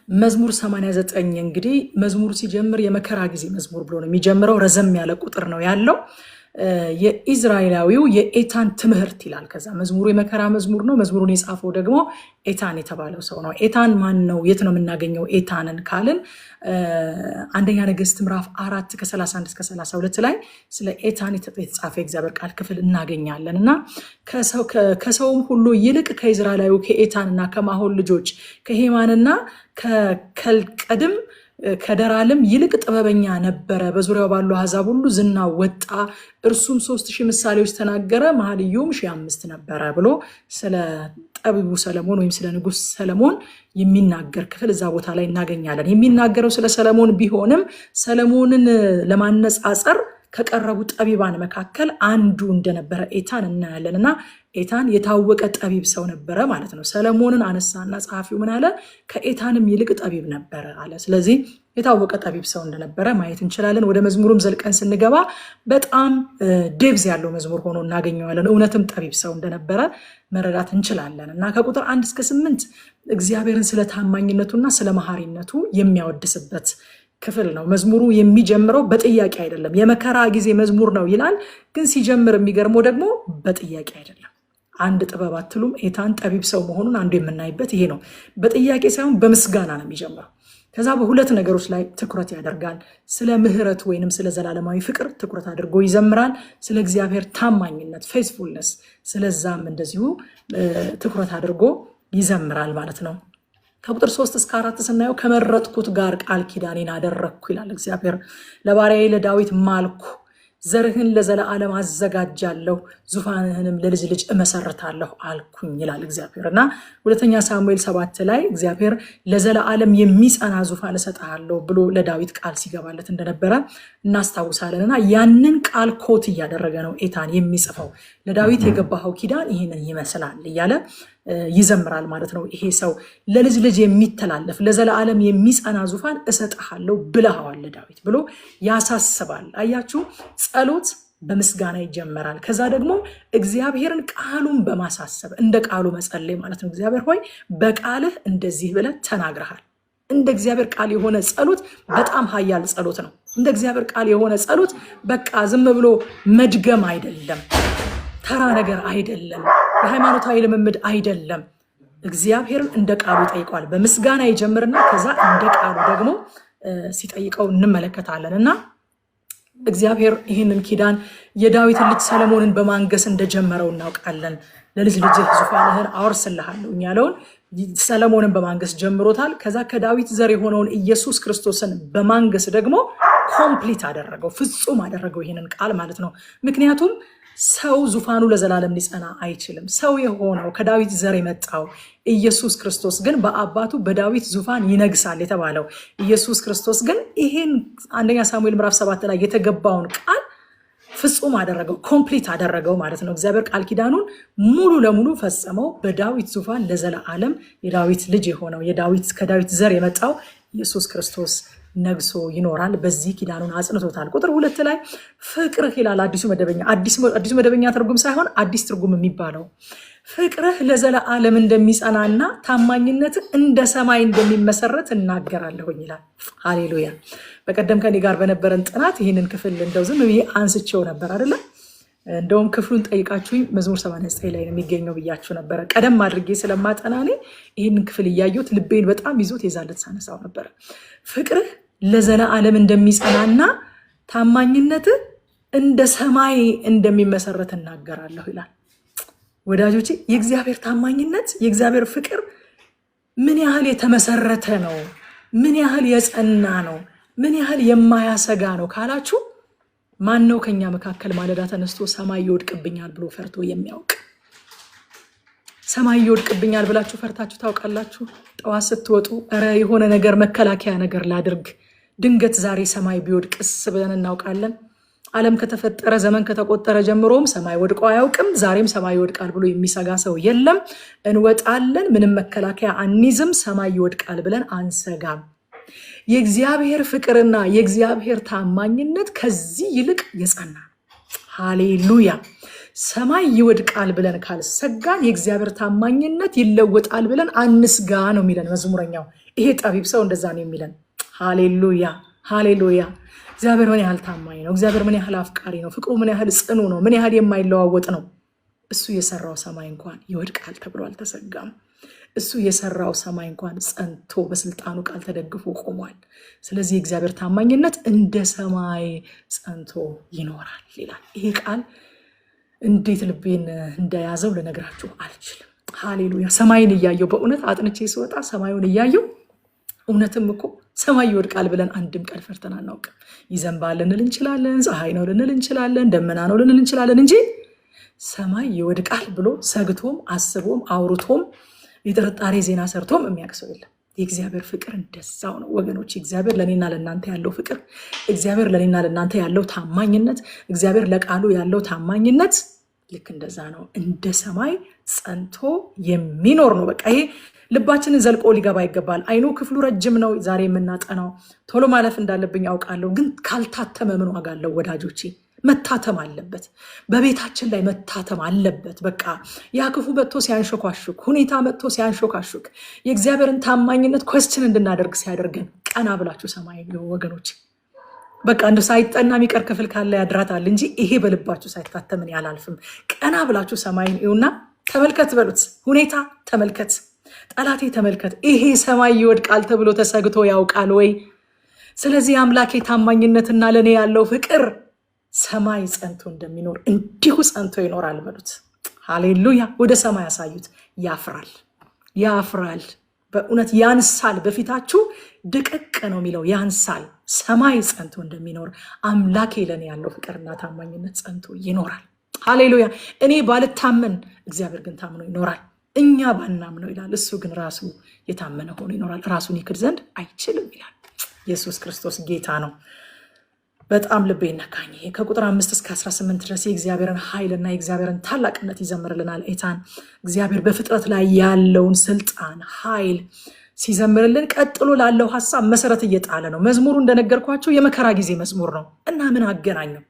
መዝሙር 89 እንግዲህ መዝሙሩ ሲጀምር የመከራ ጊዜ መዝሙር ብሎ ነው የሚጀምረው። ረዘም ያለ ቁጥር ነው ያለው። የኢዝራኤላዊው የኤታን ትምህርት ይላል። ከዛ መዝሙሩ የመከራ መዝሙር ነው። መዝሙሩን የጻፈው ደግሞ ኤታን የተባለው ሰው ነው። ኤታን ማን ነው? የት ነው የምናገኘው ኤታንን ካልን አንደኛ ነገሥት ምዕራፍ 4 ከ31 እስከ 32 ላይ ስለ ኤታን የተጻፈ የእግዚአብሔር ቃል ክፍል እናገኛለን። እና ከሰውም ሁሉ ይልቅ ከኢዝራኤላዊው ከኤታን እና ከማሆል ልጆች ከሄማንና ከከልቀድም ከደራልም ይልቅ ጥበበኛ ነበረ። በዙሪያው ባሉ አሕዛብ ሁሉ ዝና ወጣ። እርሱም 3000 ምሳሌዎች ተናገረ። መኃልዩም 1500 ነበረ ብሎ ስለ ጠቢቡ ሰለሞን ወይም ስለ ንጉሥ ሰለሞን የሚናገር ክፍል እዛ ቦታ ላይ እናገኛለን። የሚናገረው ስለ ሰለሞን ቢሆንም ሰለሞንን ለማነጻጸር ከቀረቡ ጠቢባን መካከል አንዱ እንደነበረ ኤታን እናያለን። እና ኤታን የታወቀ ጠቢብ ሰው ነበረ ማለት ነው። ሰለሞንን አነሳና ጸሐፊው ምን አለ? ከኤታንም ይልቅ ጠቢብ ነበረ አለ። ስለዚህ የታወቀ ጠቢብ ሰው እንደነበረ ማየት እንችላለን። ወደ መዝሙሩም ዘልቀን ስንገባ በጣም ዴብዝ ያለው መዝሙር ሆኖ እናገኘዋለን። እውነትም ጠቢብ ሰው እንደነበረ መረዳት እንችላለን። እና ከቁጥር 1 እስከ 8 እግዚአብሔርን ስለ ታማኝነቱና ስለ መሐሪነቱ የሚያወድስበት ክፍል ነው። መዝሙሩ የሚጀምረው በጥያቄ አይደለም። የመከራ ጊዜ መዝሙር ነው ይላል፣ ግን ሲጀምር የሚገርመው ደግሞ በጥያቄ አይደለም። አንድ ጥበብ አትሉም? ኤታን ጠቢብ ሰው መሆኑን አንዱ የምናይበት ይሄ ነው። በጥያቄ ሳይሆን በምስጋና ነው የሚጀምረው። ከዛ በሁለት ነገሮች ላይ ትኩረት ያደርጋል። ስለ ምህረት ወይንም ስለ ዘላለማዊ ፍቅር ትኩረት አድርጎ ይዘምራል። ስለ እግዚአብሔር ታማኝነት ፌስፉልነስ፣ ስለዛም እንደዚሁ ትኩረት አድርጎ ይዘምራል ማለት ነው። ከቁጥር 3 እስከ 4 ስናየው ከመረጥኩት ጋር ቃል ኪዳኔን አደረግኩ ይላል እግዚአብሔር። ለባሪያዬ ለዳዊት ማልኩ፣ ዘርህን ለዘላለም አዘጋጃለሁ፣ ዙፋንህንም ለልጅ ልጅ እመሰርታለሁ አልኩኝ ይላል እግዚአብሔር። እና ሁለተኛ ሳሙኤል 7 ላይ እግዚአብሔር ለዘላለም የሚጸና ዙፋን እሰጥሃለሁ ብሎ ለዳዊት ቃል ሲገባለት እንደነበረ እናስታውሳለን። እና ያንን ቃል ኮት እያደረገ ነው ኤታን የሚጽፈው። ለዳዊት የገባኸው ኪዳን ይህንን ይመስላል እያለ ይዘምራል ማለት ነው። ይሄ ሰው ለልጅ ልጅ የሚተላለፍ ለዘላለም የሚጸና ዙፋን እሰጥሃለሁ ብለኸዋል ለዳዊት ብሎ ያሳስባል። አያችሁ፣ ጸሎት በምስጋና ይጀመራል። ከዛ ደግሞ እግዚአብሔርን ቃሉን በማሳሰብ እንደ ቃሉ መጸለይ ማለት ነው። እግዚአብሔር ሆይ በቃልህ እንደዚህ ብለህ ተናግረሃል። እንደ እግዚአብሔር ቃል የሆነ ጸሎት በጣም ኃያል ጸሎት ነው። እንደ እግዚአብሔር ቃል የሆነ ጸሎት በቃ ዝም ብሎ መድገም አይደለም፣ ተራ ነገር አይደለም፣ የሃይማኖታዊ ልምምድ አይደለም። እግዚአብሔርን እንደ ቃሉ ጠይቀዋል። በምስጋና ይጀምርና ከዛ እንደ ቃሉ ደግሞ ሲጠይቀው እንመለከታለን። እና እግዚአብሔር ይህንን ኪዳን የዳዊትን ልጅ ሰለሞንን በማንገስ እንደጀመረው እናውቃለን። ለልጅ ልጅህ ዙፋንህን አወርስልሃለሁ ያለውን ሰለሞንን በማንገስ ጀምሮታል። ከዛ ከዳዊት ዘር የሆነውን ኢየሱስ ክርስቶስን በማንገስ ደግሞ ኮምፕሊት አደረገው፣ ፍጹም አደረገው ይህንን ቃል ማለት ነው። ምክንያቱም ሰው ዙፋኑ ለዘላለም ሊጸና አይችልም። ሰው የሆነው ከዳዊት ዘር የመጣው ኢየሱስ ክርስቶስ ግን በአባቱ በዳዊት ዙፋን ይነግሳል የተባለው ኢየሱስ ክርስቶስ ግን ይሄን አንደኛ ሳሙኤል ምዕራፍ 7 ላይ የተገባውን ቃል ፍጹም አደረገው፣ ኮምፕሊት አደረገው ማለት ነው። እግዚአብሔር ቃል ኪዳኑን ሙሉ ለሙሉ ፈጸመው። በዳዊት ዙፋን ለዘላለም የዳዊት ልጅ የሆነው ከዳዊት ዘር የመጣው ኢየሱስ ክርስቶስ ነግሶ ይኖራል። በዚህ ኪዳኑን አጽንቶታል። ቁጥር 2 ላይ ፍቅርህ ይላል። አዲሱ መደበኛ ትርጉም ሳይሆን አዲስ ትርጉም የሚባለው ፍቅርህ ለዘላለም እንደሚጸናና ታማኝነትህ እንደ ሰማይ እንደሚመሰረት እናገራለሁኝ ይላል። ሃሌሉያ። በቀደም ከኔ ጋር በነበረን ጥናት ይህንን ክፍል እንደው ዝም ብዬ አንስቼው ነበር አይደለም። እንደውም ክፍሉን ጠይቃችሁኝ መዝሙር 89 ላይ ነው የሚገኘው ብያችሁ ነበረ። ቀደም አድርጌ ስለማጠናኔ ይህንን ክፍል እያየሁት ልቤን በጣም ይዞት የዛለት ሳነሳው ነበረ። ፍቅርህ ለዘላለም እንደሚጸናና ታማኝነትህ እንደ ሰማይ እንደሚመሰረት እናገራለሁ ይላል። ወዳጆቼ፣ የእግዚአብሔር ታማኝነት የእግዚአብሔር ፍቅር ምን ያህል የተመሰረተ ነው፣ ምን ያህል የጸና ነው፣ ምን ያህል የማያሰጋ ነው ካላችሁ ማን ነው ከኛ መካከል ማለዳ ተነስቶ ሰማይ ይወድቅብኛል ብሎ ፈርቶ የሚያውቅ? ሰማይ ይወድቅብኛል ብላችሁ ፈርታችሁ ታውቃላችሁ? ጠዋት ስትወጡ እረ የሆነ ነገር መከላከያ ነገር ላድርግ፣ ድንገት ዛሬ ሰማይ ቢወድቅስ ብለን እናውቃለን? ዓለም ከተፈጠረ ዘመን ከተቆጠረ ጀምሮም ሰማይ ወድቆ አያውቅም። ዛሬም ሰማይ ይወድቃል ብሎ የሚሰጋ ሰው የለም። እንወጣለን፣ ምንም መከላከያ አንይዝም፣ ሰማይ ይወድቃል ብለን አንሰጋም። የእግዚአብሔር ፍቅርና የእግዚአብሔር ታማኝነት ከዚህ ይልቅ የጸና። ሃሌሉያ። ሰማይ ይወድቃል ብለን ካልሰጋን የእግዚአብሔር ታማኝነት ይለወጣል ብለን አንስጋ ነው የሚለን መዝሙረኛው። ይሄ ጠቢብ ሰው እንደዛ ነው የሚለን። ሃሌሉያ ሃሌሉያ። እግዚአብሔር ምን ያህል ታማኝ ነው! እግዚአብሔር ምን ያህል አፍቃሪ ነው! ፍቅሩ ምን ያህል ጽኑ ነው! ምን ያህል የማይለዋወጥ ነው! እሱ የሰራው ሰማይ እንኳን ይወድቃል ተብሎ አልተሰጋም። እሱ የሰራው ሰማይ እንኳን ጸንቶ በስልጣኑ ቃል ተደግፎ ቆሟል። ስለዚህ የእግዚአብሔር ታማኝነት እንደ ሰማይ ጸንቶ ይኖራል ይላል። ይሄ ቃል እንዴት ልቤን እንደያዘው ልነግራችሁ አልችልም። ሃሌሉያ። ሰማይን እያየው በእውነት አጥንቼ ስወጣ ሰማዩን እያየው እውነትም እኮ ሰማይ ይወድቃል ብለን አንድም ቀን ፈርተን አናውቅም። ይዘንባል ልንል እንችላለን፣ ፀሐይ ነው ልንል እንችላለን፣ ደመና ነው ልንል እንችላለን እንጂ ሰማይ ይወድቃል ብሎ ሰግቶም አስቦም አውርቶም የጥርጣሬ ዜና ሰርቶም የሚያቅሰው የለም። የእግዚአብሔር ፍቅር እንደዛው ነው ወገኖች። እግዚአብሔር ለእኔና ለእናንተ ያለው ፍቅር፣ እግዚአብሔር ለእኔና ለእናንተ ያለው ታማኝነት፣ እግዚአብሔር ለቃሉ ያለው ታማኝነት ልክ እንደዛ ነው። እንደ ሰማይ ጸንቶ የሚኖር ነው። በቃ ይሄ ልባችንን ዘልቆ ሊገባ ይገባል። አይኑ ክፍሉ ረጅም ነው ዛሬ የምናጠናው። ቶሎ ማለፍ እንዳለብኝ አውቃለሁ፣ ግን ካልታተመ ምን ዋጋ አለው ወዳጆቼ? መታተም አለበት። በቤታችን ላይ መታተም አለበት። በቃ ያ ክፉ መጥቶ ሲያንሾካሹክ፣ ሁኔታ መጥቶ ሲያንሾካሹክ የእግዚአብሔርን ታማኝነት ኮስችን እንድናደርግ ሲያደርገን ቀና ብላችሁ ሰማይ ወገኖች። በቃ እንደ ሳይጠና የሚቀር ክፍል ካለ ያድራታል እንጂ ይሄ በልባችሁ ሳይታተምን ያላልፍም። ቀና ብላችሁ ሰማይን እዩና ተመልከት በሉት። ሁኔታ ተመልከት፣ ጠላቴ ተመልከት። ይሄ ሰማይ ይወድቃል ተብሎ ተሰግቶ ያውቃል ወይ? ስለዚህ አምላኬ ታማኝነትና ለእኔ ያለው ፍቅር ሰማይ ጸንቶ እንደሚኖር እንዲሁ ጸንቶ ይኖራል በሉት። ሃሌሉያ። ወደ ሰማይ ያሳዩት። ያፍራል፣ ያፍራል፣ በእውነት ያንሳል። በፊታችሁ ድቅቅ ነው የሚለው ያንሳል። ሰማይ ጸንቶ እንደሚኖር አምላኬ ለእኔ ያለው ፍቅርና ታማኝነት ጸንቶ ይኖራል። ሃሌሉያ። እኔ ባልታመን እግዚአብሔር ግን ታምኖ ይኖራል። እኛ ባናምነው ይላል፣ እሱ ግን ራሱ የታመነ ሆኖ ይኖራል። ራሱን ይክድ ዘንድ አይችልም ይላል። ኢየሱስ ክርስቶስ ጌታ ነው። በጣም ልቤ ነካኝ። ከቁጥር 5 እስከ 18 ድረስ የእግዚአብሔርን ኃይልና የእግዚአብሔርን ታላቅነት ይዘምርልናል ኤታን። እግዚአብሔር በፍጥረት ላይ ያለውን ስልጣን ኃይል ሲዘምርልን ቀጥሎ ላለው ሀሳብ መሰረት እየጣለ ነው። መዝሙሩ እንደነገርኳቸው የመከራ ጊዜ መዝሙር ነው እና ምን አገናኘው?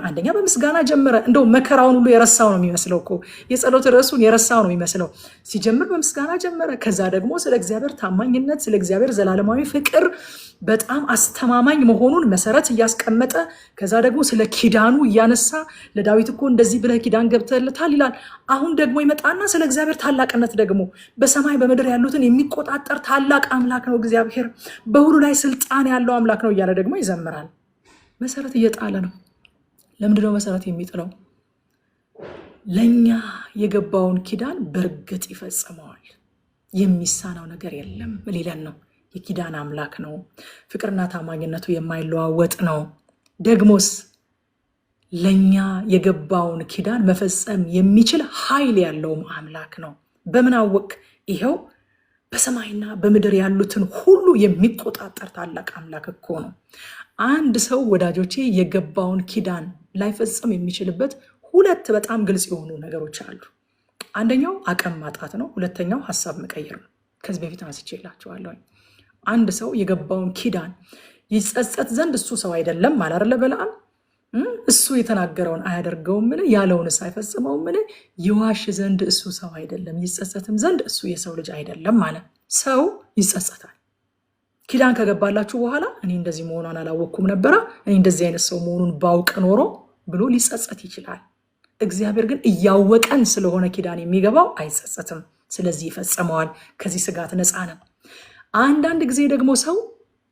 አንደኛ በምስጋና ጀመረ። እንደው መከራውን ሁሉ የረሳው ነው የሚመስለው እኮ የጸሎት ርዕሱን የረሳው ነው የሚመስለው። ሲጀምር በምስጋና ጀመረ። ከዛ ደግሞ ስለ እግዚአብሔር ታማኝነት፣ ስለ እግዚአብሔር ዘላለማዊ ፍቅር በጣም አስተማማኝ መሆኑን መሰረት እያስቀመጠ፣ ከዛ ደግሞ ስለ ኪዳኑ እያነሳ ለዳዊት እኮ እንደዚህ ብለህ ኪዳን ገብተልታል ይላል። አሁን ደግሞ ይመጣና ስለ እግዚአብሔር ታላቅነት ደግሞ በሰማይ በምድር ያሉትን የሚቆጣጠር ታላቅ አምላክ ነው እግዚአብሔር፣ በሁሉ ላይ ስልጣን ያለው አምላክ ነው እያለ ደግሞ ይዘምራል። መሰረት እየጣለ ነው። ለምንድነው መሰረት የሚጥለው? ለኛ የገባውን ኪዳን በእርግጥ ይፈጽመዋል። የሚሳናው ነገር የለም ሊለን ነው። የኪዳን አምላክ ነው። ፍቅርና ታማኝነቱ የማይለዋወጥ ነው። ደግሞስ ለኛ የገባውን ኪዳን መፈጸም የሚችል ኃይል ያለውም አምላክ ነው። በምን አወቅ? ይኸው በሰማይና በምድር ያሉትን ሁሉ የሚቆጣጠር ታላቅ አምላክ እኮ ነው። አንድ ሰው ወዳጆቼ የገባውን ኪዳን ላይፈጽም የሚችልበት ሁለት በጣም ግልጽ የሆኑ ነገሮች አሉ። አንደኛው አቅም ማጣት ነው። ሁለተኛው ሀሳብ መቀየር ነው። ከዚህ በፊት አንስቼላችኋለሁ። አንድ ሰው የገባውን ኪዳን ይጸጸት ዘንድ እሱ ሰው አይደለም አላረለ በለዓም እሱ የተናገረውን አያደርገውም ምን ያለውንስ አይፈጽመውም ምን ይዋሽ ዘንድ እሱ ሰው አይደለም ይጸጸትም ዘንድ እሱ የሰው ልጅ አይደለም ማለት ሰው ይጸጸታል። ኪዳን ከገባላችሁ በኋላ እኔ እንደዚህ መሆኗን አላወቅኩም ነበረ፣ እኔ እንደዚህ አይነት ሰው መሆኑን ባውቅ ኖሮ ብሎ ሊጸጸት ይችላል። እግዚአብሔር ግን እያወቀን ስለሆነ ኪዳን የሚገባው አይጸጸትም። ስለዚህ ይፈጽመዋል። ከዚህ ስጋት ነፃ ነው። አንዳንድ ጊዜ ደግሞ ሰው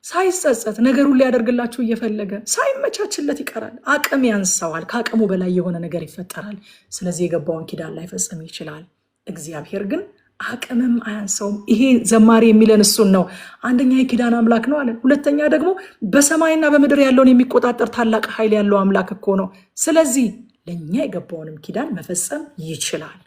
ሳይጸጸት ነገሩን ሊያደርግላችሁ እየፈለገ ሳይመቻችለት ይቀራል። አቅም ያንሰዋል። ከአቅሙ በላይ የሆነ ነገር ይፈጠራል። ስለዚህ የገባውን ኪዳን ላይፈጽም ይችላል። እግዚአብሔር ግን አቅምም አያንሰውም። ይሄ ዘማሪ የሚለን እሱን ነው። አንደኛ የኪዳን አምላክ ነው አለን። ሁለተኛ ደግሞ በሰማይና በምድር ያለውን የሚቆጣጠር ታላቅ ኃይል ያለው አምላክ እኮ ነው። ስለዚህ ለእኛ የገባውንም ኪዳን መፈጸም ይችላል፣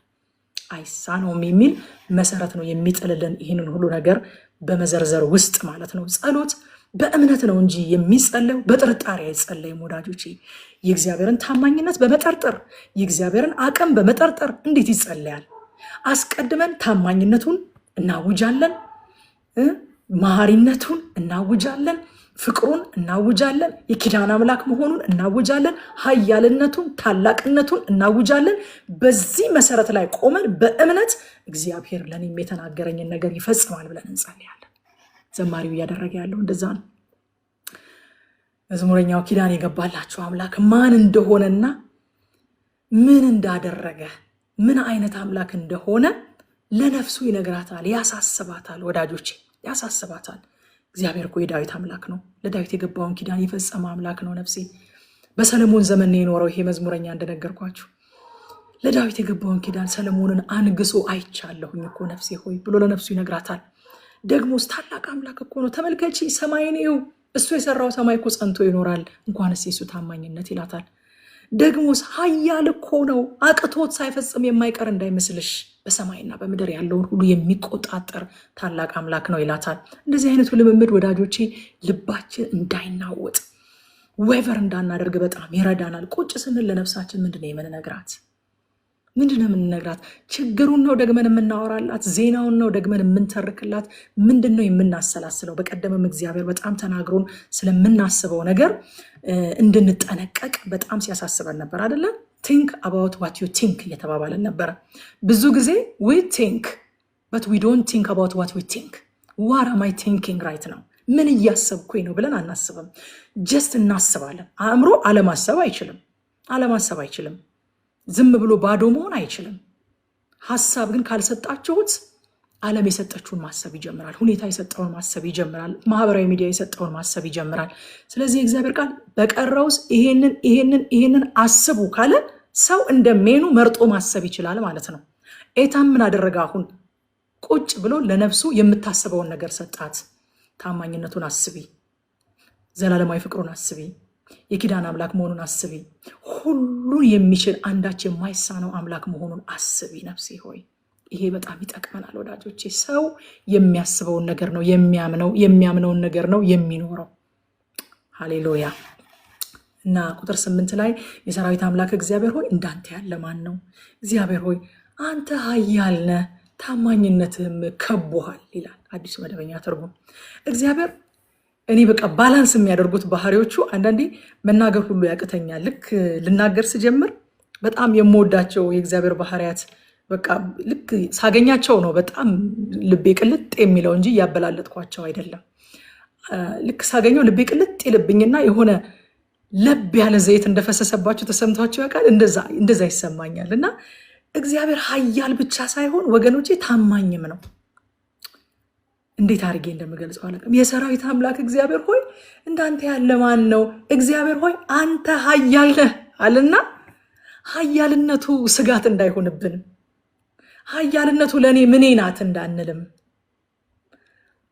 አይሳነውም የሚል መሰረት ነው የሚጥልልን። ይህንን ሁሉ ነገር በመዘርዘር ውስጥ ማለት ነው። ጸሎት በእምነት ነው እንጂ የሚጸለየው በጥርጣሬ አይጸለይም ወዳጆቼ። የእግዚአብሔርን ታማኝነት በመጠርጠር የእግዚአብሔርን አቅም በመጠርጠር እንዴት ይጸለያል? አስቀድመን ታማኝነቱን እናውጃለን፣ መሐሪነቱን እናውጃለን፣ ፍቅሩን እናውጃለን። የኪዳን አምላክ መሆኑን እናውጃለን። ኃያልነቱን ታላቅነቱን እናውጃለን። በዚህ መሰረት ላይ ቆመን በእምነት እግዚአብሔር ለኔም የተናገረኝን ነገር ይፈጽማል ብለን እንጸልያለን። ዘማሪው እያደረገ ያለው እንደዛ ነው። መዝሙረኛው ኪዳን የገባላችሁ አምላክ ማን እንደሆነና ምን እንዳደረገ ምን አይነት አምላክ እንደሆነ ለነፍሱ ይነግራታል፣ ያሳስባታል። ወዳጆቼ ያሳስባታል። እግዚአብሔር እኮ የዳዊት አምላክ ነው። ለዳዊት የገባውን ኪዳን የፈጸመ አምላክ ነው። ነፍሴ በሰለሞን ዘመን ነው የኖረው። ይሄ መዝሙረኛ እንደነገርኳችሁ ለዳዊት የገባውን ኪዳን ሰለሞንን አንግሶ አይቻለሁኝ እኮ ነፍሴ ሆይ ብሎ ለነፍሱ ይነግራታል። ደግሞስ ታላቅ አምላክ እኮ ነው። ተመልከቺ ሰማይን ይው እሱ የሰራው ሰማይ እኮ ጸንቶ ይኖራል፣ እንኳንስ የሱ ታማኝነት ይላታል። ደግሞስ ኃያል እኮ ነው፣ አቅቶት ሳይፈጽም የማይቀር እንዳይመስልሽ፣ በሰማይና በምድር ያለውን ሁሉ የሚቆጣጠር ታላቅ አምላክ ነው ይላታል። እንደዚህ አይነቱ ልምምድ ወዳጆቼ ልባችን እንዳይናወጥ ዌቨር እንዳናደርግ በጣም ይረዳናል። ቁጭ ስንል ለነፍሳችን ምንድነው የምንነግራት? ምንድነው የምንነግራት? ችግሩን ነው ደግመን የምናወራላት? ዜናውን ነው ደግመን የምንተርክላት? ምንድነው የምናሰላስለው? በቀደምም እግዚአብሔር በጣም ተናግሮን ስለምናስበው ነገር እንድንጠነቀቅ በጣም ሲያሳስበን ነበር አይደለም? ቲንክ አባውት ዋት ዩ ቲንክ እየተባባለን ነበረ። ብዙ ጊዜ ዊ ቲንክ በት ዊ ዶንት ቲንክ አባውት ዋት ዊ ቲንክ። ዋት አም አይ ቲንኪንግ ራይት ነው? ምን እያሰብኩኝ ነው ብለን አናስብም። ጀስት እናስባለን። አእምሮ አለማሰብ አይችልም። ዝም ብሎ ባዶ መሆን አይችልም። ሀሳብ ግን ካልሰጣችሁት ዓለም የሰጠችውን ማሰብ ይጀምራል። ሁኔታ የሰጠውን ማሰብ ይጀምራል። ማህበራዊ ሚዲያ የሰጠውን ማሰብ ይጀምራል። ስለዚህ እግዚአብሔር ቃል በቀረውስ ይሄንን አስቡ ካለ ሰው እንደ ሜኑ መርጦ ማሰብ ይችላል ማለት ነው። ኤታም ምን አደረገ? አሁን ቁጭ ብሎ ለነፍሱ የምታስበውን ነገር ሰጣት። ታማኝነቱን አስቢ፣ ዘላለማዊ ፍቅሩን አስቢ፣ የኪዳን አምላክ መሆኑን አስቢ፣ ሁሉን የሚችል አንዳች የማይሳነው አምላክ መሆኑን አስቢ ነፍሴ ሆይ። ይሄ በጣም ይጠቅመናል ወዳጆቼ። ሰው የሚያስበውን ነገር ነው የሚያምነውን ነገር ነው የሚኖረው። ሃሌሉያ። እና ቁጥር 8 ላይ የሰራዊት አምላክ እግዚአብሔር ሆይ እንዳንተ ያለ ማን ነው? እግዚአብሔር ሆይ አንተ ኃያል ነህ፣ ታማኝነትህም ከቦሃል ይላል አዲሱ መደበኛ ትርጉም። እግዚአብሔር እኔ በቃ ባላንስ የሚያደርጉት ባህሪዎቹ አንዳንዴ መናገር ሁሉ ያቅተኛል። ልክ ልናገር ስጀምር በጣም የምወዳቸው የእግዚአብሔር ባህሪያት በቃ ልክ ሳገኛቸው ነው በጣም ልቤ ቅልጥ የሚለው እንጂ እያበላለጥኳቸው አይደለም። ልክ ሳገኘው ልቤ ቅልጥ ይልብኝና የሆነ ለብ ያለ ዘይት እንደፈሰሰባቸው ተሰምቷቸው ያውቃል። እንደዛ ይሰማኛል። እና እግዚአብሔር ኃያል ብቻ ሳይሆን ወገኖቼ ታማኝም ነው። እንዴት አድርጌ እንደምገልጸው አላውቅም። የሰራዊት አምላክ እግዚአብሔር ሆይ እንዳንተ ያለ ማን ነው? እግዚአብሔር ሆይ አንተ ኃያል ነህ አለና ኃያልነቱ ስጋት እንዳይሆንብን፣ ኃያልነቱ ለእኔ ምኔ ናት እንዳንልም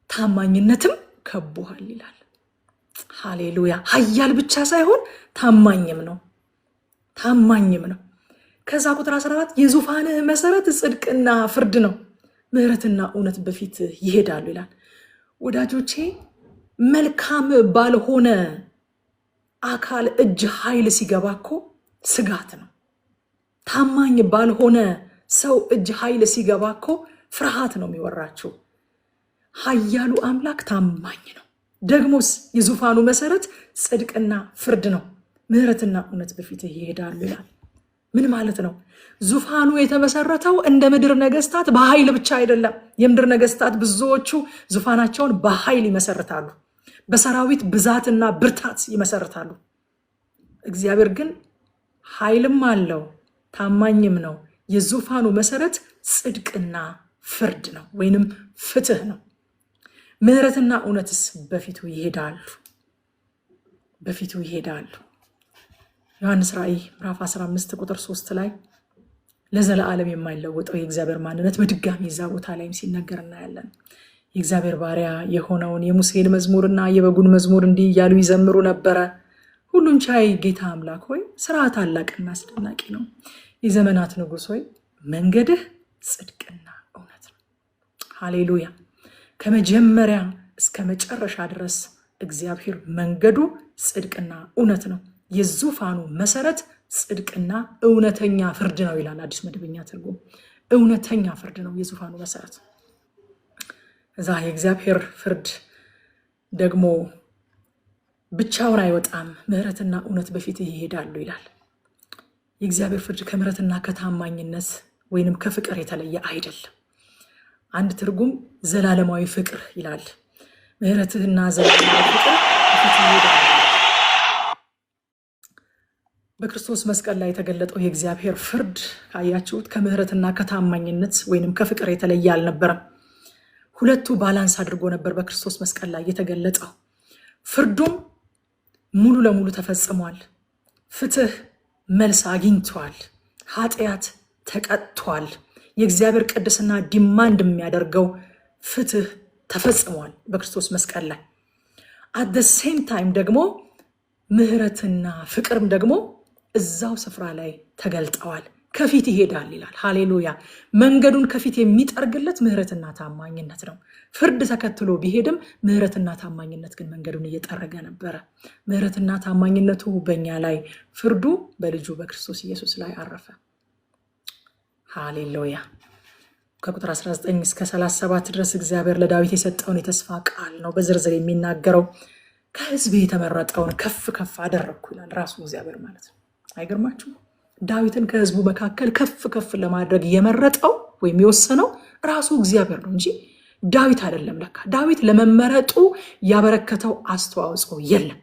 ታማኝነትም ከቦሃል ይላል። ሃሌሉያ። ኃያል ብቻ ሳይሆን ታማኝም ነው። ከዛ ቁጥር 14 የዙፋንህ መሰረት ጽድቅና ፍርድ ነው፣ ምሕረትና እውነት በፊት ይሄዳሉ ይላል። ወዳጆቼ መልካም ባልሆነ አካል እጅ ኃይል ሲገባ እኮ ስጋት ነው። ታማኝ ባልሆነ ሰው እጅ ኃይል ሲገባ እኮ ፍርሃት ነው የሚወራቸው። ኃያሉ አምላክ ታማኝ ነው። ደግሞስ የዙፋኑ መሰረት ጽድቅና ፍርድ ነው፣ ምሕረትና እውነት በፊት ይሄዳሉ ይላል። ምን ማለት ነው? ዙፋኑ የተመሰረተው እንደ ምድር ነገስታት በኃይል ብቻ አይደለም። የምድር ነገስታት ብዙዎቹ ዙፋናቸውን በኃይል ይመሰርታሉ፣ በሰራዊት ብዛትና ብርታት ይመሰርታሉ። እግዚአብሔር ግን ኃይልም አለው፣ ታማኝም ነው። የዙፋኑ መሰረት ጽድቅና ፍርድ ነው ወይንም ፍትህ ነው። ምሕረትና እውነትስ በፊቱ ይሄዳሉ። ዮሐንስ ራእይ ምዕራፍ 15 ቁጥር 3 ላይ ለዘላለም የማይለወጠው የእግዚአብሔር ማንነት በድጋሚ እዛ ቦታ ላይም ሲነገር እናያለን። የእግዚአብሔር ባሪያ የሆነውን የሙሴን መዝሙርና የበጉን መዝሙር እንዲህ እያሉ ይዘምሩ ነበረ። ሁሉን ቻይ ጌታ አምላክ ሆይ ስራ ታላቅና አስደናቂ ነው። የዘመናት ንጉሥ ሆይ መንገድህ ጽድቅና እውነት ነው። ሃሌሉያ። ከመጀመሪያ እስከ መጨረሻ ድረስ እግዚአብሔር መንገዱ ጽድቅና እውነት ነው። የዙፋኑ መሰረት ጽድቅና እውነተኛ ፍርድ ነው ይላል አዲስ መደበኛ ትርጉም። እውነተኛ ፍርድ ነው የዙፋኑ መሰረት። እዛ የእግዚአብሔር ፍርድ ደግሞ ብቻውን አይወጣም፣ ምህረትና እውነት በፊት ይሄዳሉ ይላል። የእግዚአብሔር ፍርድ ከምሕረትና ከታማኝነት ወይንም ከፍቅር የተለየ አይደለም። አንድ ትርጉም ዘላለማዊ ፍቅር ይላል። ምህረትና ዘላለማዊ ፍቅር በፊት ይሄዳል። በክርስቶስ መስቀል ላይ የተገለጠው የእግዚአብሔር ፍርድ ካያችሁት ከምሕረትና ከታማኝነት ወይንም ከፍቅር የተለየ አልነበረም። ሁለቱ ባላንስ አድርጎ ነበር በክርስቶስ መስቀል ላይ የተገለጠው። ፍርዱም ሙሉ ለሙሉ ተፈጽሟል። ፍትህ መልስ አግኝቷል። ኃጢአት ተቀጥቷል። የእግዚአብሔር ቅድስና ዲማንድ የሚያደርገው ፍትህ ተፈጽሟል በክርስቶስ መስቀል ላይ። አት ዘ ሴም ታይም ደግሞ ምህረትና ፍቅርም ደግሞ እዛው ስፍራ ላይ ተገልጠዋል። ከፊት ይሄዳል ይላል። ሃሌሉያ! መንገዱን ከፊት የሚጠርግለት ምህረትና ታማኝነት ነው። ፍርድ ተከትሎ ቢሄድም ምህረትና ታማኝነት ግን መንገዱን እየጠረገ ነበረ። ምህረትና ታማኝነቱ በእኛ ላይ፣ ፍርዱ በልጁ በክርስቶስ ኢየሱስ ላይ አረፈ። ሃሌሉያ! ከቁጥር 19 እስከ 37 ድረስ እግዚአብሔር ለዳዊት የሰጠውን የተስፋ ቃል ነው በዝርዝር የሚናገረው። ከህዝብ የተመረጠውን ከፍ ከፍ አደረግኩ ይላል ራሱ እግዚአብሔር ማለት ነው። አይገርማችሁ? ዳዊትን ከህዝቡ መካከል ከፍ ከፍ ለማድረግ የመረጠው ወይም የወሰነው ራሱ እግዚአብሔር ነው እንጂ ዳዊት አይደለም። ለካ ዳዊት ለመመረጡ ያበረከተው አስተዋጽኦ የለም።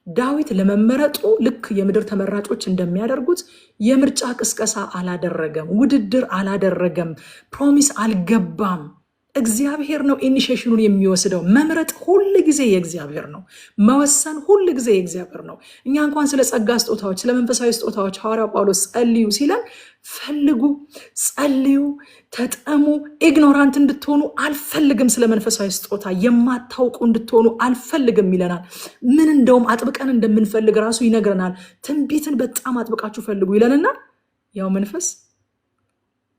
ዳዊት ለመመረጡ ልክ የምድር ተመራጮች እንደሚያደርጉት የምርጫ ቅስቀሳ አላደረገም፣ ውድድር አላደረገም፣ ፕሮሚስ አልገባም። እግዚአብሔር ነው ኢኒሺዬሽኑን የሚወስደው። መምረጥ ሁል ጊዜ የእግዚአብሔር ነው። መወሰን ሁል ጊዜ የእግዚአብሔር ነው። እኛ እንኳን ስለ ጸጋ ስጦታዎች፣ ስለ መንፈሳዊ ስጦታዎች ሐዋርያው ጳውሎስ ጸልዩ ሲለን ፈልጉ፣ ጸልዩ፣ ተጠሙ፣ ኢግኖራንት እንድትሆኑ አልፈልግም። ስለ መንፈሳዊ ስጦታ የማታውቁ እንድትሆኑ አልፈልግም ይለናል። ምን እንደውም አጥብቀን እንደምንፈልግ ራሱ ይነግረናል። ትንቢትን በጣም አጥብቃችሁ ፈልጉ ይለንና ያው መንፈስ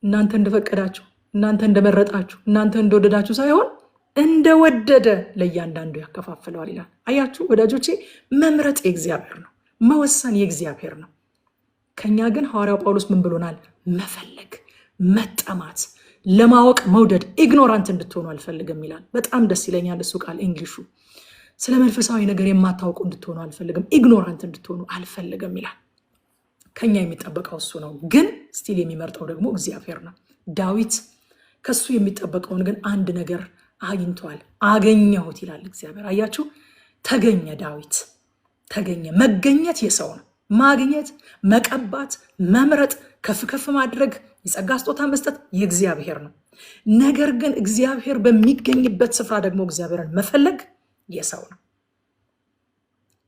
እናንተ እንደፈቀዳችሁ፣ እናንተ እንደመረጣችሁ፣ እናንተ እንደወደዳችሁ ሳይሆን እንደወደደ ለእያንዳንዱ ያከፋፍለዋል ይላል። አያችሁ ወዳጆቼ፣ መምረጥ የእግዚአብሔር ነው። መወሰን የእግዚአብሔር ነው። ከኛ ግን ሐዋርያው ጳውሎስ ምን ብሎናል? መፈለግ፣ መጠማት፣ ለማወቅ መውደድ። ኢግኖራንት እንድትሆኑ አልፈልግም ይላል። በጣም ደስ ይለኛል እሱ ቃል እንግሊሹ። ስለ መንፈሳዊ ነገር የማታውቁ እንድትሆኑ አልፈልግም፣ ኢግኖራንት እንድትሆኑ አልፈልግም ይላል። ከኛ የሚጠበቀው እሱ ነው። ግን ስቲል የሚመርጠው ደግሞ እግዚአብሔር ነው። ዳዊት ከሱ የሚጠበቀውን ግን አንድ ነገር አግኝቷል። አገኘሁት ይላል እግዚአብሔር። አያችሁ፣ ተገኘ። ዳዊት ተገኘ። መገኘት የሰው ነው። ማግኘት፣ መቀባት፣ መምረጥ፣ ከፍ ከፍ ማድረግ፣ የጸጋ ስጦታ መስጠት የእግዚአብሔር ነው። ነገር ግን እግዚአብሔር በሚገኝበት ስፍራ ደግሞ እግዚአብሔርን መፈለግ የሰው ነው።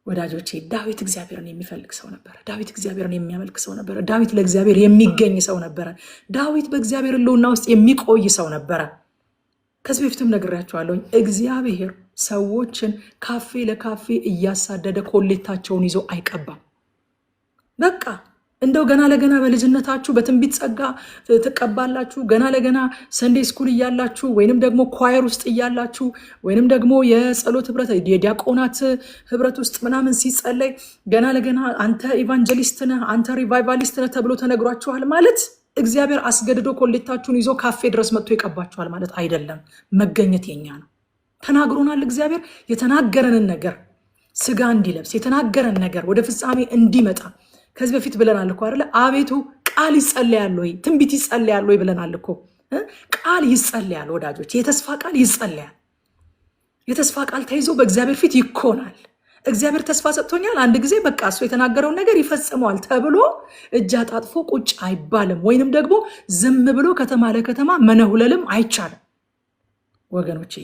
ወዳጆቼ፣ ዳዊት እግዚአብሔርን የሚፈልግ ሰው ነበረ። ዳዊት እግዚአብሔርን የሚያመልክ ሰው ነበረ። ዳዊት ለእግዚአብሔር የሚገኝ ሰው ነበረ። ዳዊት በእግዚአብሔር ሕልውና ውስጥ የሚቆይ ሰው ነበረ። ከዚህ በፊትም ነግሬያቸዋለሁኝ። እግዚአብሔር ሰዎችን ካፌ ለካፌ እያሳደደ ኮሌታቸውን ይዞ አይቀባም። በቃ እንደው ገና ለገና በልጅነታችሁ በትንቢት ጸጋ ትቀባላችሁ። ገና ለገና ሰንዴ ስኩል እያላችሁ ወይንም ደግሞ ኳየር ውስጥ እያላችሁ ወይንም ደግሞ የጸሎት ህብረት የዲያቆናት ህብረት ውስጥ ምናምን ሲጸለይ ገና ለገና አንተ ኢቫንጀሊስት ነህ፣ አንተ ሪቫይቫሊስት ነህ ተብሎ ተነግሯችኋል ማለት እግዚአብሔር አስገድዶ ኮሌታችሁን ይዞ ካፌ ድረስ መጥቶ ይቀባችኋል ማለት አይደለም። መገኘት የኛ ነው። ተናግሮናል። እግዚአብሔር የተናገረንን ነገር ስጋ እንዲለብስ የተናገረን ነገር ወደ ፍጻሜ እንዲመጣ ከዚህ በፊት ብለናል እኮ አይደለ? አቤቱ ቃል ይጸለያል ወይ? ትንቢት ይጸለያል ወይ ብለናል እኮ። ቃል ይጸለያል ወዳጆች፣ የተስፋ ቃል ይጸለያል። የተስፋ ቃል ተይዞ በእግዚአብሔር ፊት ይኮናል። እግዚአብሔር ተስፋ ሰጥቶኛል፣ አንድ ጊዜ በቃ እሱ የተናገረውን ነገር ይፈጽመዋል ተብሎ እጅ አጣጥፎ ቁጭ አይባልም። ወይንም ደግሞ ዝም ብሎ ከተማ ለከተማ መነሁለልም አይቻልም። ወገኖቼ፣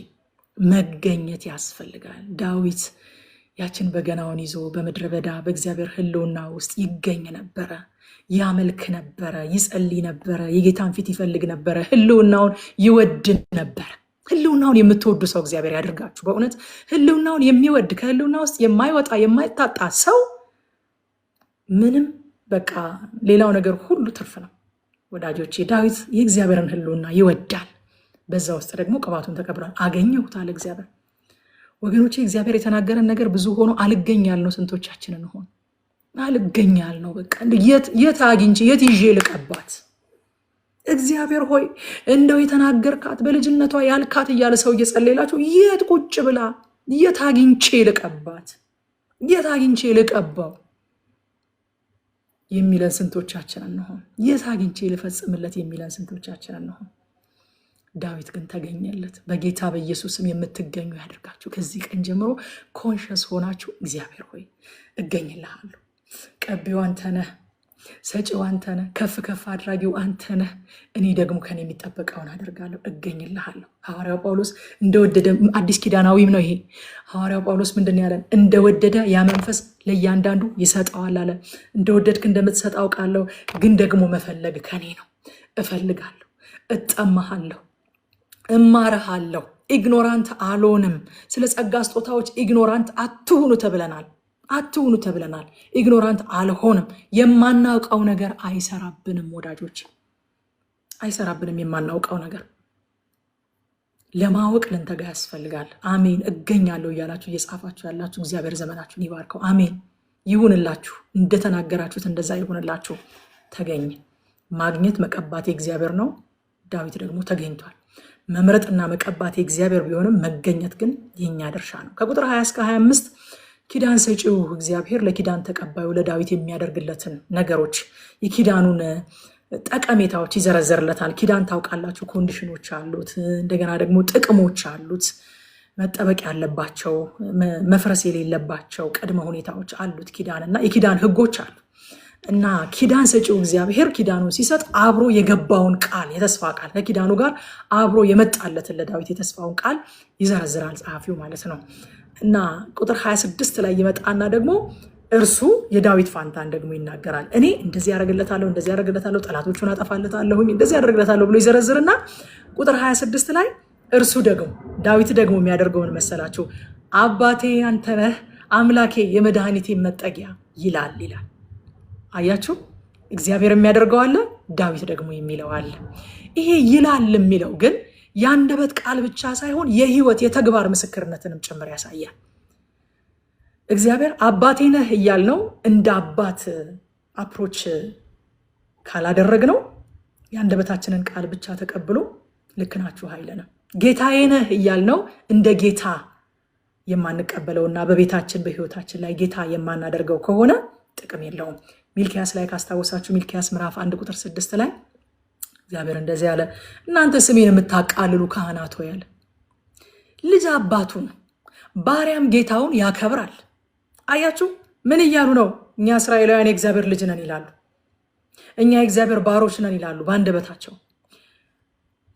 መገኘት ያስፈልጋል። ዳዊት ያችን በገናውን ይዞ በምድረ በዳ በእግዚአብሔር ሕልውና ውስጥ ይገኝ ነበረ፣ ያመልክ ነበረ፣ ይጸልይ ነበረ፣ የጌታን ፊት ይፈልግ ነበረ፣ ሕልውናውን ይወድ ነበረ። ሕልውናውን የምትወዱ ሰው እግዚአብሔር ያድርጋችሁ። በእውነት ሕልውናውን የሚወድ ከሕልውና ውስጥ የማይወጣ የማይታጣ ሰው ምንም በቃ ሌላው ነገር ሁሉ ትርፍ ነው። ወዳጆቼ፣ ዳዊት የእግዚአብሔርን ሕልውና ይወዳል። በዛ ውስጥ ደግሞ ቅባቱን ተቀብሏል። አገኘሁት አለ እግዚአብሔር። ወገኖቼ፣ እግዚአብሔር የተናገረን ነገር ብዙ ሆኖ አልገኝ ያልነው ስንቶቻችንን ሆን? አልገኝ ያልነው በቃ የት አግኝቼ የት ይዤ ልቀባት? እግዚአብሔር ሆይ እንደው የተናገርካት በልጅነቷ ያልካት እያለ ሰው እየጸለየላችሁ የት ቁጭ ብላ የት አግኝቼ ልቀባት? የት አግኝቼ ልቀባው የሚለን ስንቶቻችን እንሆን? የት አግኝቼ ልፈጽምለት የሚለን ስንቶቻችን እንሆን? ዳዊት ግን ተገኘለት። በጌታ በኢየሱስም የምትገኙ ያደርጋችሁ። ከዚህ ቀን ጀምሮ ኮንሸስ ሆናችሁ እግዚአብሔር ሆይ እገኝልሃለሁ፣ ቀቢው አንተ ነህ፣ ሰጪው አንተ ነህ፣ ከፍ ከፍ አድራጊው አንተ ነህ። እኔ ደግሞ ከኔ የሚጠበቀውን አደርጋለሁ፣ እገኝልሃለሁ። ሐዋርያው ጳውሎስ እንደወደደ፣ አዲስ ኪዳናዊም ነው ይሄ። ሐዋርያው ጳውሎስ ምንድን ያለን? እንደወደደ ያ መንፈስ ለእያንዳንዱ ይሰጠዋል አለ። እንደወደድክ እንደምትሰጥ አውቃለሁ፣ ግን ደግሞ መፈለግ ከኔ ነው። እፈልጋለሁ፣ እጠማሃለሁ፣ እማርሃለሁ። ኢግኖራንት አልሆንም። ስለ ጸጋ ስጦታዎች ኢግኖራንት አትሁኑ ተብለናል። ኢግኖራንት አልሆንም። የማናውቀው ነገር አይሰራብንም ወዳጆች፣ አይሰራብንም። የማናውቀው ነገር ለማወቅ ልንተጋ ያስፈልጋል። አሜን። እገኛለሁ እያላችሁ እየጻፋችሁ ያላችሁ እግዚአብሔር ዘመናችሁን ይባርከው። አሜን ይሁንላችሁ። እንደተናገራችሁት እንደዛ ይሁንላችሁ። ተገኝ። ማግኘት መቀባት የእግዚአብሔር ነው። ዳዊት ደግሞ ተገኝቷል። መምረጥና መቀባት የእግዚአብሔር ቢሆንም መገኘት ግን የኛ ድርሻ ነው። ከቁጥር 20 እስከ 25 ኪዳን ሰጪው እግዚአብሔር ለኪዳን ተቀባዩ ለዳዊት የሚያደርግለትን ነገሮች፣ የኪዳኑን ጠቀሜታዎች ይዘረዘርለታል። ኪዳን ታውቃላችሁ፣ ኮንዲሽኖች አሉት፣ እንደገና ደግሞ ጥቅሞች አሉት፣ መጠበቅ ያለባቸው መፍረስ የሌለባቸው ቅድመ ሁኔታዎች አሉት ኪዳንና የኪዳን ሕጎች አሉ። እና ኪዳን ሰጪው እግዚአብሔር ኪዳኑን ሲሰጥ አብሮ የገባውን ቃል፣ የተስፋ ቃል ከኪዳኑ ጋር አብሮ የመጣለትን ለዳዊት የተስፋውን ቃል ይዘረዝራል ጸሐፊው ማለት ነው። እና ቁጥር 26 ላይ ይመጣና ደግሞ እርሱ የዳዊት ፋንታን ደግሞ ይናገራል። እኔ እንደዚህ ያደርግለታለሁ፣ ጠላቶቹን አጠፋለታለሁ፣ እንደዚህ ያደርግለታለሁ ብሎ ይዘረዝርና ቁጥር 26 ላይ እርሱ ደግሞ ዳዊት ደግሞ የሚያደርገውን መሰላችሁ? አባቴ አንተ ነህ፣ አምላኬ የመድኃኒቴ መጠጊያ ይላል። አያችሁ፣ እግዚአብሔር የሚያደርገው አለ፣ ዳዊት ደግሞ የሚለው አለ። ይሄ ይላል የሚለው ግን የአንደበት ቃል ብቻ ሳይሆን የህይወት የተግባር ምስክርነትንም ጭምር ያሳያል። እግዚአብሔር አባቴ ነህ እያልነው እንደ አባት አፕሮች ካላደረግነው የአንደበታችንን ቃል ብቻ ተቀብሎ ልክ ናችሁ አይለንም። ጌታዬ ነህ እያልነው እንደ ጌታ የማንቀበለውና በቤታችን በህይወታችን ላይ ጌታ የማናደርገው ከሆነ ጥቅም የለውም። ሚልኪያስ ላይ ካስታወሳችሁ ሚልኪያስ ምዕራፍ 1 ቁጥር 6 ላይ እግዚአብሔር እንደዚህ ያለ፣ እናንተ ስሜን የምታቃልሉ ካህናት ሆይ አለ፣ ልጅ አባቱን ባሪያም ጌታውን ያከብራል። አያችሁ፣ ምን እያሉ ነው? እኛ እስራኤላውያን የእግዚአብሔር ልጅ ነን ይላሉ፣ እኛ የእግዚአብሔር ባሮች ነን ይላሉ በአንደበታቸው።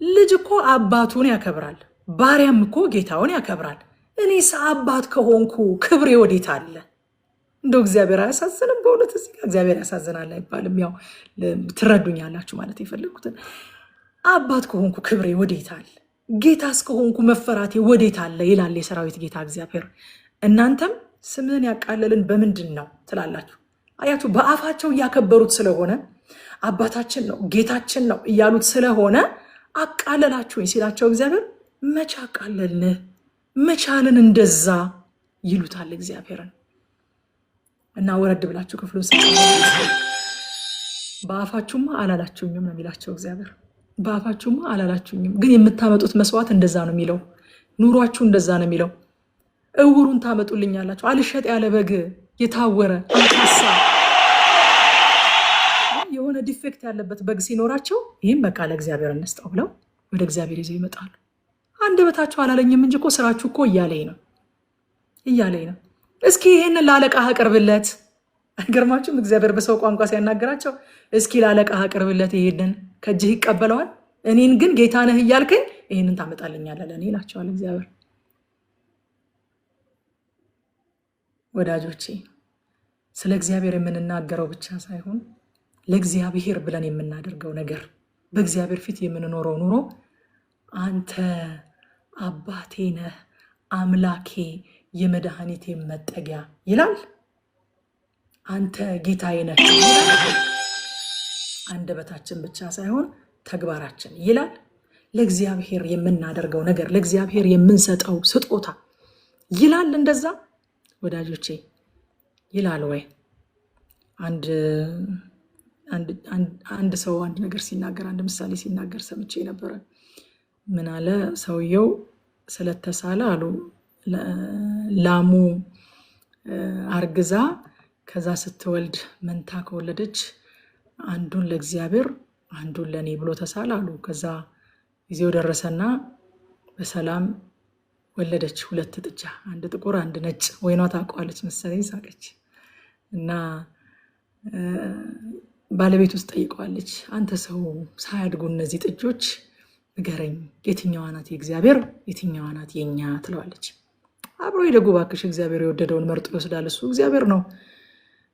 ልጅ እኮ አባቱን ያከብራል፣ ባሪያም እኮ ጌታውን ያከብራል። እኔስ አባት ከሆንኩ ክብሬ ወዴት አለ? እንደው እግዚአብሔር አያሳዝንም? በእውነት እዚህ ጋር እግዚአብሔር ያሳዝናል አይባልም። ያው ትረዱኛላችሁ ማለት የፈለጉትን። አባት ከሆንኩ ክብሬ ወዴት አለ? ጌታስ ከሆንኩ መፈራቴ ወዴት አለ? ይላል የሰራዊት ጌታ እግዚአብሔር። እናንተም ስምህን ያቃለልን በምንድን ነው ትላላችሁ? አያችሁ፣ በአፋቸው እያከበሩት ስለሆነ አባታችን ነው ጌታችን ነው እያሉት ስለሆነ አቃለላችሁኝ ሲላቸው እግዚአብሔር መቼ አቃለልን? መቻልን እንደዛ ይሉታል እግዚአብሔርን። እና ወረድ ብላችሁ ክፍሉን በአፋችሁማ አላላችሁኝም ነው የሚላቸው እግዚአብሔር። በአፋችሁማ አላላችሁኝም፣ ግን የምታመጡት መስዋዕት እንደዛ ነው የሚለው፣ ኑሯችሁ እንደዛ ነው የሚለው። እውሩን ታመጡልኛላችሁ፣ አልሸጥ ያለ በግ፣ የታወረ አንካሳ፣ የሆነ ዲፌክት ያለበት በግ ሲኖራቸው ይህም በቃ ለእግዚአብሔር እንስጠው ብለው ወደ እግዚአብሔር ይዘው ይመጣሉ። አንደበታችሁ አላለኝም እንጂ እኮ ስራችሁ እኮ እያለኝ ነው። እስኪ ይሄንን ለአለቃህ አቅርብለት። አይገርማችሁም? እግዚአብሔር በሰው ቋንቋ ሲያናገራቸው እስኪ ለአለቃህ አቅርብለት፣ ይሄንን ከእጅህ ይቀበለዋል። እኔን ግን ጌታ ነህ እያልከኝ ይሄንን ታመጣልኛለህ ለእኔ ይላቸዋል እግዚአብሔር። ወዳጆቼ፣ ስለ እግዚአብሔር የምንናገረው ብቻ ሳይሆን ለእግዚአብሔር ብለን የምናደርገው ነገር፣ በእግዚአብሔር ፊት የምንኖረው ኑሮ አንተ አባቴ ነህ፣ አምላኬ የመድኃኒቴ መጠጊያ ይላል። አንተ ጌታዬ ነህ ይላል። አንደበታችን ብቻ ሳይሆን ተግባራችን ይላል። ለእግዚአብሔር የምናደርገው ነገር፣ ለእግዚአብሔር የምንሰጠው ስጦታ ይላል። እንደዛ ወዳጆቼ ይላል ወይ? አንድ ሰው አንድ ነገር ሲናገር፣ አንድ ምሳሌ ሲናገር ሰምቼ ነበረ። ምን አለ ሰውየው? ስለተሳለ አሉ ላሙ አርግዛ ከዛ ስትወልድ መንታ ከወለደች አንዱን ለእግዚአብሔር አንዱን ለኔ ብሎ ተሳላሉ። ከዛ ጊዜው ደረሰና በሰላም ወለደች 2 ጥጃ፣ አንድ ጥቁር አንድ ነጭ። ወይኗ ታውቀዋለች መሰለኝ ሳቀች። እና ባለቤት ውስጥ ጠይቀዋለች፣ አንተ ሰው ሳያድጉ እነዚህ ጥጆች ንገረኝ፣ የትኛዋ ናት የእግዚአብሔር የትኛዋ ናት የኛ ትለዋለች። አብሮ ይደጉ እባክሽ፣ እግዚአብሔር የወደደውን መርጦ ይወስዳል፣ እሱ እግዚአብሔር ነው።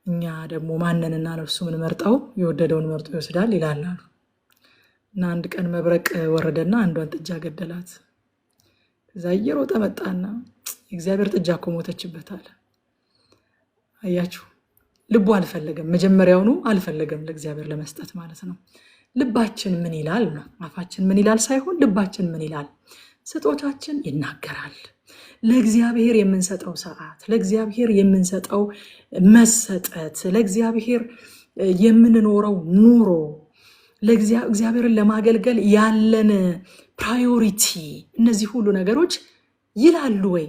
እኛ ደግሞ ማንንና ነፍሱ ምን መርጠው የወደደውን መርጦ ይወስዳል ይላል አሉ። እና አንድ ቀን መብረቅ ወረደና አንዷን ጥጃ ገደላት። ከዛ እየሮጠ መጣና የእግዚአብሔር ጥጃ እኮ ሞተችበታል። አያችሁ፣ ልቡ አልፈለገም፣ መጀመሪያውኑ አልፈለገም ለእግዚአብሔር ለመስጠት ማለት ነው። ልባችን ምን ይላል ነው፣ አፋችን ምን ይላል ሳይሆን ልባችን ምን ይላል። ስጦታችን ይናገራል። ለእግዚአብሔር የምንሰጠው ሰዓት፣ ለእግዚአብሔር የምንሰጠው መሰጠት፣ ለእግዚአብሔር የምንኖረው ኑሮ፣ እግዚአብሔርን ለማገልገል ያለን ፕራዮሪቲ፣ እነዚህ ሁሉ ነገሮች ይላሉ ወይ?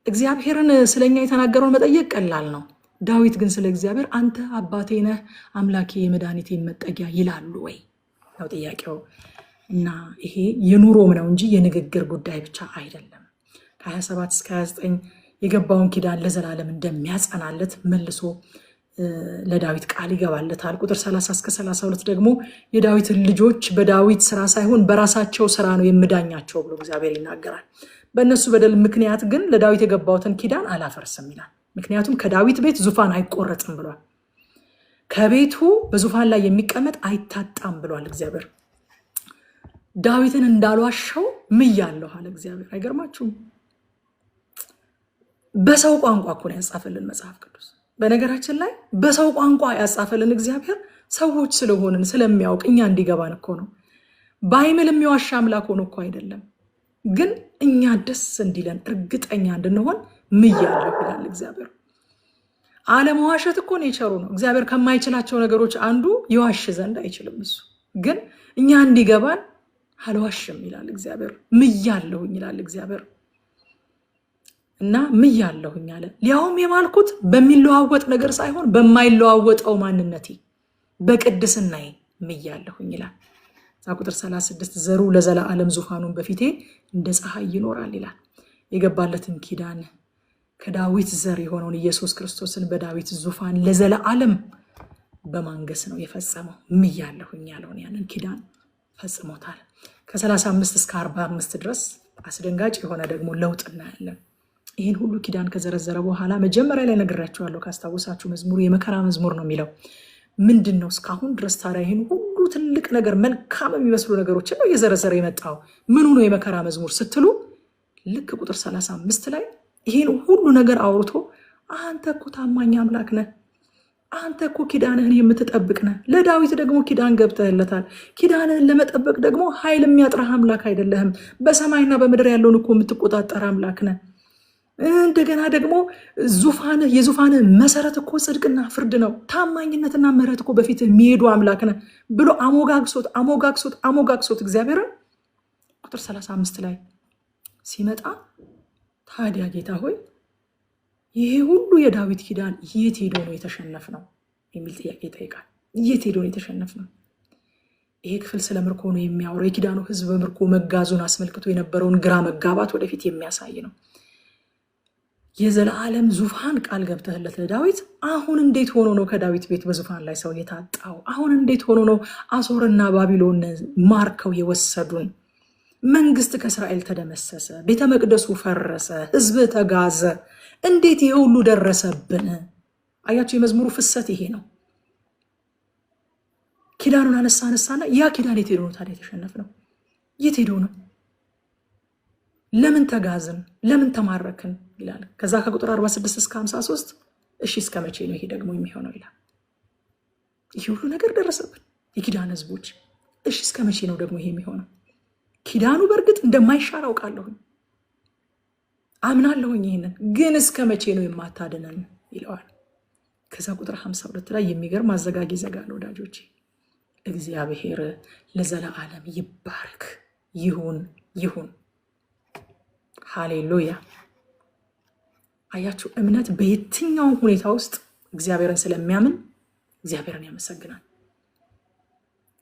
እግዚአብሔርን ስለኛ የተናገረውን መጠየቅ ቀላል ነው። ዳዊት ግን ስለ እግዚአብሔር አንተ አባቴ ነህ፣ አምላኬ፣ የመድኃኒቴ መጠጊያ ይላሉ ወይ ነው ጥያቄው። እና ይሄ የኑሮም ነው እንጂ የንግግር ጉዳይ ብቻ አይደለም። ከ27 እስከ 29 የገባውን ኪዳን ለዘላለም እንደሚያጸናለት መልሶ ለዳዊት ቃል ይገባለታል። ቁጥር 30 እስከ 32 ደግሞ የዳዊትን ልጆች በዳዊት ስራ ሳይሆን በራሳቸው ስራ ነው የምዳኛቸው ብሎ እግዚአብሔር ይናገራል። በእነሱ በደል ምክንያት ግን ለዳዊት የገባውትን ኪዳን አላፈርስም ይላል። ምክንያቱም ከዳዊት ቤት ዙፋን አይቆረጥም ብሏል። ከቤቱ በዙፋን ላይ የሚቀመጥ አይታጣም ብሏል እግዚአብሔር። ዳዊትን እንዳልዋሸው ምያለሁ አለ እግዚአብሔር። አይገርማችሁም? በሰው ቋንቋ እኮ ነው ያጻፈልን መጽሐፍ ቅዱስ። በነገራችን ላይ በሰው ቋንቋ ያጻፈልን እግዚአብሔር ሰዎች ስለሆንን ስለሚያውቅ እኛ እንዲገባን እኮ ነው። ባይምል የሚዋሻ አምላክ ሆኖ እኮ አይደለም፣ ግን እኛ ደስ እንዲለን እርግጠኛ እንድንሆን ምያለሁ ይላል እግዚአብሔር። አለመዋሸት እኮ ኔቸሩ ነው። እግዚአብሔር ከማይችላቸው ነገሮች አንዱ ይዋሽ ዘንድ አይችልም። እሱ ግን እኛ እንዲገባን አልዋሽም ይላል እግዚአብሔር። ምያለሁኝ ይላል እግዚአብሔር። እና ምያለሁኝ አለ። ሊያውም የማልኩት በሚለዋወጥ ነገር ሳይሆን በማይለዋወጠው ማንነቴ በቅድስናዬ ምያለሁኝ ይላል። ቁጥር 36 ዘሩ ለዘላለም ዙፋኑን በፊቴ እንደ ፀሐይ ይኖራል ይላል። የገባለትን ኪዳን ከዳዊት ዘር የሆነውን ኢየሱስ ክርስቶስን በዳዊት ዙፋን ለዘላለም በማንገስ ነው የፈጸመው። ምያለሁኝ ያለውን ያንን ኪዳን ፈጽሞታል። ከ35 እስከ 45 ድረስ አስደንጋጭ የሆነ ደግሞ ለውጥ እናያለን። ይህን ሁሉ ኪዳን ከዘረዘረ በኋላ መጀመሪያ ላይ ነግራችኋለሁ ካስታወሳችሁ፣ መዝሙሩ የመከራ መዝሙር ነው የሚለው። ምንድን ነው እስካሁን ድረስ ታዲያ ይህን ሁሉ ትልቅ ነገር መልካም የሚመስሉ ነገሮችን ነው እየዘረዘረ የመጣው? ምኑ ነው የመከራ መዝሙር ስትሉ፣ ልክ ቁጥር 35 ላይ ይህን ሁሉ ነገር አውርቶ አንተ እኮ ታማኝ አምላክ ነህ፣ አንተ እኮ ኪዳንህን የምትጠብቅ ነህ። ለዳዊት ደግሞ ኪዳን ገብተህለታል። ኪዳንህን ለመጠበቅ ደግሞ ኃይል የሚያጥረህ አምላክ አይደለህም። በሰማይና በምድር ያለውን እኮ የምትቆጣጠር አምላክ ነህ። እንደገና ደግሞ የዙፋንህ መሰረት እኮ ጽድቅና ፍርድ ነው። ታማኝነትና ምሕረት እኮ በፊት የሚሄዱ አምላክ ነህ ብሎ አሞጋግሶት እግዚአብሔርን ቁጥር 35 ላይ ሲመጣ ታዲያ ጌታ ሆይ ይሄ ሁሉ የዳዊት ኪዳን የት ሄዶ ነው የተሸነፍ ነው የሚል ጥያቄ ይጠይቃል። የት ሄዶ ነው የተሸነፍ ነው? ይሄ ክፍል ስለ ምርኮ ነው የሚያወራው። የኪዳኑ ሕዝብ በምርኮ መጋዙን አስመልክቶ የነበረውን ግራ መጋባት ወደፊት የሚያሳይ ነው። የዘላለም ዙፋን ቃል ገብተህለት ለዳዊት አሁን እንዴት ሆኖ ነው ከዳዊት ቤት በዙፋን ላይ ሰው የታጣው? አሁን እንዴት ሆኖ ነው አሶርና ባቢሎን ማርከው የወሰዱን? መንግስት ከእስራኤል ተደመሰሰ፣ ቤተ መቅደሱ ፈረሰ፣ ህዝብ ተጋዘ። እንዴት ይሄ ሁሉ ደረሰብን? አያችሁ፣ የመዝሙሩ ፍሰት ይሄ ነው። ኪዳኑን አነሳና ያ ኪዳን የት ሄዶ ነው ታዲያ የተሸነፍነው? የት ሄዶ ነው? ለምን ተጋዝን? ለምን ተማረክን? ይላል። ከዛ ከቁጥር 46 እስከ 53 እሺ እስከ መቼ ነው ይሄ ደግሞ የሚሆነው ይላል። ይሄ ሁሉ ነገር ደረሰብን የኪዳን ህዝቦች። እሺ እስከ መቼ ነው ደግሞ ይሄ የሚሆነው? ኪዳኑ በእርግጥ እንደማይሻር አውቃለሁኝ፣ አምናለሁኝ። ይሄንን ግን እስከ መቼ ነው የማታድነን ይለዋል። ከዛ ቁጥር 52 ላይ የሚገርም አዘጋጊ ይዘጋል። ወዳጆቼ እግዚአብሔር ለዘላለም ይባረክ። ይሁን። ሃሌሉያ አያችሁ እምነት በየትኛው ሁኔታ ውስጥ እግዚአብሔርን ስለሚያምን እግዚአብሔርን ያመሰግናል።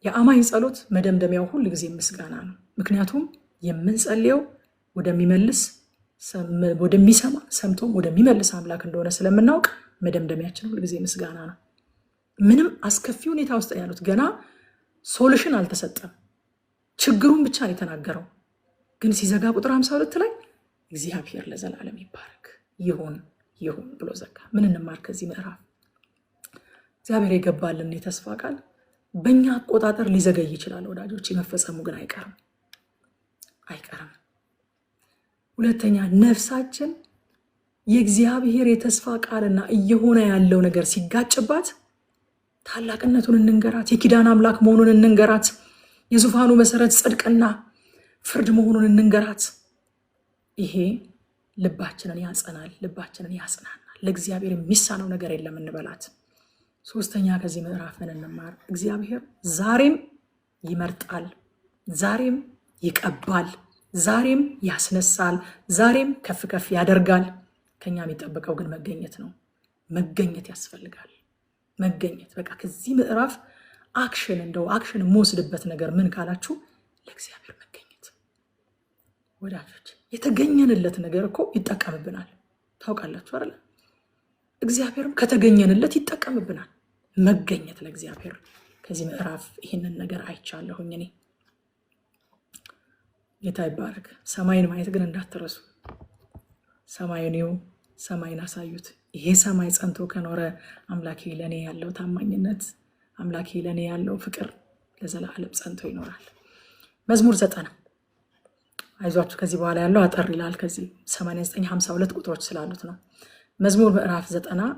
የአማኝ ጸሎት መደምደሚያው ሁሉ ጊዜ ምስጋና ነው። ምክንያቱም የምንጸልየው ወደሚሰማ ሰምቶም ወደሚመልስ አምላክ እንደሆነ ስለምናውቅ መደምደሚያችን ሁሉ ጊዜ ምስጋና ነው። ምንም አስከፊ ሁኔታ ውስጥ ያሉት ገና ሶሉሽን አልተሰጠም፣ ችግሩን ብቻ ነው የተናገረው። ግን ሲዘጋ ቁጥር 52 ላይ እግዚአብሔር ለዘላለም ይባረክ ይሁን ብሎ ዘጋ። ምን እንማር ከዚህ ምዕራፍ? እግዚአብሔር የገባልን የተስፋ ቃል በእኛ አቆጣጠር ሊዘገይ ይችላል ወዳጆች፣ መፈጸሙ ግን አይቀርም። ሁለተኛ ነፍሳችን የእግዚአብሔር የተስፋ ቃልና እየሆነ ያለው ነገር ሲጋጭባት ታላቅነቱን እንንገራት፣ የኪዳን አምላክ መሆኑን እንንገራት፣ የዙፋኑ መሰረት ጽድቅና ፍርድ መሆኑን እንንገራት። ይሄ ልባችንን ያጸናል፣ ልባችንን ያጽናናል። ለእግዚአብሔር የሚሳነው ነገር የለም እንበላት። ሶስተኛ ከዚህ ምዕራፍ ምን እንማር? እግዚአብሔር ዛሬም ይመርጣል፣ ዛሬም ይቀባል፣ ዛሬም ያስነሳል፣ ዛሬም ከፍ ከፍ ያደርጋል። ከኛ የሚጠበቀው ግን መገኘት ነው። መገኘት ያስፈልጋል። መገኘት በቃ ከዚህ ምዕራፍ አክሽን የምወስድበት ነገር ምን ካላችሁ ለእግዚአብሔር መገኘት። ወዳጆች የተገኘንለት ነገር እኮ ይጠቀምብናል። ታውቃላችሁ አይደል? እግዚአብሔርም ከተገኘንለት ይጠቀምብናል። መገኘት ለእግዚአብሔር። ከዚህ ምዕራፍ ይህንን ነገር አይቻለሁኝ እኔ። ጌታ ይባረክ። ሰማይን ማየት ግን እንዳትረሱ። ሰማይን አሳዩት። ይሄ ሰማይ ጸንቶ ከኖረ አምላኬ ለኔ ያለው ታማኝነት፣ አምላኬ ለኔ ያለው ፍቅር ለዘላለም ጸንቶ ይኖራል። መዝሙር 90 አይዟችሁ፣ ከዚህ በኋላ ያለው አጠር ይላል። ከዚህ 89-52 ቁጥሮች ስላሉት ነው። መዝሙር ምዕራፍ 90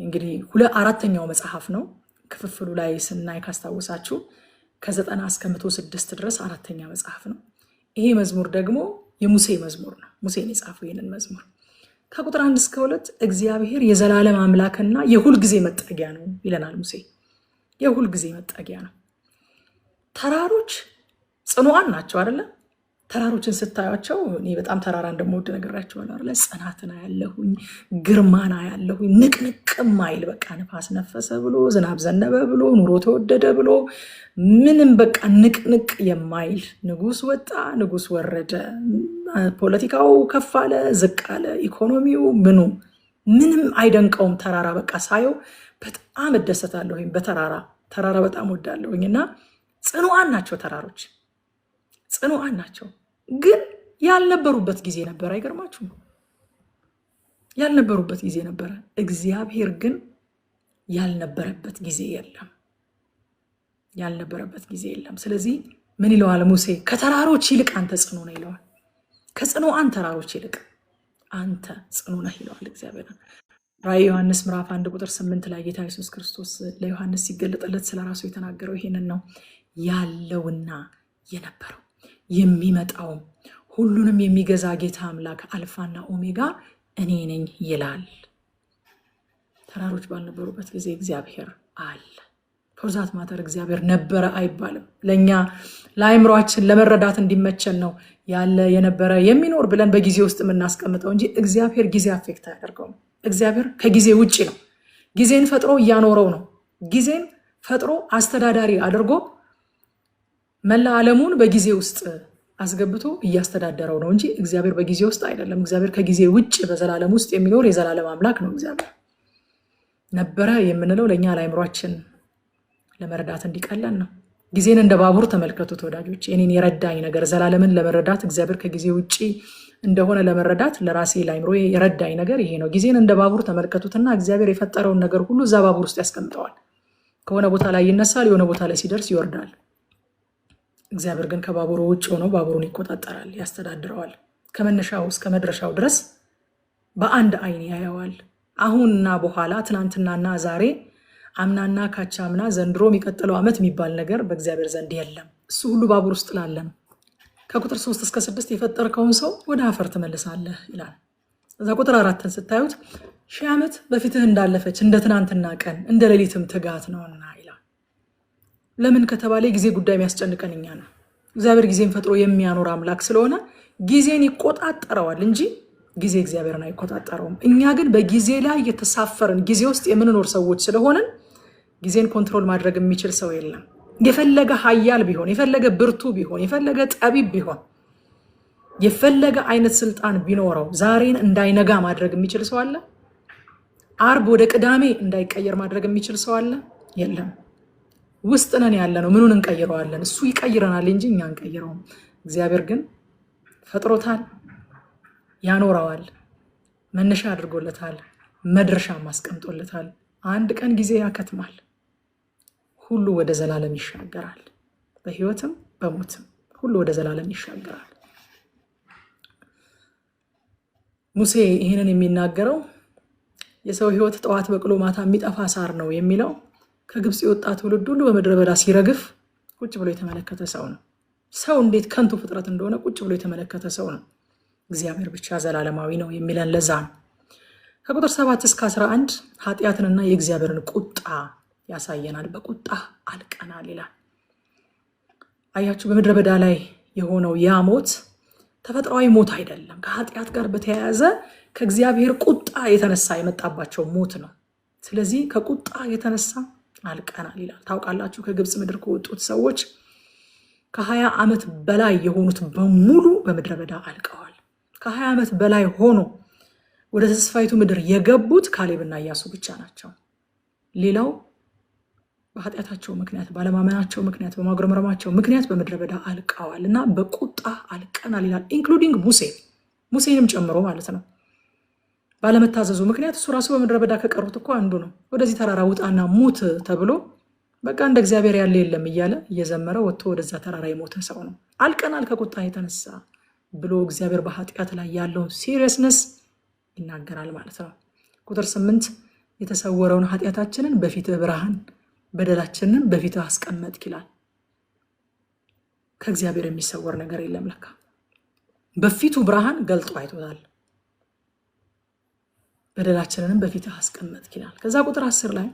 እንግዲህ አራተኛው መጽሐፍ ነው። ክፍፍሉ ላይ ስናይ ካስታወሳችሁ ከ90 እስከ 106 ድረስ አራተኛ መጽሐፍ ነው። ይሄ መዝሙር ደግሞ የሙሴ መዝሙር ነው። ሙሴን የጻፈው ይህንን መዝሙር ከቁጥር 1 እስከ 2 እግዚአብሔር የዘላለም አምላክና የሁል ጊዜ መጠጊያ ነው ይለናል ሙሴ። የሁል ጊዜ መጠጊያ ነው። ተራሮች ጽኑዓን ናቸው አይደለ? ተራሮችን ስታያቸው እኔ በጣም ተራራ እንደምወድ ነግራቸዋለሁ አይደለ? ጽናትን አያለሁኝ፣ ግርማን አያለሁኝ። ንቅንቅ ማይል በቃ ንፋስ ነፈሰ ብሎ ዝናብ ዘነበ ብሎ ኑሮ ተወደደ ብሎ ምንም በቃ ንቅንቅ የማይል ንጉስ ወጣ፣ ንጉስ ወረደ፣ ፖለቲካው ከፍ አለ ዝቅ አለ፣ ኢኮኖሚው ምንም አይደንቀውም። ተራራ በቃ ሳየው በጣም እደሰታለሁኝ። ተራራ በጣም ወዳለሁኝ እና ጽኑዓን ናቸው ተራሮች፣ ጽኑዓን ናቸው። ግን ያልነበሩበት ጊዜ ነበር። አይገርማችሁም? ያልነበሩበት ጊዜ ነበረ። እግዚአብሔር ግን ያልነበረበት ጊዜ የለም። ያልነበረበት ጊዜ የለም። ስለዚህ ምን ይለዋል ሙሴ? ከተራሮች ይልቅ አንተ ጽኑ ነህ ይለዋል። ከጽኑዓን ተራሮች ይልቅ አንተ ጽኑ ነህ ይለዋል እግዚአብሔር። ራዕይ ዮሐንስ ምዕራፍ 1 ቁጥር 8 ላይ ጌታ ኢየሱስ ክርስቶስ ለዮሐንስ ሲገለጥለት ስለራሱ የተናገረው ይሄንን ነው። ያለውና የነበረው የሚመጣውም ሁሉንም የሚገዛ ጌታ አምላክ አልፋና ኦሜጋ እኔ ነኝ ይላል። ተራሮች ባልነበሩበት ጊዜ እግዚአብሔር አለ። ፎርዛት ማተር እግዚአብሔር ነበረ አይባልም። ለኛ ለአይምሯችን ለመረዳት እንዲመቸን ነው ያለ የነበረ የሚኖር ብለን በጊዜ ውስጥ የምናስቀምጠው እንጂ እግዚአብሔር ጊዜ አፌክት አያደርገውም። እግዚአብሔር ከጊዜ ውጪ ነው። ጊዜን ፈጥሮ እያኖረው ነው። ጊዜን ፈጥሮ አስተዳዳሪ አድርጎ መላ ዓለሙን በጊዜ ውስጥ አስገብቶ እያስተዳደረው ነው እንጂ እግዚአብሔር በጊዜ ውስጥ አይደለም። እግዚአብሔር ከጊዜ ውጪ በዘላለም ውስጥ የሚኖር የዘላለም አምላክ ነው። እግዚአብሔር ነበረ የምንለው ለኛ ለአይምሯችን ለመረዳት እንዲቀለን ነው። ጊዜን እንደ ባቡር ተመልከቱት ወዳጆች። እኔን የረዳኝ ነገር ዘላለምን ለመረዳት እግዚአብሔር ከጊዜ ውጪ እንደሆነ ለመረዳት ለራሴ ለአይምሮ የረዳኝ ነገር ይሄ ነው። ጊዜን እንደ ባቡር ተመልከቱትና እግዚአብሔር የፈጠረውን ነገር ሁሉ እዛ ባቡር ውስጥ ያስቀምጠዋል። ከሆነ ቦታ ላይ ይነሳል፣ የሆነ ቦታ ላይ ሲደርስ ይወርዳል። እግዚአብሔር ግን ከባቡሩ ውጭ ሆኖ ባቡሩን ይቆጣጠራል፣ ያስተዳድረዋል። ከመነሻው እስከ መድረሻው ድረስ በአንድ አይን ያየዋል። አሁንና በኋላ፣ ትናንትናና ዛሬ፣ አምናና ካቻምና፣ ዘንድሮ፣ የሚቀጥለው ዓመት የሚባል ነገር በእግዚአብሔር ዘንድ የለም። እሱ ሁሉ ባቡር ውስጥ ላለ ነው። ከቁጥር 3 እስከ 6 የፈጠርከውን ሰው ወደ አፈር ትመልሳለህ ይላል። እዛ ቁጥር 4 ስታዩት 1000 ዓመት በፊትህ እንዳለፈች እንደ ትናንትና ቀን እንደ ሌሊትም ትጋት ነውና ይላል። ለምን ከተባለ ጊዜ ጉዳይ የሚያስጨንቀን እኛ ነው። እግዚአብሔር ጊዜን ፈጥሮ የሚያኖር አምላክ ስለሆነ ጊዜን ይቆጣጠረዋል እንጂ ጊዜ እግዚአብሔርን አይቆጣጠረውም። እኛ ግን በጊዜ ላይ የተሳፈርን ጊዜ ውስጥ የምንኖር ሰዎች ስለሆንን ጊዜን ኮንትሮል ማድረግ የሚችል ሰው የለም። የፈለገ ኃያል ቢሆን፣ የፈለገ ብርቱ ቢሆን፣ የፈለገ ጠቢብ ቢሆን፣ የፈለገ አይነት ስልጣን ቢኖረው ዛሬን እንዳይነጋ ማድረግ የሚችል ሰው አለ? አርብ ወደ ቅዳሜ እንዳይቀየር ማድረግ የሚችል ሰው አለ? የለም። ውስጥ ነን ያለ ነው። ምኑን እንቀይረዋለን? እሱ ይቀይረናል እንጂ እኛ እንቀይረውም። እግዚአብሔር ግን ፈጥሮታል፣ ያኖረዋል፣ መነሻ አድርጎለታል፣ መድረሻም አስቀምጦለታል። አንድ ቀን ጊዜ ያከትማል፣ ሁሉ ወደ ዘላለም ይሻገራል። በህይወትም በሞትም ሁሉ ወደ ዘላለም ይሻገራል። ሙሴ ይህንን የሚናገረው የሰው ህይወት ጠዋት በቅሎ ማታ የሚጠፋ ሳር ነው የሚለው ከግብፅ የወጣ ትውልድ ሁሉ በምድረ በዳ ሲረግፍ ቁጭ ብሎ የተመለከተ ሰው ነው። ሰው እንዴት ከንቱ ፍጥረት እንደሆነ ቁጭ ብሎ የተመለከተ ሰው ነው። እግዚአብሔር ብቻ ዘላለማዊ ነው የሚለን ለዛ ነው። ከቁጥር 7 እስከ 11 ኃጢአትንና የእግዚአብሔርን ቁጣ ያሳየናል። በቁጣ አልቀናል ይላል። አያችሁ፣ በምድረ በዳ ላይ የሆነው ያ ሞት ተፈጥሯዊ ሞት አይደለም። ከኃጢአት ጋር በተያያዘ ከእግዚአብሔር ቁጣ የተነሳ የመጣባቸው ሞት ነው። ስለዚህ ከቁጣ የተነሳ አልቀናል ይላል። ታውቃላችሁ፣ ከግብፅ ምድር ከወጡት ሰዎች ከ20 ዓመት በላይ የሆኑት በሙሉ በምድረ በዳ አልቀዋል። ከ20 ዓመት በላይ ሆኖ ወደ ተስፋይቱ ምድር የገቡት ካሌብና ኢያሱ ብቻ ናቸው። ሌላው በኃጢአታቸው ምክንያት፣ ባለማመናቸው ምክንያት፣ በማጉረምረማቸው ምክንያት በምድረ በዳ አልቀዋል እና በቁጣ አልቀናል ይላል። ኢንክሉዲንግ ሙሴንም ጨምሮ ማለት ነው። ባለመታዘዙ ምክንያት እሱ ራሱ በምድረ በዳ ከቀሩት እኮ አንዱ ነው። ወደዚህ ተራራ ውጣና ሙት ተብሎ በቃ እንደ እግዚአብሔር ያለ የለም እያለ እየዘመረ ወጥቶ ወደዛ ተራራ የሞተ ሰው ነው። አልቀናል ከቁጣ የተነሳ ብሎ እግዚአብሔር በኃጢአት ላይ ያለውን ሲሪየስነስ ይናገራል ማለት ነው። ቁጥር 8 የተሰወረውን ኃጢአታችንን በፊትህ ብርሃን፣ በደላችንን በፊትህ አስቀመጥክ ይላል። ከእግዚአብሔር የሚሰወር ነገር የለም ለካ። በፊቱ ብርሃን ገልጦ አይቶታል። በደላችንንም በፊትህ አስቀመጥክ ይላል። ከዛ ቁጥር 10 ላይ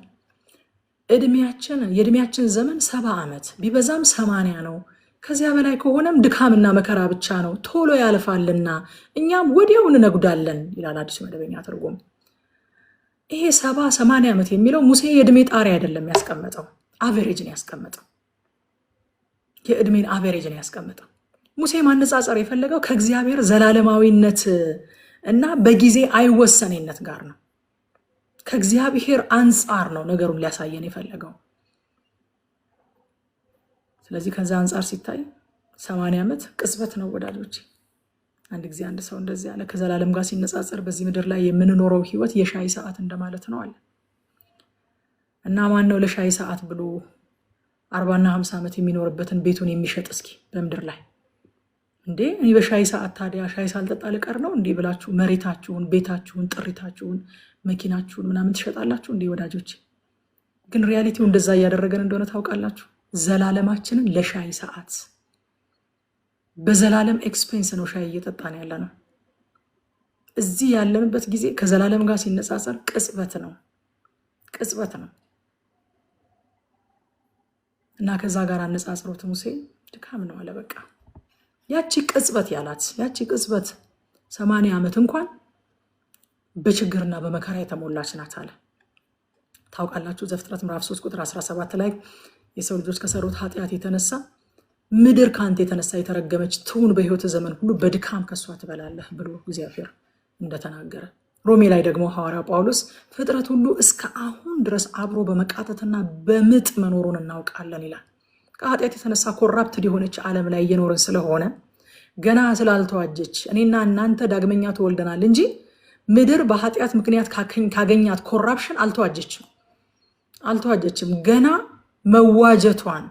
የእድሜያችን ዘመን 70 ዓመት ቢበዛም 80 ነው፣ ከዚያ በላይ ከሆነም ድካምና መከራ ብቻ ነው፣ ቶሎ ያልፋልና እኛም ወዲያው እንነጉዳለን ይላል አዲሱ መደበኛ ትርጉም። ይሄ 70-80 ዓመት የሚለው ሙሴ የእድሜ ጣሪያ አይደለም ያስቀመጠው፣ አቨሬጅን ያስቀመጠው፣ የእድሜን አቨሬጅን ያስቀመጠው። ሙሴ ማነጻጸር የፈለገው ከእግዚአብሔር ዘላለማዊነት እና በጊዜ አይወሰኔነት ጋር ነው። ከእግዚአብሔር አንጻር ነው ነገሩን ሊያሳየን የፈለገው። ስለዚህ ከዛ አንጻር ሲታይ 80 ዓመት ቅጽበት ነው ወዳጆች። አንድ ጊዜ አንድ ሰው እንደዚህ ያለ ከዘላለም ጋር ሲነጻጸር በዚህ ምድር ላይ የምንኖረው ህይወት የሻይ ሰዓት እንደማለት ነው አለ። እና ማን ነው ለሻይ ሰዓት ብሎ 40 እና 50 ዓመት የሚኖርበትን ቤቱን የሚሸጥ እስኪ በምድር ላይ እንዴ? እኔ በሻይ ሰዓት ታዲያ ሻይ ሳልጠጣ ልቀር ነው እንዴ ብላችሁ መሬታችሁን፣ ቤታችሁን፣ ጥሪታችሁን፣ መኪናችሁን ምናምን ትሸጣላችሁ እንዴ ወዳጆች? ግን ሪያሊቲው እንደዛ እያደረገን እንደሆነ ታውቃላችሁ። ዘላለማችንን ለሻይ ሰዓት በዘላለም ኤክስፔንስ ነው ሻይ እየጠጣን ያለ ነው። እዚህ ያለንበት ጊዜ ከዘላለም ጋር ሲነጻጸር ቅጽበት ነው። እና ከዛ ጋር አነጻጽሮት ሙሴ ድካም ነው አለ። በቃ ያቺ ቅጽበት ያላት ያቺ ቅጽበት 80 ዓመት እንኳን በችግርና በመከራ የተሞላች ናት አለ። ታውቃላችሁ ዘፍጥረት ምዕራፍ 3 ቁጥር 17 ላይ የሰው ልጆች ከሰሩት ኃጢአት የተነሳ ምድር ካንተ የተነሳ የተረገመች ትሁን፣ በህይወት ዘመን ሁሉ በድካም ከሷ ትበላለህ ብሎ እግዚአብሔር እንደተናገረ፣ ሮሜ ላይ ደግሞ ሐዋርያው ጳውሎስ ፍጥረት ሁሉ እስከ አሁን ድረስ አብሮ በመቃተትና በምጥ መኖሩን እናውቃለን ይላል። ከኃጢአት የተነሳ ኮራፕትድ የሆነች ዓለም ላይ እየኖርን ስለሆነ ገና ስላልተዋጀች እኔና እናንተ ዳግመኛ ተወልደናል እንጂ ምድር በኃጢአት ምክንያት ካገኛት ኮራፕሽን አልተዋጀችም። ገና መዋጀቷን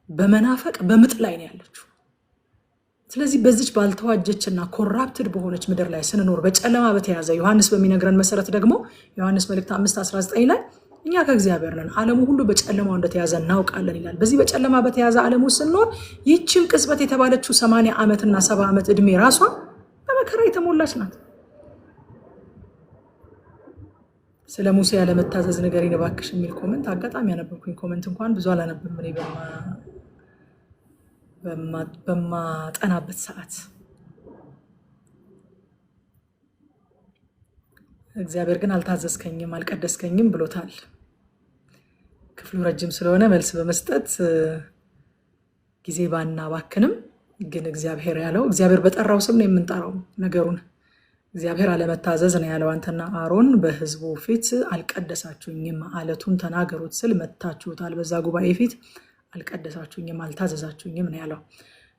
በመናፈቅ በምጥ ላይ ነው ያለችው። ስለዚህ በዚች ባልተዋጀችና ኮራፕትድ በሆነች ምድር ላይ ስንኖር በጨለማ በተያዘ ዮሐንስ በሚነግረን መሰረት ደግሞ ዮሐንስ መልእክት 5:19 ላይ እኛ ከእግዚአብሔር ነን፣ ዓለሙ ሁሉ በጨለማው እንደተያዘ እናውቃለን ይላል። በዚህ በጨለማ በተያዘ ዓለሙ ስንኖር ይህችም ቅጽበት የተባለችው 80 ዓመትና 70 ዓመት ዕድሜ ራሷ በመከራ የተሞላች ናት። ስለ ሙሴ ያለመታዘዝ ንገሪኝ እባክሽ የሚል ኮመንት አጋጣሚ ያነበብኩኝ ኮመንት እንኳን ብዙ አላነብም እኔ በማጠናበት ሰዓት። እግዚአብሔር ግን አልታዘዝከኝም አልቀደስከኝም ብሎታል። ክፍሉ ረጅም ስለሆነ መልስ በመስጠት ጊዜ ባናባክንም ግን እግዚአብሔር ያለው እግዚአብሔር በጠራው ስም ነው የምንጠራው ነገሩን። እግዚአብሔር አለመታዘዝ ነው ያለው። አንተና አሮን በሕዝቡ ፊት አልቀደሳችሁኝም አለቱን ተናገሩት ስል መታችሁታል። በዛ ጉባኤ ፊት አልቀደሳችሁኝም አልታዘዛችሁኝም ነው ያለው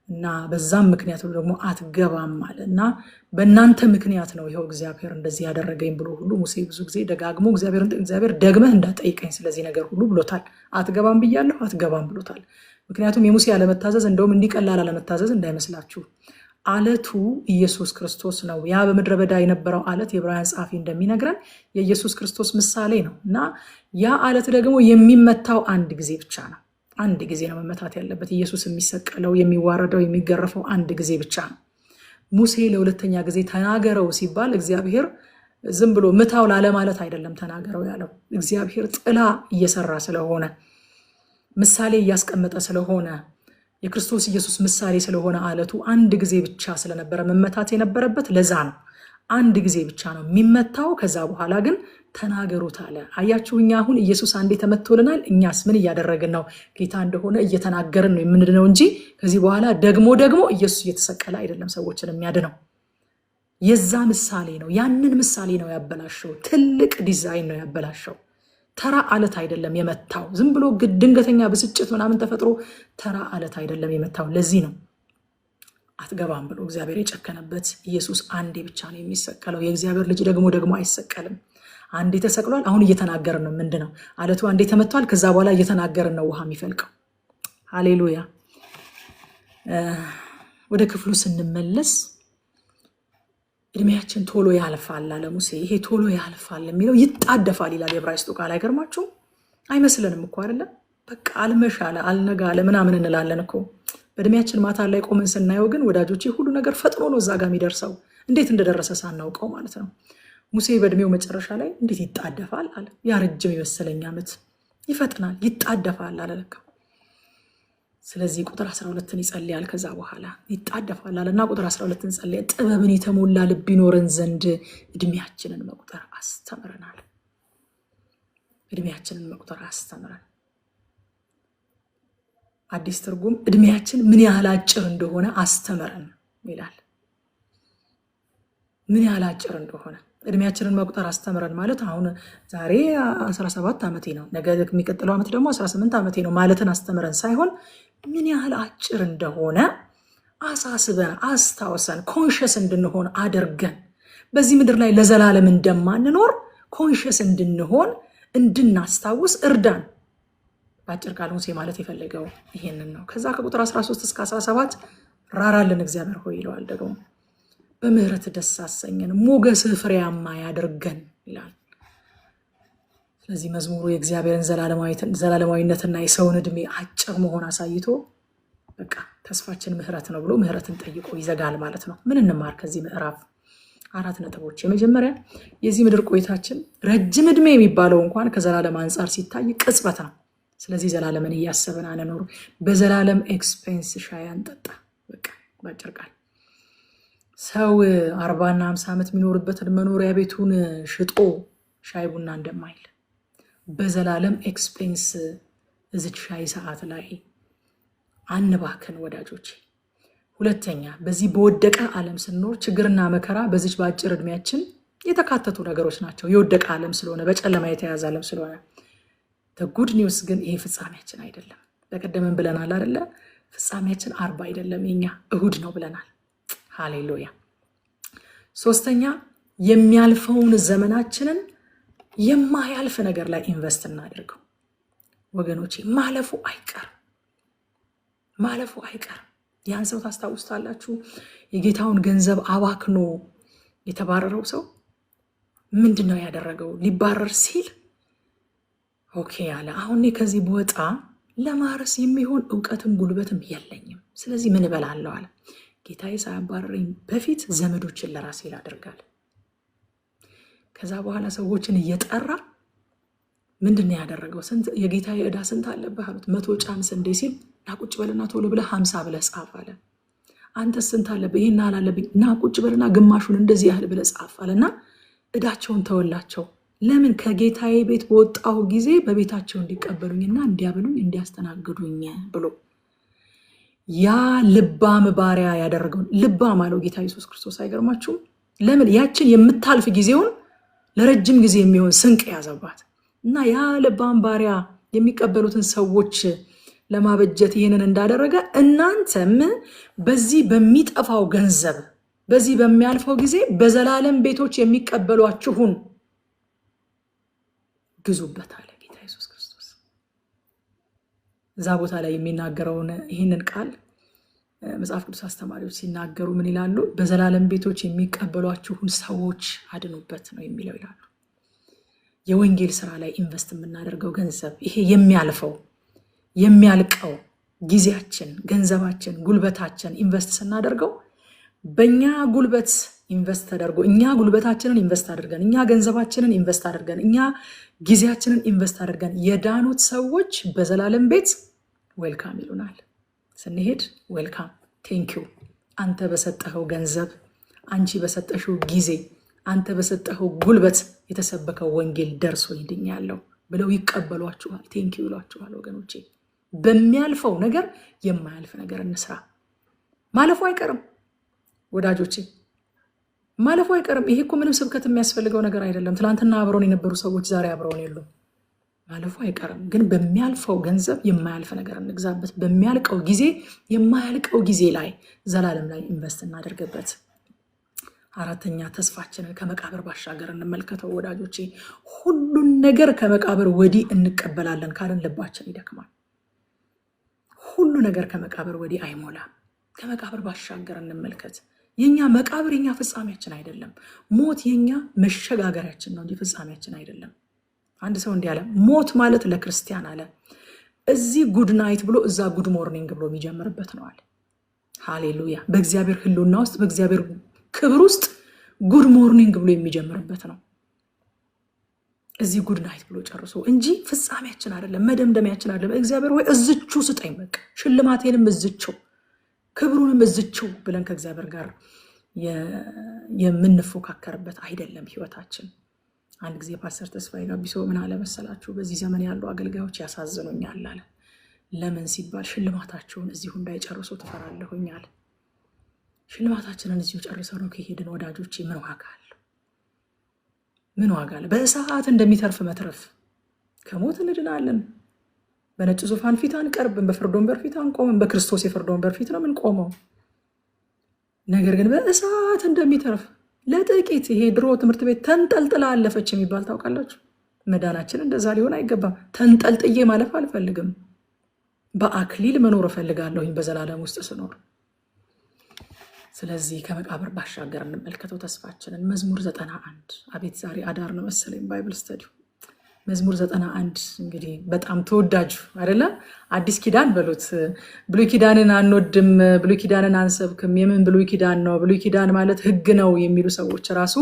እና በዛም ምክንያት ደግሞ አትገባም አለ እና በእናንተ ምክንያት ነው ይኸው እግዚአብሔር እንደዚህ ያደረገኝ ብሎ ሁሉ ሙሴ ብዙ ጊዜ ደጋግሞ እግዚአብሔር ደግመህ እንዳጠይቀኝ ስለዚህ ነገር ሁሉ ብሎታል። አትገባም ብያለሁ አትገባም ብሎታል። ምክንያቱም የሙሴ አለመታዘዝ እንደውም እንዲቀላል አለመታዘዝ እንዳይመስላችሁ አለቱ ኢየሱስ ክርስቶስ ነው። ያ በምድረ በዳ የነበረው አለት የዕብራውያን ጸሐፊ እንደሚነግረን የኢየሱስ ክርስቶስ ምሳሌ ነው እና ያ አለት ደግሞ የሚመታው አንድ ጊዜ ብቻ ነው። አንድ ጊዜ ነው መመታት ያለበት። ኢየሱስ የሚሰቀለው የሚዋረደው የሚገረፈው አንድ ጊዜ ብቻ ነው። ሙሴ ለሁለተኛ ጊዜ ተናገረው ሲባል እግዚአብሔር ዝም ብሎ ምታው ላለ ማለት አይደለም ተናገረው ያለው። እግዚአብሔር ጥላ እየሰራ ስለሆነ ምሳሌ እያስቀመጠ ስለሆነ የክርስቶስ ኢየሱስ ምሳሌ ስለሆነ አለቱ አንድ ጊዜ ብቻ ስለነበረ መመታት የነበረበት ለዛ ነው። አንድ ጊዜ ብቻ ነው የሚመታው። ከዛ በኋላ ግን ተናገሩት አለ። አያችሁ እኛ አሁን ኢየሱስ አንዴ ተመቶልናል። እኛስ ምን እያደረግን ነው? ጌታ እንደሆነ እየተናገርን ነው የምንድነው እንጂ ከዚህ በኋላ ደግሞ ኢየሱስ እየተሰቀለ አይደለም ሰዎችን የሚያድነው። የዛ ምሳሌ ነው። ያንን ምሳሌ ነው ያበላሸው። ትልቅ ዲዛይን ነው ያበላሸው። ተራ አለት አይደለም የመታው። ዝም ብሎ ድንገተኛ ብስጭት ምናምን ተፈጥሮ ተራ አለት አይደለም የመታው። ለዚህ ነው አትገባም ብሎ እግዚአብሔር የጨከነበት። ኢየሱስ አንዴ ብቻ ነው የሚሰቀለው። የእግዚአብሔር ልጅ ደግሞ አይሰቀልም። አንዴ ተሰቅሏል። አሁን እየተናገርን ነው። ምንድነው አለቱ አንዴ ተመቷል። ከዛ በኋላ እየተናገርን ነው ውሃ የሚፈልቀው። ሃሌሉያ። ወደ ክፍሉ ስንመለስ እድሜያችን ቶሎ ያልፋል አለ ሙሴ። ይሄ ቶሎ ያልፋል የሚለው ይጣደፋል ይላል የዕብራይስጡ ቃል። አይገርማችሁም? አይመስልንም እኮ አይደለም። በቃ አልመሻለ አልነጋለ ምናምን እንላለን እኮ በእድሜያችን ማታ ላይ ቆመን ስናየው ግን ወዳጆቼ ሁሉ ነገር ፈጥኖ ነው እዛ ጋር የሚደርሰው። እንዴት እንደደረሰ ሳናውቀው ማለት ነው። ሙሴ በእድሜው መጨረሻ ላይ እንዴት ይጣደፋል አለ። ያ ረጅም የመሰለኝ ዓመት ይፈጥናል ይጣደፋል አለ ለካ። ስለዚህ ቁጥር 12ን ይጸልያል። ከዛ በኋላ ይጣደፋል አለና ቁጥር 12ን ጸልያ ጥበብን የተሞላ ልብ ይኖረን ዘንድ እድሜያችንን መቁጠር አስተምረናል። እድሜያችንን መቁጠር አስተምረን። አዲስ ትርጉም እድሜያችን ምን ያህል አጭር እንደሆነ አስተምረን ይላል። ምን ያህል አጭር እንደሆነ እድሜያችንን መቁጠር አስተምረን ማለት አሁን ዛሬ 17 ዓመቴ ነው ነገ የሚቀጥለው ዓመት ደግሞ 18 ዓመቴ ነው ማለትን አስተምረን ሳይሆን ምን ያህል አጭር እንደሆነ አሳስበን አስታውሰን ኮንሽስ እንድንሆን አድርገን በዚህ ምድር ላይ ለዘላለም እንደማንኖር ኮንሽስ እንድንሆን እንድናስታውስ እርዳን። በአጭር ቃል ሙሴ ማለት የፈለገው ይሄንን ነው። ከዛ ከቁጥር 13 እስከ 17 ራራልን እግዚአብሔር ሆይ ይለዋል። ደግሞ በምህረት ደስ አሰኘን ሞገስህ ፍሬያማ ያድርገን ይላል። ስለዚህ መዝሙሩ የእግዚአብሔርን ዘላለማዊነትና የሰውን እድሜ አጭር መሆን አሳይቶ በቃ ተስፋችን ምህረት ነው ብሎ ምህረትን ጠይቆ ይዘጋል ማለት ነው። ምን እንማር ከዚህ ምዕራፍ? 4 ነጥቦች። የመጀመሪያ የዚህ ምድር ቆይታችን ረጅም እድሜ የሚባለው እንኳን ከዘላለም አንጻር ሲታይ ቅጽበት ነው። ስለዚህ ዘላለምን እያሰብን አንኖር። በዘላለም ኤክስፔንስ ሻይ አንጠጣ። በቃ ባጭር ቃል ሰው 40 እና 50 ዓመት የሚኖርበትን መኖሪያ ቤቱን ሽጦ ሻይ ቡና እንደማይል በዘላለም ኤክስፔንስ እዚች ሻይ ሰዓት ላይ አንባክን ወዳጆች። ሁለተኛ በዚህ በወደቀ ዓለም ስንኖር ችግርና መከራ በዚች በአጭር እድሜያችን የተካተቱ ነገሮች ናቸው። የወደቀ ዓለም ስለሆነ በጨለማ የተያዘ ዓለም ስለሆነ ጉድ ኒውስ ግን ይሄ ፍጻሜያችን አይደለም። በቀደምን ብለናል አይደለ? ፍጻሜያችን 40 አይደለም የኛ እሁድ ነው ብለናል። ሃሌሉያ። ሶስተኛ የሚያልፈውን ዘመናችንን የማያልፍ ነገር ላይ ኢንቨስት እናደርገው ወገኖቼ። ማለፉ አይቀር። ያን ሰው ታስታውስታላችሁ? የጌታውን ገንዘብ አባክኖ የተባረረው ሰው ምንድነው ያደረገው? ሊባረር ሲል ኦኬ አለ። አሁን ከዚህ በወጣ ለማረስ የሚሆን እውቀትም ጉልበትም የለኝም፣ ስለዚህ ምን እበላለሁ አለ። ጌታዬ ሳያባረረኝ በፊት ዘመዶችን ለራሴ ላደርጋል። ከዛ በኋላ ሰዎችን እየጠራ ምንድን ያደረገው? የጌታዬ ዕዳ ስንት አለብህ አሉት። 100 ጫን ስንዴ ሲል ና ቁጭ በልና ቶሎ ብለህ 50 ብለህ ጻፍ አለ። አንተ ስንት አለብህ? ይሄን አላለብኝ፣ ና ቁጭ በልና ግማሹን እንደዚህ ያህል ብለህ ጻፍ አለና እዳቸውን ተወላቸው። ለምን? ከጌታዬ ቤት በወጣሁ ጊዜ በቤታቸው እንዲቀበሉኝና እንዲያብሉኝ እንዲያስተናግዱኝ ብሎ ያ ልባም ባሪያ ያደረገውን ልባም አለው ጌታ ኢየሱስ ክርስቶስ። አይገርማችሁም? ለምን? ያችን የምታልፍ ጊዜውን ለረጅም ጊዜ የሚሆን ስንቅ ያዘባት እና ያ ልባም ባሪያ የሚቀበሉትን ሰዎች ለማበጀት ይህንን እንዳደረገ እናንተም በዚህ በሚጠፋው ገንዘብ በዚህ በሚያልፈው ጊዜ በዘላለም ቤቶች የሚቀበሏችሁን ግዙበት አለ ጌታ ኢየሱስ ክርስቶስ። እዛ ቦታ ላይ የሚናገረውን ይህንን ቃል መጽሐፍ ቅዱስ አስተማሪዎች ሲናገሩ ምን ይላሉ? በዘላለም ቤቶች የሚቀበሏችሁን ሰዎች አድኑበት ነው የሚለው ይላሉ። የወንጌል ስራ ላይ ኢንቨስት የምናደርገው ገንዘብ ይሄ የሚያልቀው ጊዜያችን፣ ገንዘባችን፣ ጉልበታችን ኢንቨስት ስናደርገው በእኛ ጉልበት ኢንቨስት ተደርጎ እኛ ጉልበታችንን ኢንቨስት አድርገን እኛ ገንዘባችንን ኢንቨስት አድርገን እኛ ጊዜያችንን ኢንቨስት አድርገን የዳኑት ሰዎች በዘላለም ቤት ዌልካም ይሉናል። ስንሄድ ዌልካም ቴንኪዩ፣ አንተ በሰጠኸው ገንዘብ፣ አንቺ በሰጠሽው ጊዜ፣ አንተ በሰጠኸው ጉልበት የተሰበከው ወንጌል ደርሶ ይድኛለሁ ብለው ይቀበሏችኋል። ቴንኪዩ ይሏችኋል። ወገኖቼ በሚያልፈው ነገር የማያልፍ ነገር እንስራ። ማለፉ አይቀርም ወዳጆቼ፣ ማለፉ አይቀርም። ይሄ እኮ ምንም ስብከት የሚያስፈልገው ነገር አይደለም። ትናንትና አብረውን የነበሩ ሰዎች ዛሬ አብረውን የሉም። ማለፉ አይቀርም። ግን በሚያልፈው ገንዘብ የማያልፍ ነገር እንግዛበት። በሚያልቀው ጊዜ የማያልቀው ጊዜ ላይ ዘላለም ላይ ኢንቨስት እናደርግበት። አራተኛ ተስፋችንን ከመቃብር ባሻገር እንመልከተው ወዳጆቼ። ሁሉን ነገር ከመቃብር ወዲህ እንቀበላለን ካልን ልባችን ይደክማል። ሁሉ ነገር ከመቃብር ወዲህ አይሞላም። ከመቃብር ባሻገር እንመልከት። የኛ መቃብር የኛ ፍጻሜያችን አይደለም። ሞት የኛ መሸጋገሪያችን ነው እንጂ ፍጻሜያችን አይደለም። አንድ ሰው እንዲህ አለ፣ ሞት ማለት ለክርስቲያን አለ እዚህ ጉድ ናይት ብሎ እዛ ጉድ ሞርኒንግ ብሎ የሚጀምርበት ነው አለ። ሃሌሉያ! በእግዚአብሔር ሕልውና ውስጥ በእግዚአብሔር ክብር ውስጥ ጉድ ሞርኒንግ ብሎ የሚጀምርበት ነው። እዚህ ጉድ ናይት ብሎ ጨርሶ እንጂ ፍጻሜያችን አይደለም፣ መደምደሚያችን አይደለም። እግዚአብሔር ወይ እዝቹ ስጠኝ፣ በቃ ሽልማቴንም እዝቹ ክብሩንም እዝቹ ብለን ከእግዚአብሔር ጋር የምንፎካከርበት አይደለም ህይወታችን። አንድ ጊዜ ፓስተር ተስፋዬ ጋቢሶ ምን አለ መሰላችሁ? በዚህ ዘመን ያሉ አገልጋዮች ያሳዝኑኛል አለ። ለምን ሲባል ሽልማታቸውን እዚሁ እንዳይጨርሱ ትፈራለሁኛል። ሽልማታችንን እዚሁ ጨርሰው ነው ከሄድን ወዳጆቼ ምን ዋጋ አለው? ምን ዋጋ አለ? በእሳት እንደሚተርፍ መትረፍ። ከሞት እንድናለን። በነጭ ዙፋን ፊት አንቀርብም፣ በፍርድ ወንበር ፊት አንቆምም። በክርስቶስ የፍርድ ወንበር ፊት ነው የምንቆመው። ነገር ግን በእሳት እንደሚተርፍ ለጥቂት፣ ይሄ ድሮ ትምህርት ቤት ተንጠልጥላ አለፈች የሚባል ታውቃላችሁ። መዳናችን እንደዛ ሊሆን አይገባም። ተንጠልጥዬ ማለፍ አልፈልግም። በአክሊል መኖር እፈልጋለሁኝ በዘላለም ውስጥ ስኖር። ስለዚህ ከመቃብር ባሻገር እንመልከተው ተስፋችንን። መዝሙር 91 አቤት ዛሬ አዳር ነው መሰለኝ ባይብል ስተዲው። መዝሙር 91 እንግዲህ በጣም ተወዳጁ አይደለ? አዲስ ኪዳን በሉት። ብሉይ ኪዳንን አንወድም፣ ብሉይ ኪዳንን አንሰብክም፣ የምን ብሉይ ኪዳን ነው? ብሉይ ኪዳን ማለት ሕግ ነው የሚሉ ሰዎች ራሱ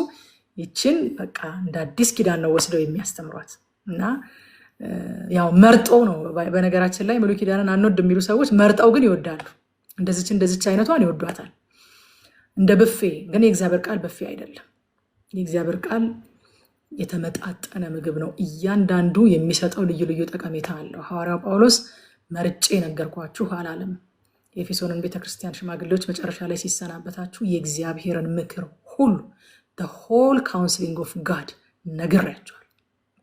ይችን በቃ እንደ አዲስ ኪዳን ነው ወስደው የሚያስተምሯት እና ያው መርጦ ነው። በነገራችን ላይ ብሉይ ኪዳንን አንወድ የሚሉ ሰዎች መርጠው ግን ይወዳሉ። እንደዚች አይነቷን ይወዷታል እንደ ብፌ። ግን የእግዚአብሔር ቃል ብፌ አይደለም። የእግዚአብሔር ቃል የተመጣጠነ ምግብ ነው። እያንዳንዱ የሚሰጠው ልዩ ልዩ ጠቀሜታ አለው። ሐዋርያው ጳውሎስ መርጬ ነገርኳችሁ አላለም። የኤፌሶንን ቤተክርስቲያን ሽማግሌዎች መጨረሻ ላይ ሲሰናበታችሁ የእግዚአብሔርን ምክር ሁሉ the whole counseling of God ነግሬያችኋል፣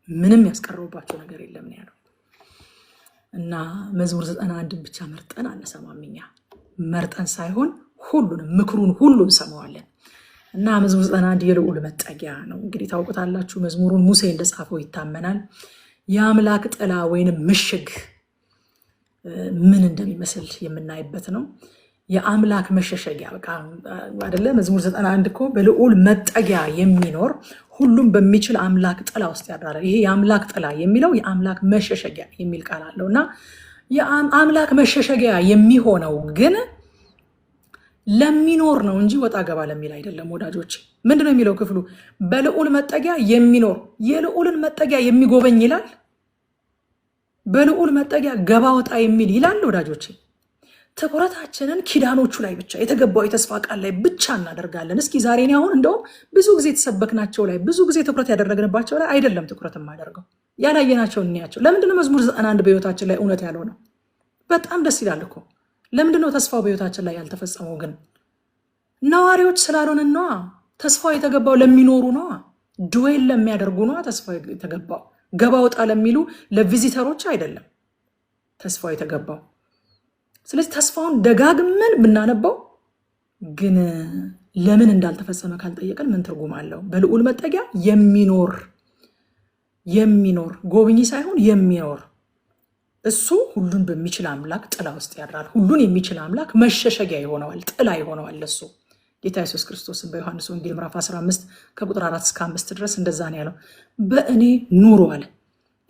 ምንም ያስቀረውባቸው ነገር የለም ነው ያለው። እና መዝሙር 91 ብቻ መርጠን አንሰማም። እኛ መርጠን ሳይሆን ሁሉንም ምክሩን ሁሉ እንሰማዋለን። እና መዝሙር 91 የልዑል መጠጊያ ነው። እንግዲህ ታውቁታላችሁ። መዝሙሩን ሙሴ እንደጻፈው ይታመናል። የአምላክ ጥላ ወይንም ምሽግ ምን እንደሚመስል የምናይበት ነው። የአምላክ መሸሸጊያ በቃ አይደለ? መዝሙር 91 እኮ በልዑል መጠጊያ የሚኖር ሁሉም በሚችል አምላክ ጥላ ውስጥ ያድራል። ይሄ የአምላክ ጥላ የሚለው የአምላክ መሸሸጊያ የሚል ቃል አለው እና የአምላክ መሸሸጊያ የሚሆነው ግን ለሚኖር ነው እንጂ ወጣ ገባ ለሚል አይደለም ወዳጆች። ምንድነው የሚለው ክፍሉ? በልዑል መጠጊያ የሚኖር የልዑልን መጠጊያ የሚጎበኝ ይላል። በልዑል መጠጊያ ገባ ወጣ የሚል ይላል ወዳጆች። ትኩረታችንን ኪዳኖቹ ላይ ብቻ የተገባው የተስፋ ቃል ላይ ብቻ እናደርጋለን። እስኪ ዛሬ እኔ አሁን እንደውም ብዙ ጊዜ የተሰበክናቸው ላይ ብዙ ጊዜ ትኩረት ያደረግንባቸው ላይ አይደለም ትኩረት የማደርገው፣ ያላየናቸውን እንያቸው። ለምንድነው መዝሙር 91 በህይወታችን ላይ እውነት ያልሆነው? በጣም ደስ ይላል እኮ። ለምንድነው ተስፋው በህይወታችን ላይ ያልተፈጸመው? ግን ነዋሪዎች ስላልሆንን ነዋ። ተስፋው የተገባው ለሚኖሩ ነዋ፣ ድዌል ለሚያደርጉ ነዋ። ተስፋው የተገባው ገባ ወጣ ለሚሉ ለቪዚተሮች አይደለም ተስፋው የተገባው። ስለዚህ ተስፋውን ደጋግመን ብናነባው ግን ለምን እንዳልተፈጸመ ካልጠየቀን ምን ትርጉም አለው? በልዑል መጠጊያ የሚኖር ጎብኚ ሳይሆን የሚኖር እሱ ሁሉን በሚችል አምላክ ጥላ ውስጥ ያድራል። ሁሉን የሚችል አምላክ መሸሸጊያ ይሆነዋል፣ ጥላ ይሆነዋል ለሱ። ጌታ ኢየሱስ ክርስቶስን በዮሐንስ ወንጌል ምዕራፍ 15 ከቁጥር 4 እስከ 5 ድረስ እንደዛ ነው ያለው። በእኔ ኑሩ አለ፣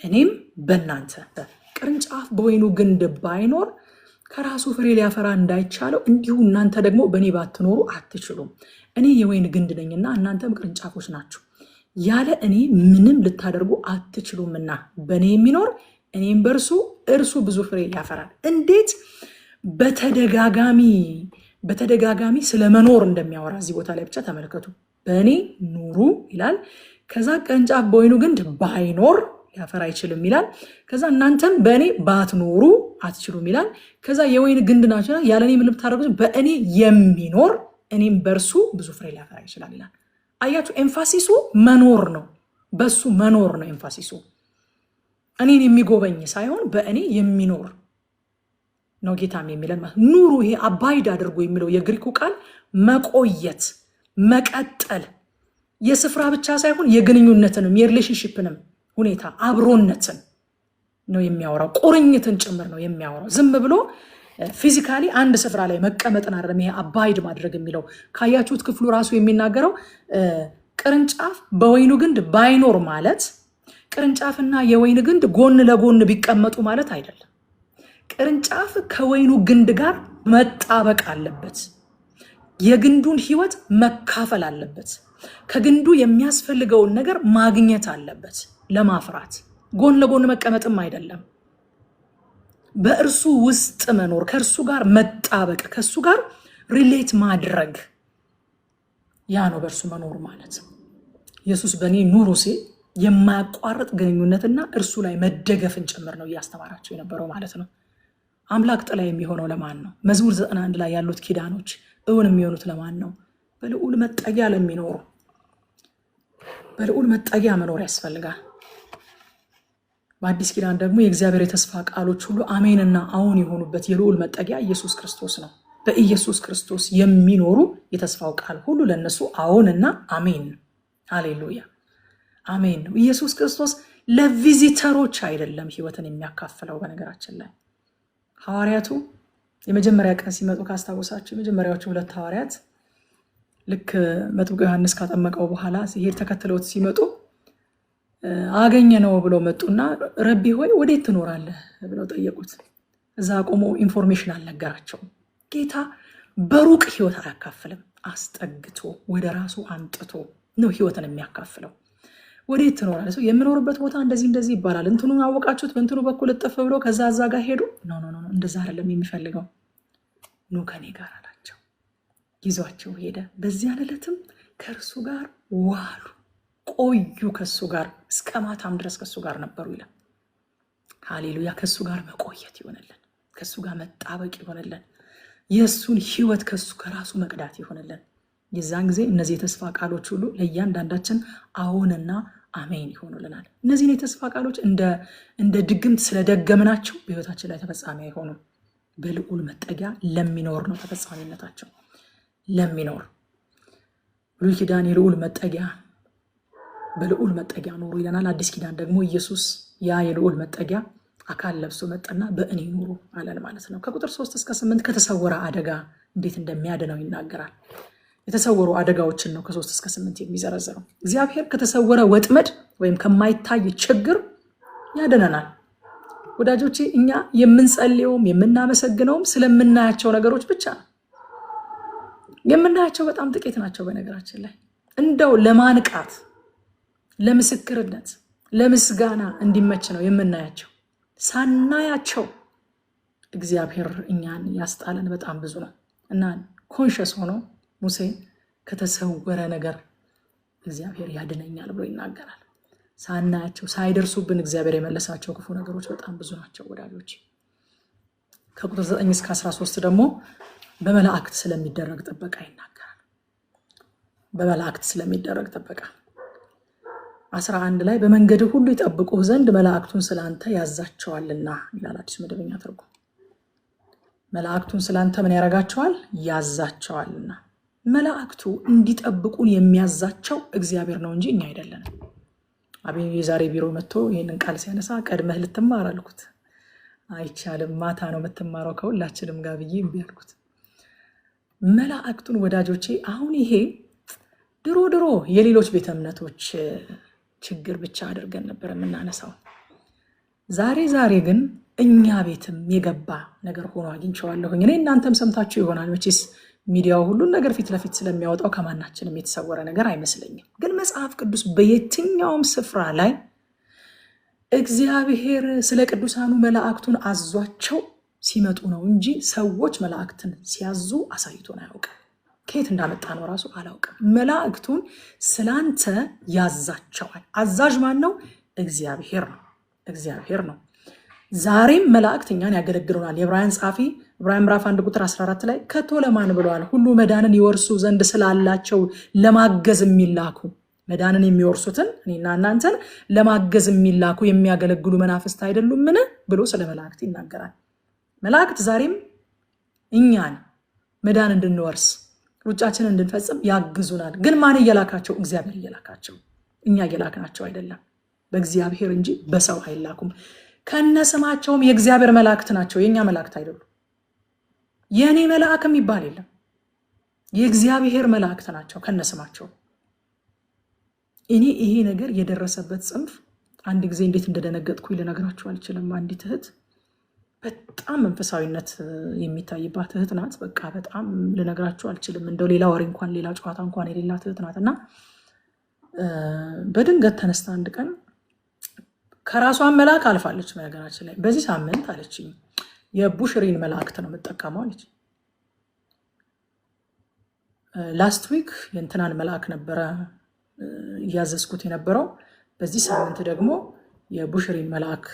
እኔም በእናንተ። ቅርንጫፍ በወይኑ ግንድ ባይኖር ከራሱ ፍሬ ሊያፈራ እንዳይቻለው እንዲሁ እናንተ ደግሞ በእኔ ባትኖሩ አትችሉም። እኔ የወይን ግንድ ነኝና እናንተም ቅርንጫፎች ናችሁ። ያለ እኔ ምንም ልታደርጉ አትችሉምና በእኔ የሚኖር እኔም በእርሱ እርሱ ብዙ ፍሬ ያፈራል። እንዴት በተደጋጋሚ ስለ መኖር እንደሚያወራ እዚህ ቦታ ላይ ብቻ ተመልከቱ። በእኔ ኑሩ ይላል። ከዛ ቅርንጫፍ በወይኑ ግንድ ባይኖር ሊያፈራ አይችልም ይላል። ከዛ እናንተም በእኔ ባትኖሩ አትችሉም ይላል። ከዛ የወይን ግንድ ናቸው፣ ያለ እኔ ምን ልታደርጉ? በእኔ የሚኖር እኔም በእርሱ ብዙ ፍሬ ሊያፈራ ይችላል ይላል። አያችሁ፣ ኤምፋሲሱ መኖር ነው። በሱ መኖር ነው ኤምፋሲሱ። እኔን የሚጎበኝ ሳይሆን በእኔ የሚኖር ነው ጌታም የሚለን ማለት ኑሩ። ይሄ አባይድ አድርጎ የሚለው የግሪኩ ቃል መቆየት፣ መቀጠል፣ የስፍራ ብቻ ሳይሆን የግንኙነትንም የሪሌሽንሽፕንም ሁኔታ አብሮነትን ነው የሚያወራው። ቁርኝትን ጭምር ነው የሚያወራው። ዝም ብሎ ፊዚካሊ አንድ ስፍራ ላይ መቀመጥን አይደለም። ይሄ አባይድ ማድረግ የሚለው ካያችሁት ክፍሉ ራሱ የሚናገረው ቅርንጫፍ በወይኑ ግንድ ባይኖር ማለት ቅርንጫፍና የወይን ግንድ ጎን ለጎን ቢቀመጡ ማለት አይደለም። ቅርንጫፍ ከወይኑ ግንድ ጋር መጣበቅ አለበት። የግንዱን ሕይወት መካፈል አለበት። ከግንዱ የሚያስፈልገውን ነገር ማግኘት አለበት ለማፍራት። ጎን ለጎን መቀመጥም አይደለም። በእርሱ ውስጥ መኖር፣ ከእርሱ ጋር መጣበቅ፣ ከእሱ ጋር ሪሌት ማድረግ፣ ያ ነው በእርሱ መኖር ማለት። ኢየሱስ በእኔ ኑሩ ሲል የማያቋርጥ ግንኙነትና እርሱ ላይ መደገፍን ጭምር ነው እያስተማራቸው የነበረው ማለት ነው። አምላክ ጥላ የሚሆነው ለማን ነው? መዝሙር 91 ላይ ያሉት ኪዳኖች እውን የሚሆኑት ለማን ነው? በልዑል መጠጊያ ለሚኖሩ። በልዑል መጠጊያ መኖር ያስፈልጋል። በአዲስ ኪዳን ደግሞ የእግዚአብሔር የተስፋ ቃሎች ሁሉ አሜንና አዎን የሆኑበት የልዑል መጠጊያ ኢየሱስ ክርስቶስ ነው። በኢየሱስ ክርስቶስ የሚኖሩ የተስፋው ቃል ሁሉ ለነሱ አዎንና አሜን። ሃሌሉያ አሜን ነው። ኢየሱስ ክርስቶስ ለቪዚተሮች አይደለም ህይወትን የሚያካፍለው። በነገራችን ላይ ሐዋርያቱ የመጀመሪያ ቀን ሲመጡ ካስታወሳችሁ የመጀመሪያዎቹ 2 ሐዋርያት ልክ መጥምቁ ዮሐንስ ካጠመቀው በኋላ ሲሄድ ተከትለውት ሲመጡ አገኘ ነው ብለው መጡና ረቢ ሆይ ወዴት ትኖራለህ ብለው ጠየቁት። እዛ ቆሞ ኢንፎርሜሽን አልነገራቸውም። ጌታ በሩቅ ህይወት አያካፍልም። አስጠግቶ ወደ ራሱ አምጥቶ ነው ህይወትን የሚያካፍለው። ወዴት ትኖራለህ? የምኖርበት ቦታ እንደዚህ ይባላል። እንትኑን አወቃችሁት? በእንትኑ በኩል እጥፍ ብሎ ከዛ ጋር ሄዱ። ኖ እንደዛ አይደለም የሚፈልገው። ኑ ከኔ ጋር አላቸው። ይዟቸው ሄደ። በዚያ ዕለትም ከእርሱ ጋር ዋሉ፣ ቆዩ። ከሱ ጋር እስከ ማታም ድረስ ከሱ ጋር ነበሩ ይላል። ሃሌሉያ። ከሱ ጋር መቆየት ይሆነልን፣ ከሱ ጋር መጣበቅ ይሆነልን፣ የእሱን ህይወት ከራሱ መቅዳት ይሆነልን። የዛን ጊዜ እነዚህ የተስፋ ቃሎች ሁሉ ለእያንዳንዳችን አዎንና አሜን ይሆኑልናል። እነዚህን የተስፋ ቃሎች እንደ ድግምት ስለደገምናቸው በህይወታችን ላይ ተፈጻሚ አይሆኑም። በልዑል መጠጊያ ለሚኖር ነው ተፈጻሚነታቸው። ለሚኖር ብሉይ ኪዳን የልዑል መጠጊያ በልዑል መጠጊያ ኖሩ ይለናል። አዲስ ኪዳን ደግሞ ኢየሱስ ያ የልዑል መጠጊያ አካል ለብሶ መጠና በእኔ ኑሩ አለን ማለት ነው። ከቁጥር 3 እስከ 8 ከተሰወረ አደጋ እንዴት እንደሚያድነው ይናገራል። የተሰወሩ አደጋዎችን ነው ከ3 እስከ 8 የሚዘረዘረው። እግዚአብሔር ከተሰወረ ወጥመድ ወይም ከማይታይ ችግር ያድነናል። ወዳጆቼ እኛ የምንጸልየውም የምናመሰግነውም ስለምናያቸው ነገሮች ብቻ ነው። የምናያቸው በጣም ጥቂት ናቸው። በነገራችን ላይ እንደው ለማንቃት፣ ለምስክርነት፣ ለምስጋና እንዲመች ነው የምናያቸው። ሳናያቸው እግዚአብሔር እኛን ያስጣለን በጣም ብዙ ነው እና ኮንሽስ ሆኖ ሙሴ ከተሰወረ ነገር እግዚአብሔር ያድነኛል ብሎ ይናገራል። ሳናያቸው ሳይደርሱብን እግዚአብሔር የመለሳቸው ክፉ ነገሮች በጣም ብዙ ናቸው ወዳጆች። ከቁጥር 9 እስከ 13 ደግሞ በመላእክት ስለሚደረግ ጥበቃ ይናገራል። በመላእክት ስለሚደረግ ጥበቃ 11 ላይ በመንገድ ሁሉ ይጠብቁህ ዘንድ መላእክቱን ስላንተ ያዛቸዋልና ይላል አዲስ መደበኛ ትርጉም። መላእክቱን ስላንተ ምን ያረጋቸዋል? ያዛቸዋልና። መላእክቱ እንዲጠብቁን የሚያዛቸው እግዚአብሔር ነው እንጂ እኛ አይደለንም። አብይ የዛሬ ቢሮ መጥቶ ይሄንን ቃል ሲያነሳ ቀድመህ ልትማር አልኩት። አይቻልም፣ ማታ ነው የምትማረው ከሁላችንም ጋር ብዬ እምቢ አልኩት። መላእክቱን ወዳጆቼ፣ አሁን ይሄ ድሮ የሌሎች ቤተ እምነቶች ችግር ብቻ አድርገን ነበር የምናነሳው። ዛሬ ግን እኛ ቤትም የገባ ነገር ሆኖ አግኝቼዋለሁኝ። እኔ እናንተም ሰምታችሁ ይሆናል መቼስ ሚዲያው ሁሉን ነገር ፊት ለፊት ስለሚያወጣው ከማናችንም የተሰወረ ነገር አይመስለኝም። ግን መጽሐፍ ቅዱስ በየትኛውም ስፍራ ላይ እግዚአብሔር ስለ ቅዱሳኑ መላእክቱን አዟቸው ሲመጡ ነው እንጂ ሰዎች መላእክትን ሲያዙ አሳይቶን አያውቅም። ከየት እንዳመጣ ነው ራሱ አላውቅም። መላእክቱን ስላንተ ያዛቸዋል። አዛዥ ማን ነው? እግዚአብሔር ነው። ዛሬም መላእክት እኛን ያገለግሉናል። የዕብራውያን ጸሐፊ ዕብራውያን ምዕራፍ 1 ቁጥር 14 ላይ ከቶ ለማን ብለዋል? ሁሉ መዳንን ይወርሱ ዘንድ ስላላቸው ለማገዝ የሚላኩ መዳንን የሚወርሱትን እኔና እናንተን ለማገዝ የሚላኩ የሚያገለግሉ መናፍስት አይደሉምን ብሎ ስለ መላእክት ይናገራል። መላእክት ዛሬም እኛን መዳን እንድንወርስ ሩጫችንን እንድንፈጽም ያግዙናል። ግን ማን እየላካቸው? እግዚአብሔር እየላካቸው። እኛ እየላክናቸው አይደለም። በእግዚአብሔር እንጂ በሰው አይላኩም። ከነስማቸውም የእግዚአብሔር መላእክት ናቸው፣ የእኛ መላእክት አይደሉም። የእኔ መልአክ የሚባል የለም፣ የእግዚአብሔር መላእክት ናቸው ከነስማቸው። እኔ ይሄ ነገር የደረሰበት ጽንፍ አንድ ጊዜ እንዴት እንደደነገጥኩ ልነግራችሁ አልችልም። አንዲት እህት በጣም መንፈሳዊነት የሚታይባት እህት ናት። በቃ በጣም ልነግራችሁ አልችልም። እንደው ሌላ ወሬ እንኳን ሌላ ጨዋታ እንኳን የሌላት እህት ናት እና በድንገት ተነስታ አንድ ቀን ከራሷን መልአክ አልፋለች። በነገራችን ላይ በዚህ ሳምንት አለችኝ የቡሽሪን መላእክት ነው የምጠቀመው አለች። ላስት ዊክ የእንትናን መልአክ ነበረ እያዘዝኩት የነበረው፣ በዚህ ሳምንት ደግሞ የቡሽሪን መልአክ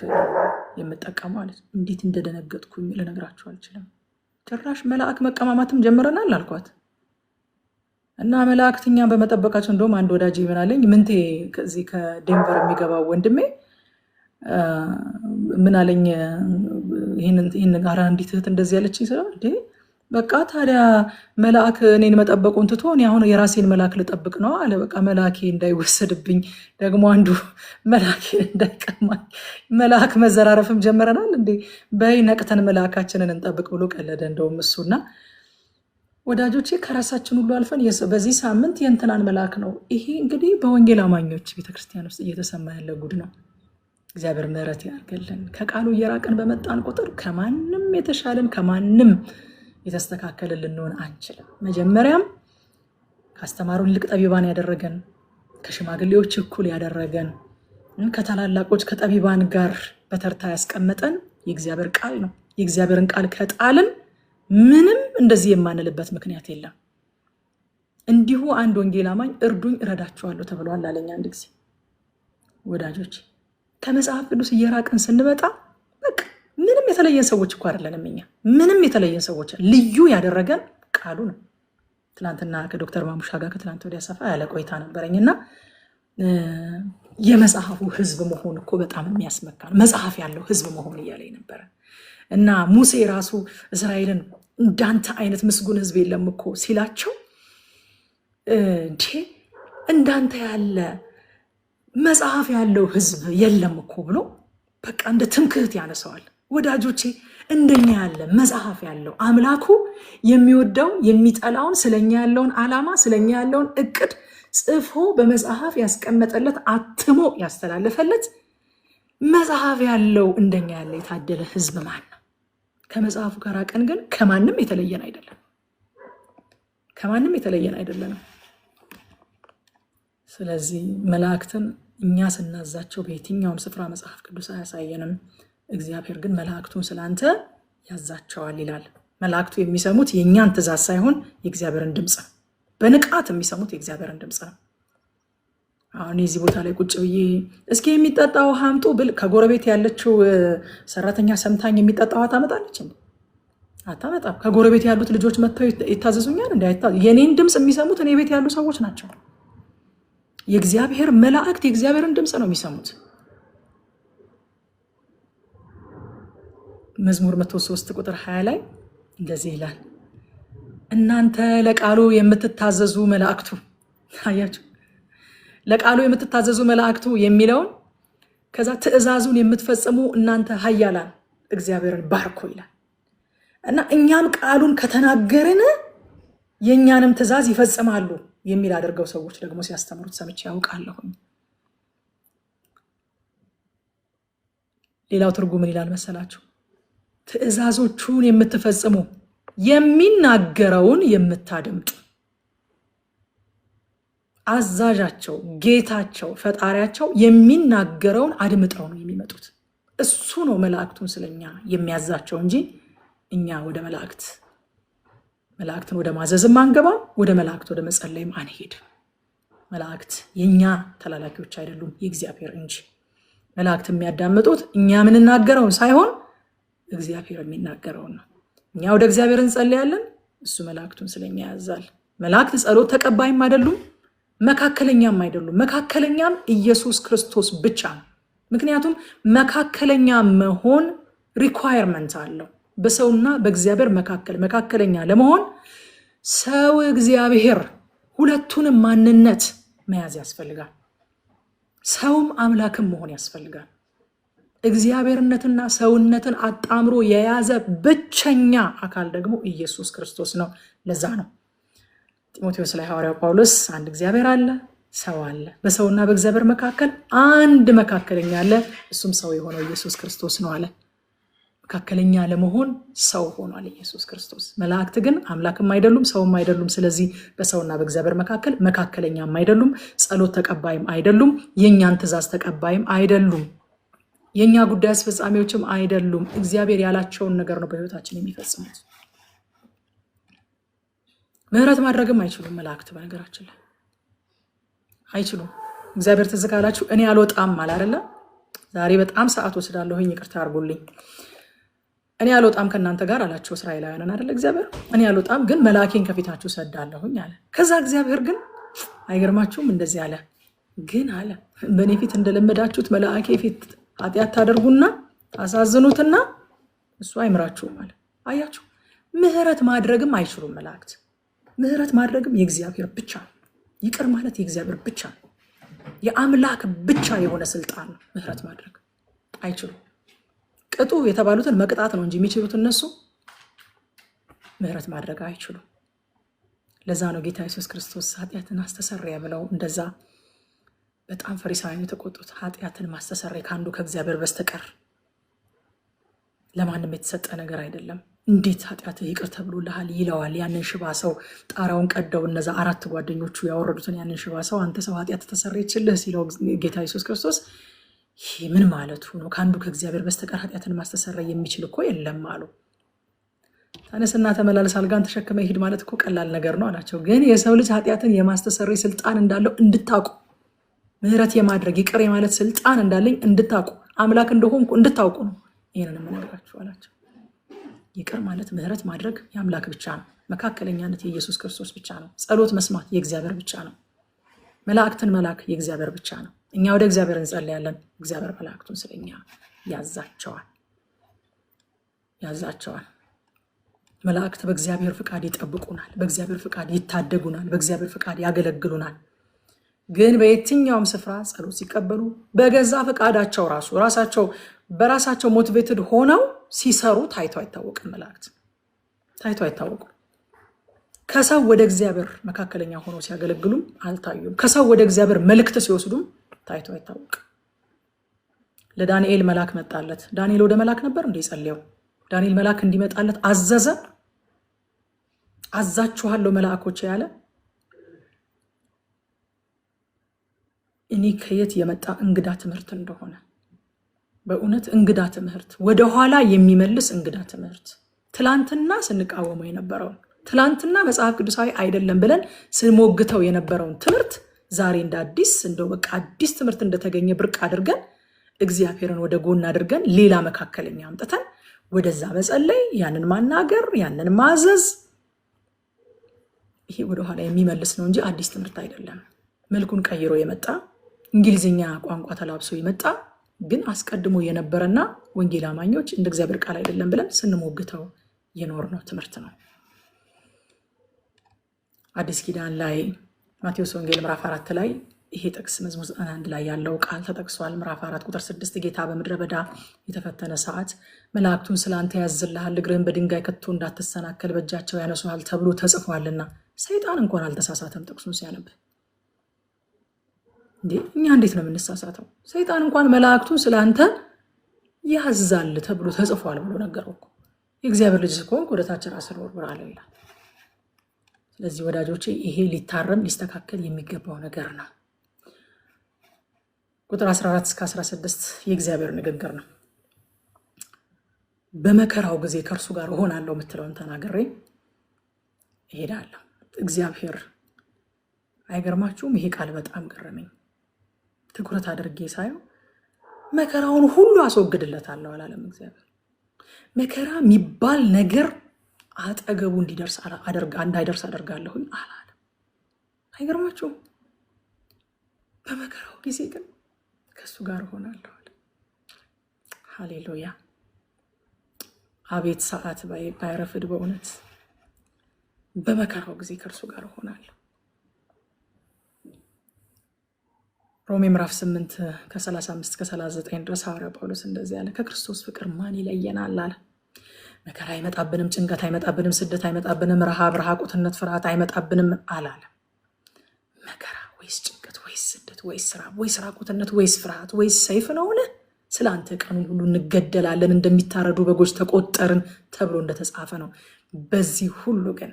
የምጠቀመው አለች። እንዴት እንደደነገጥኩኝ ልነግራችሁ አልችልም። ጭራሽ መልአክ መቀማማትም ጀምረናል አልኳት እና መላእክትኛን በመጠበቃቸው እንደውም አንድ ወዳጅ ይሆናለኝ ምንቴ ከዚህ ከዴንቨር የሚገባው ወንድሜ ምን አለኝ፣ ይህን ጋር እንዲት እህት እንደዚህ ያለችኝ ስለ እንዴ በቃ ታዲያ መልአክ እኔን መጠበቁን ትቶ እኔ አሁን የራሴን መልአክ ልጠብቅ ነው አለ። በቃ መልአኬ እንዳይወሰድብኝ ደግሞ አንዱ መልአኬን እንዳይቀማኝ መልአክ መዘራረፍም ጀመረናል እንዴ፣ በይ ነቅተን መልአካችንን እንጠብቅ ብሎ ቀለደ እንደውም እሱና። ወዳጆቼ ከራሳችን ሁሉ አልፈን በዚህ ሳምንት የእንትናን መልአክ ነው። ይሄ እንግዲህ በወንጌል አማኞች ቤተክርስቲያን ውስጥ እየተሰማ ያለ ጉድ ነው። እግዚአብሔር ምሕረት ያርገልን። ከቃሉ እየራቅን በመጣን ቁጥር ከማንም የተሻለን ከማንም የተስተካከለ ልንሆን አንችልም። መጀመሪያም ካስተማሩን ይልቅ ጠቢባን ያደረገን፣ ከሽማግሌዎች እኩል ያደረገን፣ ከታላላቆች ከጠቢባን ጋር በተርታ ያስቀመጠን የእግዚአብሔር ቃል ነው። የእግዚአብሔርን ቃል ከጣልን ምንም እንደዚህ የማንልበት ምክንያት የለም። እንዲሁ አንድ ወንጌል አማኝ እርዱኝ እረዳችኋለሁ ተብሏል አለኝ አንድ ጊዜ። ወዳጆች ከመጽሐፍ ቅዱስ እየራቅን ስንመጣ በቃ ምንም የተለየን ሰዎች እኮ አይደለንም። እኛ ምንም የተለየን ሰዎች፣ ልዩ ያደረገን ቃሉ ነው። ትናንትና ከዶክተር ማሙሻ ጋር ከትናንት ወዲያ ሰፋ ያለ ቆይታ ነበረኝና የመጽሐፉ ህዝብ መሆን እኮ በጣም የሚያስመካ ነው። መጽሐፍ ያለው ህዝብ መሆን እያለኝ ነበረ እና ሙሴ ራሱ እስራኤልን እንዳንተ አይነት ምስጉን ህዝብ የለም እኮ ሲላቸው እንዴ እንዳንተ ያለ መጽሐፍ ያለው ህዝብ የለም እኮ ብሎ በቃ እንደ ትምክህት ያነሰዋል። ወዳጆቼ እንደኛ ያለ መጽሐፍ ያለው አምላኩ የሚወደውን የሚጠላውን ስለኛ ያለውን ዓላማ ስለኛ ያለውን እቅድ ጽፎ በመጽሐፍ ያስቀመጠለት አትሞ ያስተላለፈለት መጽሐፍ ያለው እንደኛ ያለ የታደለ ህዝብ ማን ነው? ከመጽሐፉ ጋር ቀን ግን ከማንም የተለየን አይደለም። ከማንም የተለየን አይደለንም። ስለዚህ መላእክትን እኛ ስናዛቸው በየትኛውም ስፍራ መጽሐፍ ቅዱስ አያሳየንም። እግዚአብሔር ግን መላእክቱን ስላንተ ያዛቸዋል ይላል። መላእክቱ የሚሰሙት የእኛን ትእዛዝ ሳይሆን የእግዚአብሔርን ድምፅ ነው። በንቃት የሚሰሙት የእግዚአብሔርን ድምፅ ነው። አሁን የዚህ ቦታ ላይ ቁጭ ብዬ እስኪ የሚጠጣ ውሃ አምጡ ብል ከጎረቤት ያለችው ሰራተኛ ሰምታኝ የሚጠጣ ውሃ ታመጣለች እንዴ? አታመጣም። ከጎረቤት ያሉት ልጆች መጥተው ይታዘዙኛል እንዴ? የኔን ድምፅ የሚሰሙት እኔ ቤት ያሉ ሰዎች ናቸው። የእግዚአብሔር መላእክት የእግዚአብሔርን ድምፅ ነው የሚሰሙት። መዝሙር 103 ቁጥር 20 ላይ እንደዚህ ይላል፣ እናንተ ለቃሉ የምትታዘዙ መላእክቱ። አያችሁ፣ ለቃሉ የምትታዘዙ መላእክቱ የሚለውን ከዛ ትእዛዙን የምትፈጽሙ እናንተ ኃያላን እግዚአብሔርን ባርኮ ይላል። እና እኛም ቃሉን ከተናገርን የእኛንም ትእዛዝ ይፈጽማሉ የሚል አድርገው ሰዎች ደግሞ ሲያስተምሩት ሰምቼ ያውቃለሁኝ። ሌላው ትርጉም ምን ይላል መሰላችሁ? ትእዛዞቹን የምትፈጽሙ የሚናገረውን የምታደምጡ። አዛዣቸው፣ ጌታቸው፣ ፈጣሪያቸው የሚናገረውን አድምጠው ነው የሚመጡት። እሱ ነው መላእክቱን ስለኛ የሚያዛቸው እንጂ እኛ ወደ መላእክትን ወደ ማዘዝም አንገባ፣ ወደ መላእክት ወደ መጸለይም አንሄድም። መላእክት የኛ ተላላኪዎች አይደሉም፣ የእግዚአብሔር እንጂ። መላእክት የሚያዳምጡት እኛ የምንናገረውን ሳይሆን እግዚአብሔር የሚናገረውን ነው። እኛ ወደ እግዚአብሔር እንጸልያለን፣ እሱ መላእክቱን ስለኛ ያዛል። መላእክት ጸሎት ተቀባይም አይደሉም፣ መካከለኛም አይደሉም። መካከለኛም ኢየሱስ ክርስቶስ ብቻ ነው። ምክንያቱም መካከለኛ መሆን ሪኳየርመንት አለው። በሰውና በእግዚአብሔር መካከለኛ ለመሆን ሰው እግዚአብሔር ሁለቱንም ማንነት መያዝ ያስፈልጋል። ሰውም አምላክም መሆን ያስፈልጋል። እግዚአብሔርነትና ሰውነትን አጣምሮ የያዘ ብቸኛ አካል ደግሞ ኢየሱስ ክርስቶስ ነው። ለዛ ነው ጢሞቴዎስ ላይ ሐዋርያው ጳውሎስ አንድ እግዚአብሔር አለ፣ ሰው አለ፣ በሰውና በእግዚአብሔር መካከል አንድ መካከለኛ አለ፣ እሱም ሰው የሆነው ኢየሱስ ክርስቶስ ነው አለ። መካከለኛ ለመሆን ሰው ሆኗል ኢየሱስ ክርስቶስ። መላእክት ግን አምላክም አይደሉም፣ ሰውም አይደሉም። ስለዚህ በሰውና በእግዚአብሔር መካከል መካከለኛም አይደሉም፣ ጸሎት ተቀባይም አይደሉም፣ የእኛን ትእዛዝ ተቀባይም አይደሉም፣ የእኛ ጉዳይ አስፈጻሚዎችም አይደሉም። እግዚአብሔር ያላቸውን ነገር ነው በህይወታችን የሚፈጽሙት። ምህረት ማድረግም አይችሉም መላእክት። በነገራችን ላይ አይችሉም። እግዚአብሔር ትዝ ካላችሁ እኔ አልወጣም አለ አይደለ? ዛሬ በጣም ሰዓት ወስዳለሁኝ፣ ይቅርታ አድርጉልኝ። እኔ አልወጣም ከእናንተ ጋር አላቸው እስራኤላውያንን አይደለ? እግዚአብሔር እኔ አልወጣም ግን መላኬን ከፊታችሁ ሰዳለሁኝ አለ። ከዛ እግዚአብሔር ግን አይገርማችሁም? እንደዚህ አለ፣ ግን አለ በእኔ ፊት እንደለመዳችሁት መላኬ ፊት ኃጢአት ታደርጉና ታሳዝኑትና እሱ አይምራችሁም አለ። አያችሁ፣ ምህረት ማድረግም አይችሉም መላእክት። ምህረት ማድረግም የእግዚአብሔር ብቻ ነው። ይቅር ማለት የእግዚአብሔር ብቻ ነው። የአምላክ ብቻ የሆነ ስልጣን ነው። ምህረት ማድረግ አይችሉም። ቅጡ የተባሉትን መቅጣት ነው እንጂ የሚችሉት እነሱ ምህረት ማድረግ አይችሉም። ለዛ ነው ጌታ ኢየሱስ ክርስቶስ ኃጢአትን አስተሰረየ ብለው እንደዛ በጣም ፈሪሳውያን የተቆጡት። ኃጢአትን ማስተሰረይ ከአንዱ ከእግዚአብሔር በስተቀር ለማንም የተሰጠ ነገር አይደለም። እንዴት ኃጢአትህ ይቅር ተብሎልሃል ይለዋል ያንን ሽባ ሰው። ጣራውን ቀደው እነዛ 4 ጓደኞቹ ያወረዱትን ያንን ሽባ ሰው አንተ ሰው ኃጢአት ተሰረየችልህ ሲለው ጌታ ኢየሱስ ክርስቶስ ይህ ምን ማለቱ ነው? ከአንዱ ከእግዚአብሔር በስተቀር ኃጢአትን ማስተሰረይ የሚችል እኮ የለም አሉ። ተነስና ተመላለስ፣ አልጋን ተሸክመ ሂድ ማለት እኮ ቀላል ነገር ነው አላቸው። ግን የሰው ልጅ ኃጢአትን የማስተሰረይ ስልጣን እንዳለው እንድታውቁ፣ ምህረት የማድረግ ይቅር የማለት ስልጣን እንዳለኝ እንድታውቁ፣ አምላክ እንደሆንኩ እንድታውቁ ነው ይህንን የምነግራችሁ አላቸው። ይቅር ማለት ምህረት ማድረግ የአምላክ ብቻ ነው። መካከለኛነት የኢየሱስ ክርስቶስ ብቻ ነው። ጸሎት መስማት የእግዚአብሔር ብቻ ነው። መላእክትን መላክ የእግዚአብሔር ብቻ ነው። እኛ ወደ እግዚአብሔር እንጸልያለን፣ እግዚአብሔር መላእክቱን ስለኛ ያዛቸዋል። መላእክት በእግዚአብሔር ፍቃድ ይጠብቁናል፣ በእግዚአብሔር ፍቃድ ይታደጉናል፣ በእግዚአብሔር ፍቃድ ያገለግሉናል። ግን በየትኛውም ስፍራ ጸሎት ሲቀበሉ በገዛ ፍቃዳቸው ራሳቸው በራሳቸው ሞቲቬትድ ሆነው ሲሰሩ ታይቶ አይታወቅም። መላእክት ታይቶ አይታወቁም። ከሰው ወደ እግዚአብሔር መካከለኛ ሆነው ሲያገለግሉም አልታዩም። ከሰው ወደ እግዚአብሔር መልእክት ሲወስዱም ታይቶ አይታወቅም። ለዳንኤል መልአክ መጣለት። ዳንኤል ወደ መልአክ ነበር እንደ ጸለየው። ዳንኤል መልአክ እንዲመጣለት አዘዘ። አዛችኋለሁ መልአኮች ያለ እኔ ከየት የመጣ እንግዳ ትምህርት እንደሆነ በእውነት እንግዳ ትምህርት፣ ወደኋላ የሚመልስ እንግዳ ትምህርት። ትላንትና ስንቃወመው የነበረውን ትላንትና መጽሐፍ ቅዱሳዊ አይደለም ብለን ስንሞግተው የነበረውን ትምህርት ዛሬ እንደ አዲስ እንደው በቃ አዲስ ትምህርት እንደተገኘ ብርቅ አድርገን እግዚአብሔርን ወደ ጎን አድርገን ሌላ መካከለኛ አምጥተን ወደዛ መጸለይ፣ ያንን ማናገር፣ ያንን ማዘዝ፣ ይሄ ወደኋላ የሚመልስ ነው እንጂ አዲስ ትምህርት አይደለም። መልኩን ቀይሮ የመጣ እንግሊዝኛ ቋንቋ ተላብሶ የመጣ ግን አስቀድሞ የነበረና ወንጌል አማኞች እንደ እግዚአብሔር ቃል አይደለም ብለን ስንሞግተው የኖርነው ትምህርት ነው። አዲስ ኪዳን ላይ ማቴዎስ ወንጌል ምዕራፍ 4 ላይ ይሄ ጥቅስ መዝሙር 91 ላይ ያለው ቃል ተጠቅሷል። ምዕራፍ 4 ቁጥር 6 ጌታ በምድረ በዳ የተፈተነ ሰዓት መላእክቱን ስላንተ ያዝልሃል፣ እግርህን በድንጋይ ከቶ እንዳትሰናከል በእጃቸው ያነሱሃል ተብሎ ተጽፏልና። ሰይጣን እንኳን አልተሳሳተም ጥቅሱን ሲያነብ። እንዴ እኛ እንዴት ነው የምንሳሳተው? ሰይጣን እንኳን መላእክቱን ስላንተ ያዛል ተብሎ ተጽፏል ብሎ ነገረው እኮ። የእግዚአብሔር ልጅ ከሆንክ ወደ ታች ራስህን ወርውር አለ ይላል። ስለዚህ ወዳጆቼ ይሄ ሊታረም ሊስተካከል የሚገባው ነገር ነው። ቁጥር 14 እስከ 16 የእግዚአብሔር ንግግር ነው። በመከራው ጊዜ ከእርሱ ጋር እሆናለሁ የምትለውን ተናግሬ እሄዳለሁ። እግዚአብሔር አይገርማችሁም? ይሄ ቃል በጣም ገረመኝ። ትኩረት አድርጌ ሳየው መከራውን ሁሉ አስወግድለታለሁ አላለም እግዚአብሔር። መከራ የሚባል ነገር አጠገቡ እንዳይደርስ አደርጋለሁ አላለም። አይገርማችሁም? በመከራው ጊዜ ግን ከእሱ ጋር እሆናለሁ። ሃሌሉያ! አቤት ሰዓት ባይረፍድ በእውነት በመከራው ጊዜ ከእርሱ ጋር እሆናለሁ። ሮሜ ምዕራፍ 8 ከ35 ከ39 ድረስ ሐዋርያው ጳውሎስ እንደዚህ ያለ፣ ከክርስቶስ ፍቅር ማን ይለየናል አለ። መከራ አይመጣብንም፣ ጭንቀት አይመጣብንም፣ ስደት አይመጣብንም፣ ረሃብ፣ ራቁትነት፣ ፍርሃት አይመጣብንም አላለም። መከራ ወይስ ጭንቀት ወይስ ስደት ወይስ ራብ ወይስ ራቁትነት ወይስ ፍርሃት ወይስ ሰይፍ ነውን? ስለ አንተ ቀኑን ሁሉ እንገደላለን፣ እንደሚታረዱ በጎች ተቆጠርን ተብሎ እንደተጻፈ ነው። በዚህ ሁሉ ግን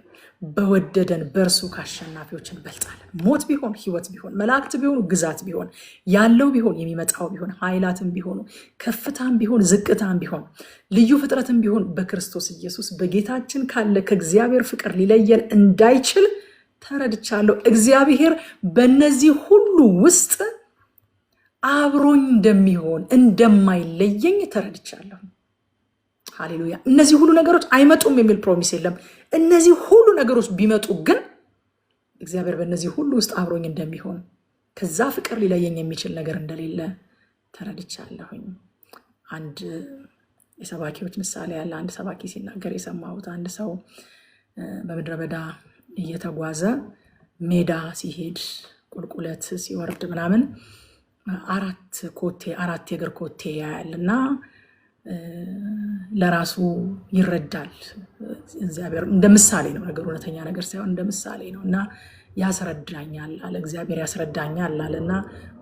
በወደደን በእርሱ ከአሸናፊዎች እንበልጣለን። ሞት ቢሆን ሕይወት ቢሆን መላእክት ቢሆኑ ግዛት ቢሆን ያለው ቢሆን የሚመጣው ቢሆን ኃይላትም ቢሆኑ ከፍታም ቢሆን ዝቅታም ቢሆን ልዩ ፍጥረትም ቢሆን በክርስቶስ ኢየሱስ በጌታችን ካለ ከእግዚአብሔር ፍቅር ሊለየን እንዳይችል ተረድቻለሁ። እግዚአብሔር በእነዚህ ሁሉ ውስጥ አብሮኝ እንደሚሆን እንደማይለየኝ ተረድቻለሁ። ሃሌሉያ! እነዚህ ሁሉ ነገሮች አይመጡም የሚል ፕሮሚስ የለም። እነዚህ ሁሉ ነገሮች ቢመጡ ግን እግዚአብሔር በእነዚህ ሁሉ ውስጥ አብሮኝ እንደሚሆን፣ ከዛ ፍቅር ሊለየኝ የሚችል ነገር እንደሌለ ተረድቻለሁኝ። አንድ የሰባኪዎች ምሳሌ ያለ አንድ ሰባኪ ሲናገር የሰማሁት፣ አንድ ሰው በምድረ በዳ እየተጓዘ ሜዳ ሲሄድ ቁልቁለት ሲወርድ ምናምን አራት የእግር ኮቴ ያያል እና ለራሱ ይረዳል። እግዚአብሔር እንደ ምሳሌ ነው ነገሩ፣ እውነተኛ ነገር ሳይሆን እንደ ምሳሌ ነው እና ያስረዳኛል አለ። እግዚአብሔር ያስረዳኛል አለ እና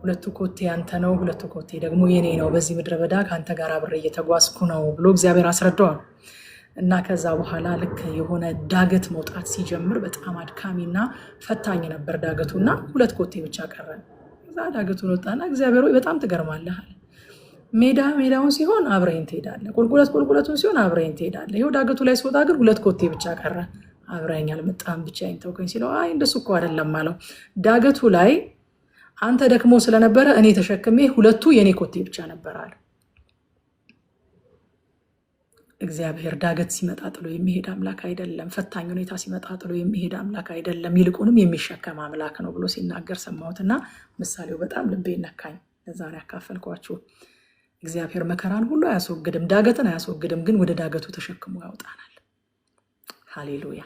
ሁለቱ ኮቴ ያንተ ነው፣ ሁለቱ ኮቴ ደግሞ የኔ ነው። በዚህ ምድረ በዳ ከአንተ ጋር አብሬ እየተጓዝኩ ነው ብሎ እግዚአብሔር አስረዳዋል። እና ከዛ በኋላ ልክ የሆነ ዳገት መውጣት ሲጀምር በጣም አድካሚና ፈታኝ ነበር ዳገቱ እና ሁለት ኮቴ ብቻ ቀረ። ከዛ ዳገቱን ወጣና እግዚአብሔር በጣም ትገርማለህ አለ። ሜዳውን ሲሆን አብረኝ ትሄዳለህ፣ ቁልቁለቱን ሲሆን አብረኝ ትሄዳለህ። ይኸው ዳገቱ ላይ ስወጣ ግን ሁለት ኮቴ ብቻ ቀረ፣ አብረኝ አልመጣም፣ ብቻዬን ተውከኝ ሲለው፣ አይ እንደሱ እኮ አይደለም አለው። ዳገቱ ላይ አንተ ደክሞ ስለነበረ እኔ ተሸክሜ ሁለቱ የኔ ኮቴ ብቻ ነበር አለ። እግዚአብሔር ዳገት ሲመጣ ጥሎ የሚሄድ አምላክ አይደለም። ፈታኝ ሁኔታ ሲመጣ ጥሎ የሚሄድ አምላክ አይደለም። ይልቁንም የሚሸከም አምላክ ነው ብሎ ሲናገር ሰማሁትና ምሳሌው በጣም ልቤ ነካኝ። ለዛ ነው ያካፈልኳችሁ። እግዚአብሔር መከራን ሁሉ አያስወግድም፣ ዳገትን አያስወግድም፣ ግን ወደ ዳገቱ ተሸክሞ ያውጣናል። ሃሌሉያ!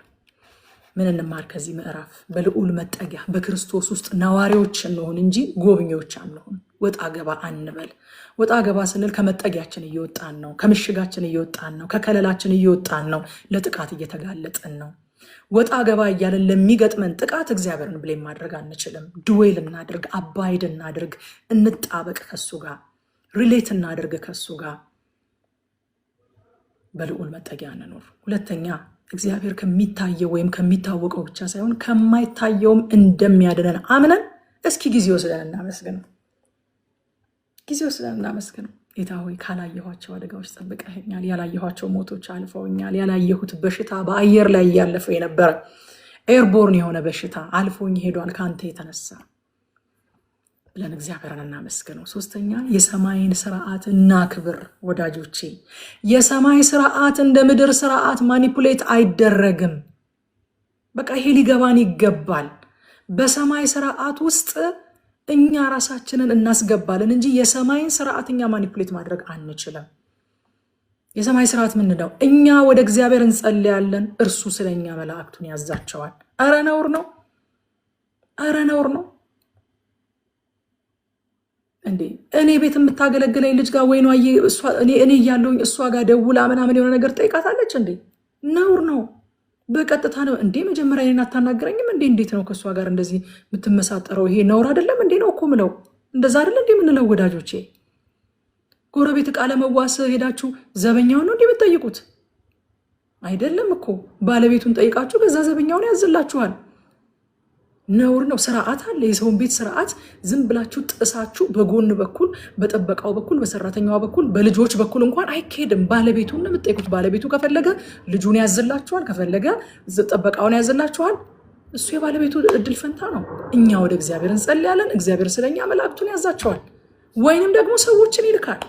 ምን እንማር ከዚህ ምዕራፍ? በልዑል መጠጊያ በክርስቶስ ውስጥ ነዋሪዎች እንሆን እንጂ ጎብኚዎች አንሆን። ወጣ ገባ አንበል። ወጣ ገባ ስንል ከመጠጊያችን እየወጣን ነው፣ ከምሽጋችን እየወጣን ነው፣ ከከለላችን እየወጣን ነው፣ ለጥቃት እየተጋለጥን ነው። ወጣ ገባ እያለን ለሚገጥመን ጥቃት እግዚአብሔርን ብሌም ማድረግ አንችልም። ድዌል እናድርግ፣ አባይድ እናድርግ፣ እንጣበቅ ከሱ ጋር ሪሌት እናድርግ ከሱ ጋር። በልዑል መጠጊያ እንኖር። ሁለተኛ እግዚአብሔር ከሚታየው ወይም ከሚታወቀው ብቻ ሳይሆን ከማይታየውም እንደሚያድነን አምነን እስኪ ጊዜ ወስደን እናመስግነው። ጊዜ ወስደን እናመስግነው። ጌታ ሆይ ካላየኋቸው አደጋዎች ጠብቀኸኛል። ያላየኋቸው ሞቶች አልፈውኛል። ያላየሁት በሽታ በአየር ላይ እያለፈው የነበረ ኤርቦርን የሆነ በሽታ አልፎኝ ሄዷል ከአንተ የተነሳ ብለን እግዚአብሔርን እናመስግነው። ሶስተኛ የሰማይን ስርዓት እናክብር ወዳጆቼ። የሰማይ ስርዓት እንደ ምድር ስርዓት ማኒፑሌት አይደረግም። በቃ ይሄ ሊገባን ይገባል። በሰማይ ስርዓት ውስጥ እኛ ራሳችንን እናስገባለን እንጂ የሰማይን ስርዓት እኛ ማኒፑሌት ማድረግ አንችልም። የሰማይ ስርዓት ምን ነው? እኛ ወደ እግዚአብሔር እንጸልያለን፣ እርሱ ስለኛ መላእክቱን ያዛቸዋል። አረ ነውር ነው! አረ ነውር ነው እንዴ! እኔ ቤት የምታገለግለኝ ልጅ ጋር ወይ ነው እኔ እያለሁኝ እሷ ጋር ደውላ ምናምን የሆነ ነገር ጠይቃታለች እንዴ? ነውር ነው። በቀጥታ ነው እንዴ? መጀመሪያ እኔን አታናገረኝም እንዴ? እንዴት ነው ከእሷ ጋር እንደዚህ የምትመሳጠረው? ይሄ ነውር አይደለም እንዴ? ነው እኮ ምለው። እንደዛ አይደለ እንዴ የምንለው ወዳጆቼ? ጎረቤት ዕቃ ለመዋስ ሄዳችሁ ዘበኛውን ነው እንዴ የምትጠይቁት? አይደለም እኮ ባለቤቱን ጠይቃችሁ በዛ ዘበኛውን ያዝላችኋል። ነውር ነው። ስርዓት አለ። የሰውን ቤት ስርዓት ዝም ብላችሁ ጥሳችሁ በጎን በኩል በጠበቃው በኩል በሰራተኛዋ በኩል በልጆች በኩል እንኳን አይካሄድም። ባለቤቱን ነው የምትጠይቁት። ባለቤቱ ከፈለገ ልጁን ያዝላችኋል፣ ከፈለገ ጠበቃውን ያዝላችኋል። እሱ የባለቤቱ እድል ፈንታ ነው። እኛ ወደ እግዚአብሔር እንጸልያለን፣ እግዚአብሔር ስለኛ መላእክቱን ያዛቸዋል። ወይንም ደግሞ ሰዎችን ይልካል።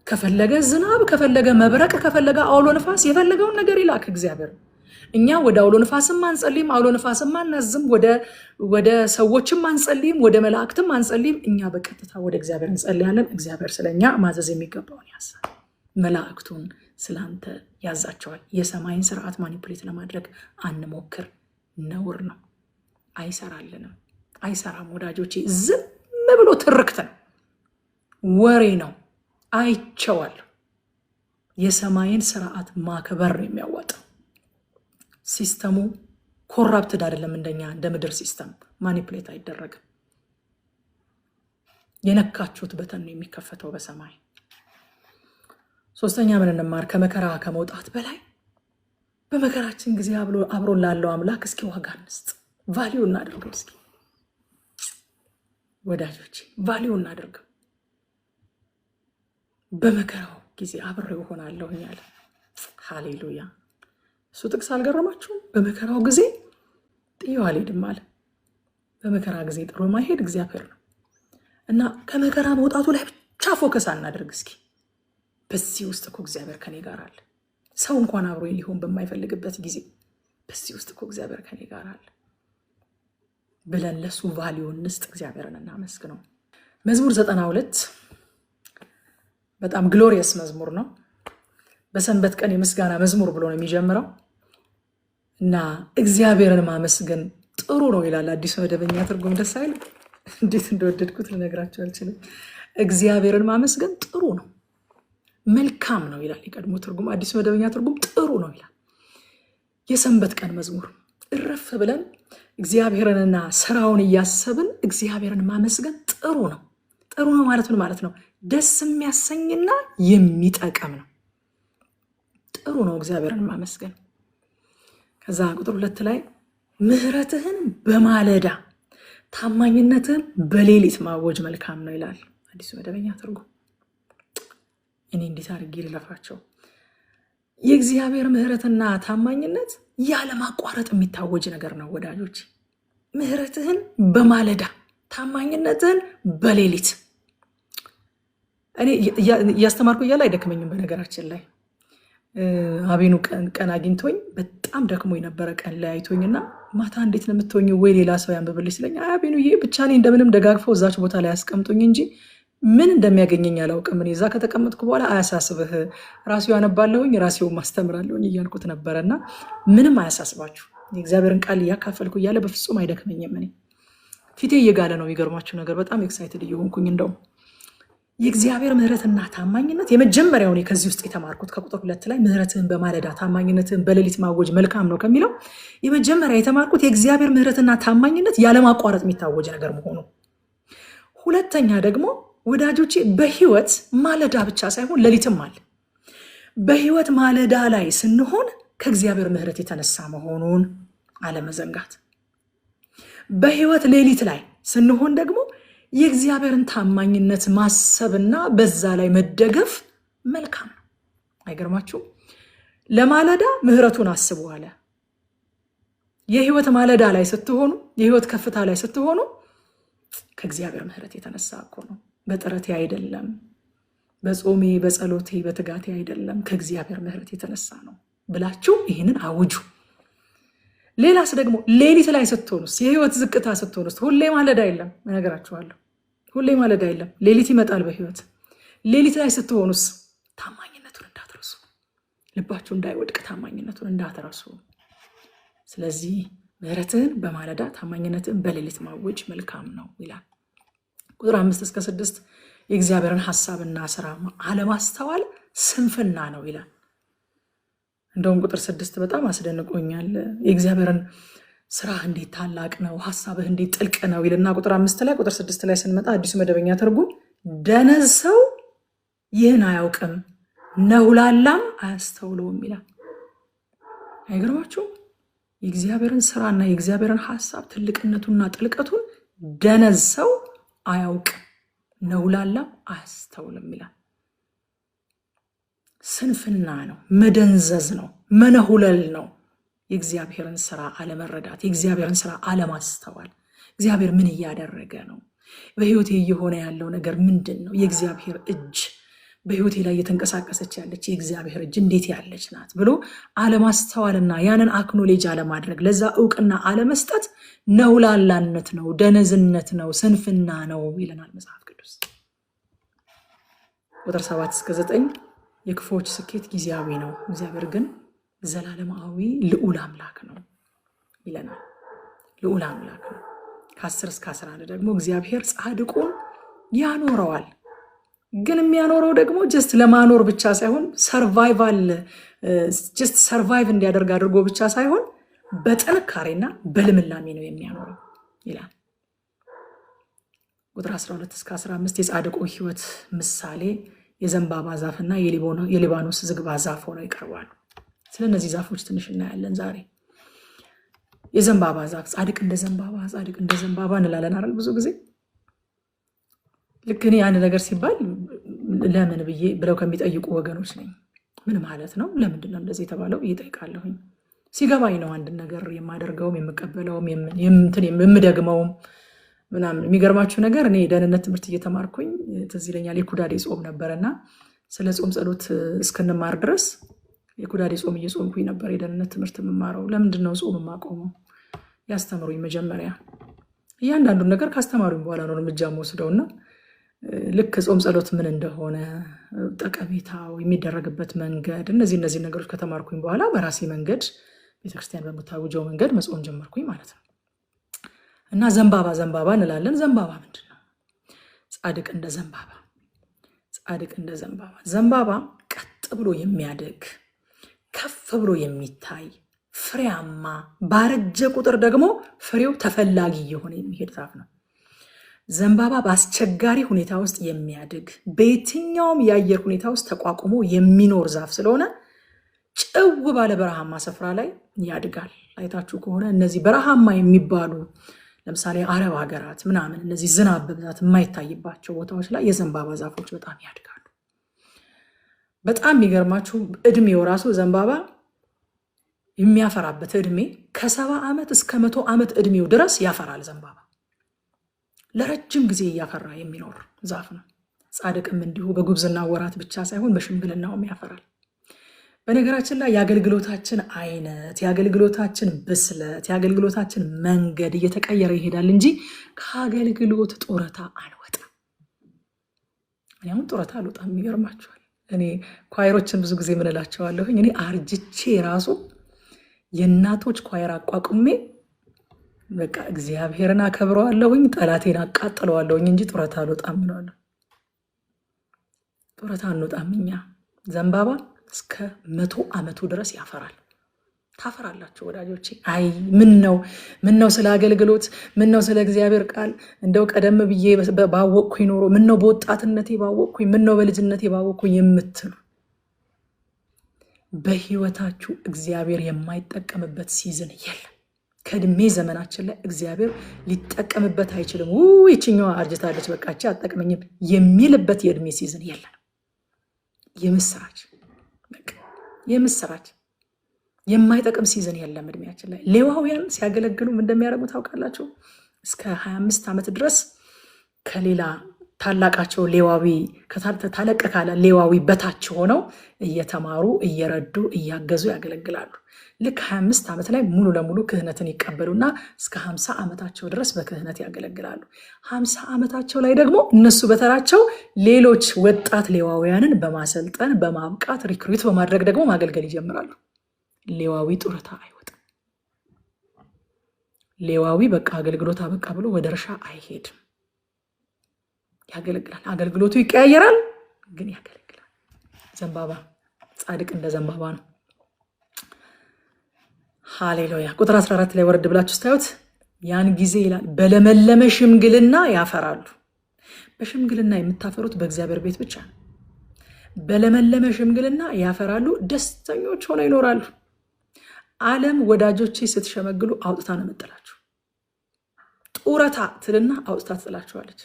ከፈለገ ዝናብ፣ ከፈለገ መብረቅ፣ ከፈለገ አውሎ ንፋስ፣ የፈለገውን ነገር ይላክ እግዚአብሔር። እኛ ወደ አውሎ ንፋስም አንጸልይም፣ አውሎ ንፋስም አናዝም፣ ወደ ሰዎችም አንጸልይም፣ ወደ መላእክትም አንጸልይም። እኛ በቀጥታ ወደ እግዚአብሔር እንጸልያለን። እግዚአብሔር ስለኛ ማዘዝ የሚገባውን ያዛል። መላእክቱን ስላንተ ያዛቸዋል። የሰማይን ስርዓት ማኒፑሌት ለማድረግ አንሞክር። ነውር ነው። አይሰራልንም፣ አይሰራም ወዳጆቼ። ዝም ብሎ ትርክት ነው፣ ወሬ ነው። አይቼዋለሁ። የሰማይን ስርዓት ማክበር ነው የሚያዋጣው። ሲስተሙ ኮራፕትድ አይደለም። እንደኛ እንደ ምድር ሲስተም ማኒፕሌት አይደረግም። የነካችሁት በተን ነው የሚከፈተው በሰማይ። ሶስተኛ ምን እንማር? ከመከራ ከመውጣት በላይ በመከራችን ጊዜ አብሮን ላለው አምላክ እስኪ ዋጋ እንስጥ፣ ቫሊዩ እናደርገው። እስኪ ወዳጆቼ ቫሊዩ እናደርገው። በመከራው ጊዜ አብሬው እሆናለሁ ያለ ሃሌሉያ። እሱ ጥቅስ አልገረማችሁም? በመከራው ጊዜ ጥዬው አልሄድም አለ። በመከራ ጊዜ ጥሎ ማይሄድ እግዚአብሔር ነው እና ከመከራ መውጣቱ ላይ ብቻ ፎከስ አናደርግ። እስኪ በዚህ ውስጥ እኮ እግዚአብሔር ከኔ ጋር አለ። ሰው እንኳን አብሮ ሊሆን በማይፈልግበት ጊዜ በዚህ ውስጥ እኮ እግዚአብሔር ከኔ ጋር አለ ብለን ለሱ ቫልዩ እንስጥ፣ እግዚአብሔርን እናመስግነው። መዝሙር 92 በጣም ግሎሪየስ መዝሙር ነው። በሰንበት ቀን የምስጋና መዝሙር ብሎ ነው የሚጀምረው እና እግዚአብሔርን ማመስገን ጥሩ ነው ይላል አዲስ መደበኛ ትርጉም። ደስ አይልም? እንዴት እንደወደድኩት ልነግራችሁ አልችልም። እግዚአብሔርን ማመስገን ጥሩ ነው፣ መልካም ነው ይላል የቀድሞ ትርጉም። አዲስ መደበኛ ትርጉም ጥሩ ነው ይላል። የሰንበት ቀን መዝሙር እረፍ ብለን እግዚአብሔርንና ስራውን እያሰብን እግዚአብሔርን ማመስገን ጥሩ ነው። ጥሩ ነው ማለት ምን ማለት ነው? ደስ የሚያሰኝና የሚጠቅም ነው። ጥሩ ነው እግዚአብሔርን ማመስገን። ከዛ ቁጥር 2 ላይ ምህረትህን በማለዳ ታማኝነትህን በሌሊት ማወጅ መልካም ነው ይላል አዲሱ መደበኛ ትርጉም። እኔ እንዴት አድርጌ ልለፋቸው? የእግዚአብሔር ምህረትና ታማኝነት ያለማቋረጥ የሚታወጅ ነገር ነው ወዳጆች። ምህረትህን በማለዳ ታማኝነትህን በሌሊት። እኔ እያስተማርኩ እያለ አይደክመኝም። በነገራችን ላይ አቤኑ ቀን አግኝቶኝ በጣም ደክሞኝ ነበረ። ቀን ላይ አይቶኝና ማታ እንዴት ነው የምትሆኚው ወይ ሌላ ሰው ያንብብልኝ ስለኝ፣ አቤኑዬ ብቻ እኔ እንደምንም ደጋግፈው እዛች ቦታ ላይ ያስቀምጡኝ እንጂ ምን እንደሚያገኘኝ አላውቅም። እኔ እዛ ከተቀመጥኩ በኋላ አያሳስብህ፣ ራሴው ያነባለሁኝ ራሴው ማስተምራለሁኝ እያልኩት ነበረና ምንም አያሳስባችሁ። የእግዚአብሔርን ቃል እያካፈልኩ እያለ በፍጹም አይደክመኝም። እኔ ፊቴ እየጋለ ነው። የሚገርማችሁ ነገር በጣም ኤክሳይትድ እየሆንኩኝ እንደውም የእግዚአብሔር ምህረትና ታማኝነት የመጀመሪያው እኔ ከዚህ ውስጥ የተማርኩት ከቁጥር 2 ላይ ምህረትህን በማለዳ ታማኝነትህን በሌሊት ማወጅ መልካም ነው ከሚለው የመጀመሪያ የተማርኩት የእግዚአብሔር ምህረትና ታማኝነት ያለማቋረጥ የሚታወጅ ነገር መሆኑ። ሁለተኛ ደግሞ ወዳጆቼ በህይወት ማለዳ ብቻ ሳይሆን ሌሊትም አለ። በህይወት ማለዳ ላይ ስንሆን ከእግዚአብሔር ምህረት የተነሳ መሆኑን አለመዘንጋት። በህይወት ሌሊት ላይ ስንሆን ደግሞ የእግዚአብሔርን ታማኝነት ማሰብና በዛ ላይ መደገፍ መልካም ነው። አይገርማችሁም? ለማለዳ ምህረቱን አስቡ አለ። የህይወት ማለዳ ላይ ስትሆኑ፣ የህይወት ከፍታ ላይ ስትሆኑ ከእግዚአብሔር ምህረት የተነሳ እኮ ነው። በጥረቴ አይደለም፣ በጾሜ በጸሎቴ በትጋቴ አይደለም፣ ከእግዚአብሔር ምህረት የተነሳ ነው ብላችሁ ይህንን አውጁ። ሌላስ ደግሞ ሌሊት ላይ ስትሆኑስ፣ የህይወት ዝቅታ ስትሆኑስ፣ ሁሌ ማለዳ የለም፣ እነግራችኋለሁ፣ ሁሌ ማለዳ የለም፣ ሌሊት ይመጣል በህይወት። ሌሊት ላይ ስትሆኑስ ታማኝነቱን እንዳትረሱ፣ ልባችሁ እንዳይወድቅ ታማኝነቱን እንዳትረሱ። ስለዚህ ምህረትህን በማለዳ ታማኝነትህን በሌሊት ማወጅ መልካም ነው ይላል። ቁጥር 5-6 የእግዚአብሔርን ሐሳብና ስራ አለማስተዋል ስንፍና ነው ይላል። እንደውም ቁጥር 6 በጣም አስደንቆኛል። የእግዚአብሔርን ስራ እንዴት ታላቅ ነው፣ ሐሳብህ እንዴት ጥልቅ ነው ይልና ቁጥር 5 ላይ ቁጥር 6 ላይ ስንመጣ አዲሱ መደበኛ ትርጉም ደነዝ ሰው ይህን አያውቅም ነውላላም አያስተውለውም ይላል። አይገርማችሁም? የእግዚአብሔርን ስራና የእግዚአብሔርን ሐሳብ ትልቅነቱና ጥልቀቱን ደነዝ ሰው አያውቅም ነውላላም አያስተውልም ይላል። ስንፍና ነው፣ መደንዘዝ ነው፣ መነሁለል ነው። የእግዚአብሔርን ስራ አለመረዳት፣ የእግዚአብሔርን ስራ አለማስተዋል። እግዚአብሔር ምን እያደረገ ነው? በህይወቴ እየሆነ ያለው ነገር ምንድን ነው? የእግዚአብሔር እጅ በህይወቴ ላይ እየተንቀሳቀሰች ያለች የእግዚአብሔር እጅ እንዴት ያለች ናት ብሎ አለማስተዋልና ያንን አክኖሌጅ አለማድረግ፣ ለዛ እውቅና አለመስጠት ነውላላነት ነው፣ ደነዝነት ነው፣ ስንፍና ነው ይለናል መጽሐፍ ቅዱስ። ቁጥር 7-9 የክፉዎች ስኬት ጊዜያዊ ነው፣ እግዚአብሔር ግን ዘላለማዊ ልዑል አምላክ ነው ይለናል። ልዑል አምላክ ነው። ከ10-11 ደግሞ እግዚአብሔር ጻድቁን ያኖረዋል። ግን የሚያኖረው ደግሞ ጀስት ለማኖር ብቻ ሳይሆን ሰርቫይቭ እንዲያደርግ አድርጎ ብቻ ሳይሆን በጥንካሬና በልምላሜ ነው የሚያኖረው ይላል። ቁጥር 12-15 የጻድቁ ህይወት ምሳሌ የዘንባባ ዛፍና የሊባኖስ ዝግባ ዛፍ ሆነው ይቀርባሉ። ስለነዚህ ዛፎች ትንሽ እናያለን ዛሬ። የዘንባባ ዛፍ ጻድቅ እንደ ዘንባባ እንላለን አይደል? ብዙ ጊዜ ልክ እኔ አንድ ነገር ሲባል ለምን ብለው ከሚጠይቁ ወገኖች ነኝ። ምን ማለት ነው? ለምንድን ነው እንደዚህ የተባለው እጠይቃለሁኝ። ሲገባኝ ነው አንድ ነገር የማደርገውም የምቀበለውም የምደግመውም ምናምን። የሚገርማችሁ ነገር እኔ የደህንነት ትምህርት እየተማርኩኝ ትዝ ይለኛል የኩዳዴ ጾም ነበረና ስለ ጾም ጸሎት እስክንማር ድረስ የኩዳዴ ጾም እየጾምኩኝ ነበር የደህንነት ትምህርት የምማረው። ለምንድን ነው ጾም የማቆመው? ያስተምሩኝ መጀመሪያ። እያንዳንዱን ነገር ካስተማሩኝ በኋላ ነው እርምጃ የምወስደውና ልክ ጾም ጸሎት ምን እንደሆነ ጠቀሜታው፣ የሚደረግበት መንገድ፣ እነዚህ ነገሮች ከተማርኩኝ በኋላ በራሴ መንገድ ቤተክርስቲያን በምታውጀው መንገድ መጾም ጀመርኩኝ ማለት ነው። እና ዘንባባ እንላለን። ዘንባባ ምንድን ነው? ጻድቅ እንደ ዘንባባ። ዘንባባ ቀጥ ብሎ የሚያድግ ከፍ ብሎ የሚታይ ፍሬያማ፣ ባረጀ ቁጥር ደግሞ ፍሬው ተፈላጊ የሆነ የሚሄድ ዛፍ ነው። ዘንባባ በአስቸጋሪ ሁኔታ ውስጥ የሚያድግ በየትኛውም የአየር ሁኔታ ውስጥ ተቋቁሞ የሚኖር ዛፍ ስለሆነ ጭው ባለ በረሃማ ስፍራ ላይ ያድጋል። አይታችሁ ከሆነ እነዚህ በረሃማ የሚባሉ ለምሳሌ አረብ ሀገራት ምናምን እነዚህ ዝናብ በብዛት የማይታይባቸው ቦታዎች ላይ የዘንባባ ዛፎች በጣም ያድጋሉ። በጣም የሚገርማችሁ እድሜው ራሱ ዘንባባ የሚያፈራበት እድሜ ከ70 ዓመት እስከ 100 ዓመት እድሜው ድረስ ያፈራል። ዘንባባ ለረጅም ጊዜ እያፈራ የሚኖር ዛፍ ነው። ጻድቅም እንዲሁ በጉብዝና ወራት ብቻ ሳይሆን በሽምግልናውም ያፈራል። በነገራችን ላይ የአገልግሎታችን አይነት፣ የአገልግሎታችን ብስለት፣ የአገልግሎታችን መንገድ እየተቀየረ ይሄዳል እንጂ ከአገልግሎት ጡረታ አንወጣም። እኔ አሁን ጡረታ አልወጣም። የሚገርማችኋል እኔ ኳይሮችን ብዙ ጊዜ ምን እላቸዋለሁኝ፣ እኔ አርጅቼ ራሱ የእናቶች ኳይር አቋቁሜ በቃ እግዚአብሔርን አከብረዋለሁኝ፣ ጠላቴን አቃጥለዋለሁኝ እንጂ ጡረታ አልወጣም እላለሁ። ጡረታ አንወጣም እኛ። ዘንባባ እስከ 100 ዓመቱ ድረስ ያፈራል። ታፈራላችሁ ወዳጆቼ። አይ ምን ነው ስለ አገልግሎት፣ ምን ነው ስለ እግዚአብሔር ቃል እንደው ቀደም ብዬ ባወቅኩኝ ኖሮ፣ ምን ነው በወጣትነቴ ባወቅኩኝ፣ ምን ነው በልጅነቴ ባወቅኩኝ የምትሉ በህይወታችሁ እግዚአብሔር የማይጠቀምበት ሲዝን የለም። ከእድሜ ዘመናችን ላይ እግዚአብሔር ሊጠቀምበት አይችልም። ይችኛዋ አርጅታለች በቃች አጠቅመኝም የሚልበት የእድሜ ሲዝን የለም። የምስራች የማይጠቅም ሲዝን የለም እድሜያችን ላይ። ሌዋውያን ሲያገለግሉ እንደሚያደርጉ ታውቃላችሁ። እስከ 25 ዓመት ድረስ ከሌላ ታላቃቸው ሌዋዊ ታለቀ ካለ ሌዋዊ በታች ሆነው እየተማሩ እየረዱ እያገዙ ያገለግላሉ። ልክ 25 ዓመት ላይ ሙሉ ለሙሉ ክህነትን ይቀበሉና እስከ 50 ዓመታቸው ድረስ በክህነት ያገለግላሉ። 50 ዓመታቸው ላይ ደግሞ እነሱ በተራቸው ሌሎች ወጣት ሌዋውያንን በማሰልጠን በማብቃት ሪክሩት በማድረግ ደግሞ ማገልገል ይጀምራሉ። ሌዋዊ ጡረታ አይወጣም። ሌዋዊ በቃ አገልግሎት አበቃ ብሎ ወደ እርሻ አይሄድም። ያገለግላል። አገልግሎቱ ይቀያየራል፣ ግን ያገለግላል። ዘንባባ ጻድቅ እንደ ዘንባባ ነው። ሃሌሉያ። ቁጥር 14 ላይ ወረድ ብላችሁ ስታዩት ያን ጊዜ ይላል በለመለመ ሽምግልና ያፈራሉ። በሽምግልና የምታፈሩት በእግዚአብሔር ቤት ብቻ ነው። በለመለመ ሽምግልና ያፈራሉ፣ ደስተኞች ሆነው ይኖራሉ። ዓለም ወዳጆቼ ስትሸመግሉ አውጥታ ነው የምጥላችሁ። ጡረታ ትልና አውጥታ ትጥላችኋለች።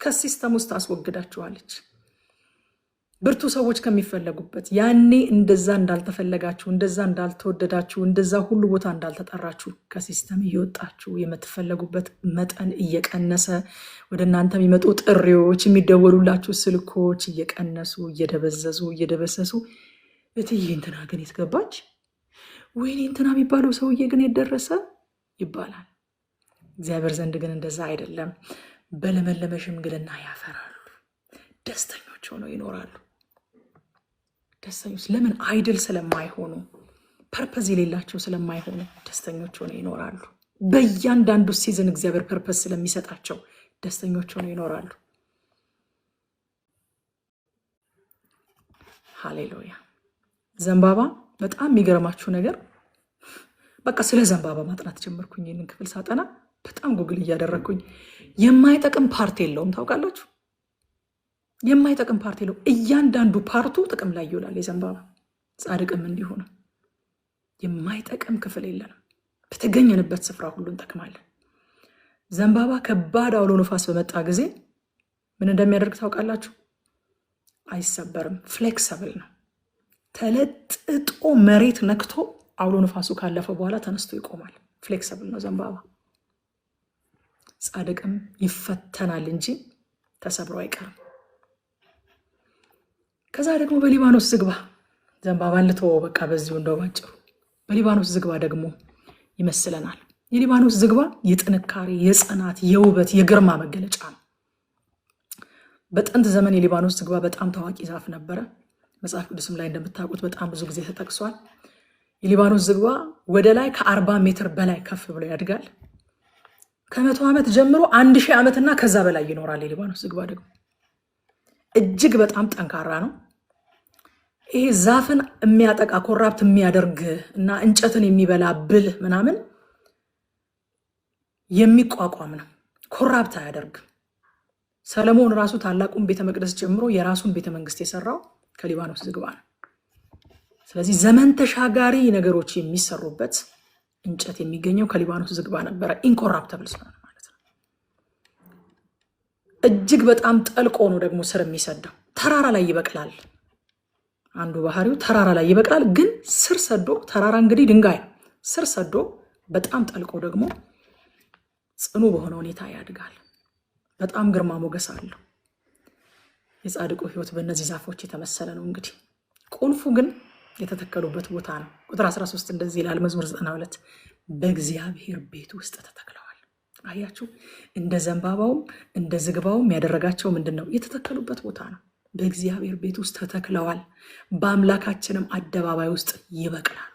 ከሲስተም ውስጥ አስወግዳችኋለች። ብርቱ ሰዎች ከሚፈለጉበት ያኔ እንደዛ እንዳልተፈለጋችሁ፣ እንደዛ እንዳልተወደዳችሁ፣ እንደዛ ሁሉ ቦታ እንዳልተጠራችሁ ከሲስተም እየወጣችሁ የምትፈለጉበት መጠን እየቀነሰ ወደ እናንተ የሚመጡ ጥሪዎች፣ የሚደወሉላችሁ ስልኮች እየቀነሱ እየደበሰሱ እትዬ እንትና ግን የትገባች ወይኔ እንትና የሚባለው ሰውዬ ግን የደረሰ ይባላል። እግዚአብሔር ዘንድ ግን እንደዛ አይደለም። በለመለመ ሽምግልና ያፈራሉ፣ ደስተኞች ሆነው ይኖራሉ። ደስተኞች ለምን? አይድል ስለማይሆኑ፣ ፐርፐዝ የሌላቸው ስለማይሆኑ ደስተኞች ሆነው ይኖራሉ። በእያንዳንዱ ሲዝን እግዚአብሔር ፐርፐዝ ስለሚሰጣቸው ደስተኞች ሆነው ይኖራሉ። ሃሌሉያ። ዘንባባ በጣም የሚገርማችሁ ነገር በቃ ስለ ዘንባባ ማጥናት ጀመርኩኝ። ይህንን ክፍል ሳጠና በጣም ጉግል እያደረግኩኝ የማይጠቅም ፓርት የለውም። ታውቃላችሁ፣ የማይጠቅም ፓርት የለውም። እያንዳንዱ ፓርቱ ጥቅም ላይ ይውላል። የዘንባባ ጻድቅም እንዲሆነ የማይጠቅም ክፍል የለንም። በተገኘንበት ስፍራ ሁሉ እንጠቅማለን። ዘንባባ ከባድ አውሎ ነፋስ በመጣ ጊዜ ምን እንደሚያደርግ ታውቃላችሁ? አይሰበርም። ፍሌክሰብል ነው። ተለጥጦ መሬት ነክቶ አውሎ ነፋሱ ካለፈ በኋላ ተነስቶ ይቆማል። ፍሌክሰብል ነው ዘንባባ። ጻድቅም ይፈተናል እንጂ ተሰብሮ አይቀርም። ከዛ ደግሞ በሊባኖስ ዝግባ ዘንባባን ልተወው በቃ በዚሁ እንደው ባጭሩ። በሊባኖስ ዝግባ ደግሞ ይመስለናል። የሊባኖስ ዝግባ የጥንካሬ፣ የጽናት፣ የውበት፣ የግርማ መገለጫ ነው። በጥንት ዘመን የሊባኖስ ዝግባ በጣም ታዋቂ ዛፍ ነበረ። መጽሐፍ ቅዱስም ላይ እንደምታውቁት በጣም ብዙ ጊዜ ተጠቅሷል። የሊባኖስ ዝግባ ወደ ላይ ከ40 ሜትር በላይ ከፍ ብሎ ያድጋል። ከ100 ዓመት ጀምሮ 1000 ዓመትና ከዛ በላይ ይኖራል። የሊባኖስ ዝግባ ደግሞ እጅግ በጣም ጠንካራ ነው። ይሄ ዛፍን የሚያጠቃ ኮራፕት የሚያደርግ እና እንጨትን የሚበላ ብል ምናምን የሚቋቋም ነው። ኮራፕት አያደርግም። ሰለሞን ራሱ ታላቁን ቤተ መቅደስ ጀምሮ የራሱን ቤተ መንግስት የሰራው ከሊባኖስ ዝግባ ነው። ስለዚህ ዘመን ተሻጋሪ ነገሮች የሚሰሩበት እንጨት የሚገኘው ከሊባኖስ ዝግባ ነበረ። ኢንኮራፕተብል ስለሆነ ማለት ነው። እጅግ በጣም ጠልቆ ነው ደግሞ ስር የሚሰደው። ተራራ ላይ ይበቅላል። አንዱ ባህሪው ተራራ ላይ ይበቅላል፣ ግን ስር ሰዶ፣ ተራራ እንግዲህ ድንጋይ ነው። ስር ሰዶ በጣም ጠልቆ ደግሞ ጽኑ በሆነ ሁኔታ ያድጋል። በጣም ግርማ ሞገስ አለው። የጻድቁ ሕይወት በእነዚህ ዛፎች የተመሰለ ነው። እንግዲህ ቁልፉ ግን የተተከሉበት ቦታ ነው። ቁጥር 13 እንደዚህ ይላል። መዝሙር 92 በእግዚአብሔር ቤት ውስጥ ተተክለዋል። አያችሁ፣ እንደ ዘንባባውም እንደ ዝግባውም ያደረጋቸው ምንድን ነው? የተተከሉበት ቦታ ነው። በእግዚአብሔር ቤት ውስጥ ተተክለዋል፣ በአምላካችንም አደባባይ ውስጥ ይበቅላሉ።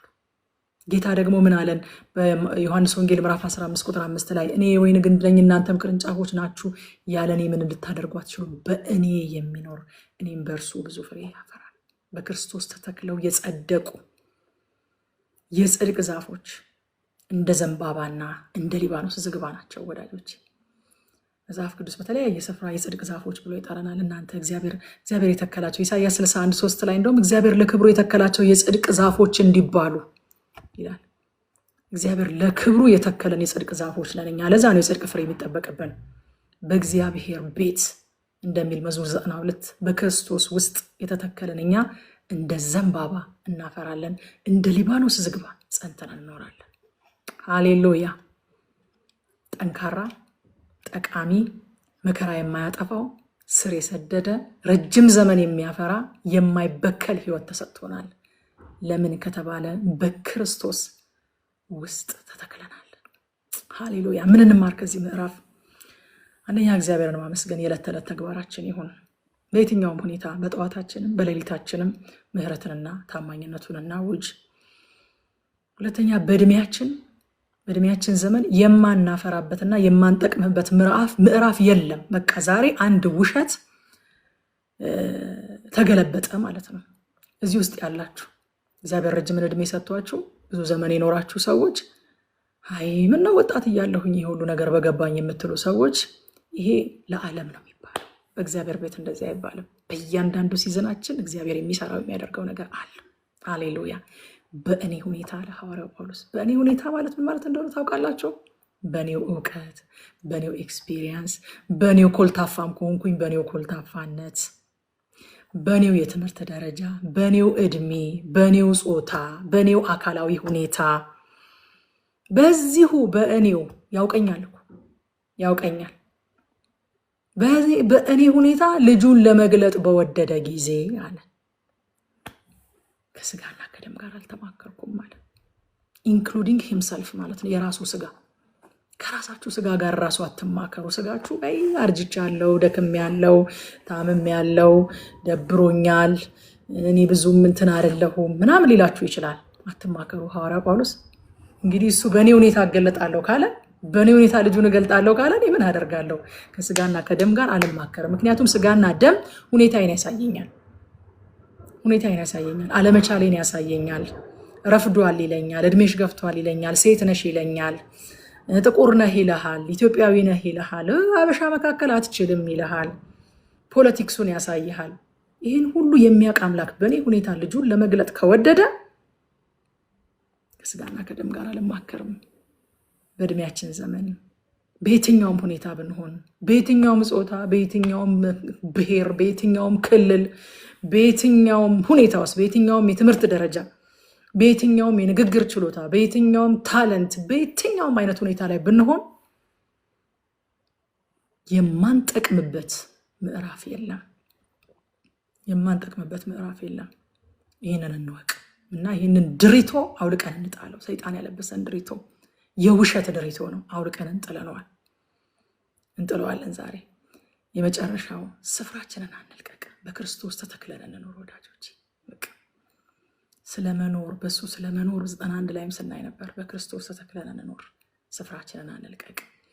ጌታ ደግሞ ምን አለን? በዮሐንስ ወንጌል ምዕራፍ 15 ቁጥር 5 ላይ እኔ የወይን ግንድ ነኝ፣ እናንተም ቅርንጫፎች ናችሁ፣ ያለ እኔ ምን እንድታደርጉ አትችሉም። በእኔ የሚኖር እኔም በእርሱ ብዙ ፍሬ ያፈራል። በክርስቶስ ተተክለው የጸደቁ የጽድቅ ዛፎች እንደ ዘንባባና እንደ ሊባኖስ ዝግባ ናቸው። ወዳጆች፣ መጽሐፍ ቅዱስ በተለያየ ስፍራ የጽድቅ ዛፎች ብሎ ይጠራናል። እናንተ እግዚአብሔር የተከላቸው ኢሳይያስ 61:3 ላይ እንደውም እግዚአብሔር ለክብሩ የተከላቸው የጽድቅ ዛፎች እንዲባሉ ይላል። እግዚአብሔር ለክብሩ የተከለን የጽድቅ ዛፎች ነን እኛ። ለዛ ነው የጽድቅ ፍሬ የሚጠበቅብን በእግዚአብሔር ቤት እንደሚል መዝሙር 92 በክርስቶስ ውስጥ የተተከለን እኛ እንደ ዘንባባ እናፈራለን፣ እንደ ሊባኖስ ዝግባ ጸንተን እንኖራለን። ሃሌሉያ። ጠንካራ፣ ጠቃሚ፣ መከራ የማያጠፋው ስር የሰደደ ረጅም ዘመን የሚያፈራ የማይበከል ህይወት ተሰጥቶናል። ለምን ከተባለ በክርስቶስ ውስጥ ተተክለናል። ሃሌሉያ። ምን እንማር ከዚህ ምዕራፍ? አንደኛ እግዚአብሔርን ማመስገን የዕለት ተዕለት ተግባራችን ይሁን። በየትኛውም ሁኔታ በጠዋታችንም በሌሊታችንም ምህረትንና ታማኝነቱን እናውጅ። ሁለተኛ በእድሜያችን ዘመን የማናፈራበትና የማንጠቅምበት ምዕራፍ የለም። በቃ ዛሬ አንድ ውሸት ተገለበጠ ማለት ነው። እዚህ ውስጥ ያላችሁ እግዚአብሔር ረጅምን ዕድሜ ሰጥቷችሁ ብዙ ዘመን የኖራችሁ ሰዎች፣ አይ ምነው ወጣት እያለሁኝ ይሄ ሁሉ ነገር በገባኝ የምትሉ ሰዎች፣ ይሄ ለዓለም ነው የሚባለው። በእግዚአብሔር ቤት እንደዚህ አይባልም። በእያንዳንዱ ሲዝናችን እግዚአብሔር የሚሰራው የሚያደርገው ነገር አለ። ሃሌሉያ። በእኔ ሁኔታ አለ ሐዋርያው ጳውሎስ። በእኔ ሁኔታ ማለት ምን ማለት እንደሆነ ታውቃላችሁ? በእኔው እውቀት፣ በእኔው ኤክስፒሪየንስ፣ በእኔው ኮልታፋም ከሆንኩኝ በእኔው ኮልታፋነት፣ በእኔው የትምህርት ደረጃ፣ በእኔው ዕድሜ፣ በእኔው ጾታ፣ በእኔው አካላዊ ሁኔታ፣ በዚሁ በእኔው ያውቀኛል። በእኔ ሁኔታ ልጁን ለመግለጥ በወደደ ጊዜ አለ ከስጋና ከደም ጋር አልተማከርኩም ማለት ኢንክሉዲንግ ሂምሰልፍ ማለት ነው። የራሱ ስጋ። ከራሳችሁ ስጋ ጋር ራሱ አትማከሩ። ስጋችሁ አርጅቻለሁ፣ ደክሜያለሁ፣ ታምሜያለሁ፣ ደብሮኛል፣ እኔ ብዙም እንትን አይደለሁም ምናምን ሊላችሁ ይችላል። አትማከሩ። ሐዋርያ ጳውሎስ እንግዲህ እሱ በእኔ ሁኔታ እገለጣለሁ ካለ፣ በእኔ ሁኔታ ልጁን እገልጣለሁ ካለ እኔ ምን አደርጋለሁ? ከስጋና ከደም ጋር አልማከርም። ምክንያቱም ስጋና ደም ሁኔታዬን ያሳየኛል፣ አለመቻሌን ያሳየኛል። ረፍዷል ይለኛል፣ እድሜሽ ገፍቷል ይለኛል፣ ሴት ነሽ ይለኛል፣ ጥቁር ነህ ይልሃል፣ ኢትዮጵያዊ ነህ ይልሃል፣ አበሻ መካከል አትችልም ይልሃል፣ ፖለቲክሱን ያሳይሃል። ይህን ሁሉ የሚያውቅ አምላክ በእኔ ሁኔታ ልጁን ለመግለጥ ከወደደ ከስጋና ከደም ጋር አልማከርም። በእድሜያችን ዘመን በየትኛውም ሁኔታ ብንሆን፣ በየትኛውም ጾታ፣ በየትኛውም ብሔር፣ በየትኛውም ክልል፣ በየትኛውም ሁኔታ ውስጥ፣ በየትኛውም የትምህርት ደረጃ፣ በየትኛውም የንግግር ችሎታ፣ በየትኛውም ታለንት፣ በየትኛውም አይነት ሁኔታ ላይ ብንሆን የማንጠቅምበት ምዕራፍ የለም። ይህንን እንወቅ እና ይህንን ድሪቶ አውልቀን እንጣለው። ሰይጣን ያለበሰን ድሪቶ የውሸት ድሪቶ ነው። አውልቀን እንጥለዋለን። ዛሬ የመጨረሻው ስፍራችንን አንልቀቅ። በክርስቶስ ተተክለን እንኖር ወዳጆች። ስለመኖር በሱ ስለመኖር 91 ላይም ስናይ ነበር። በክርስቶስ ተተክለን እንኖር፣ ስፍራችንን አንልቀቅ።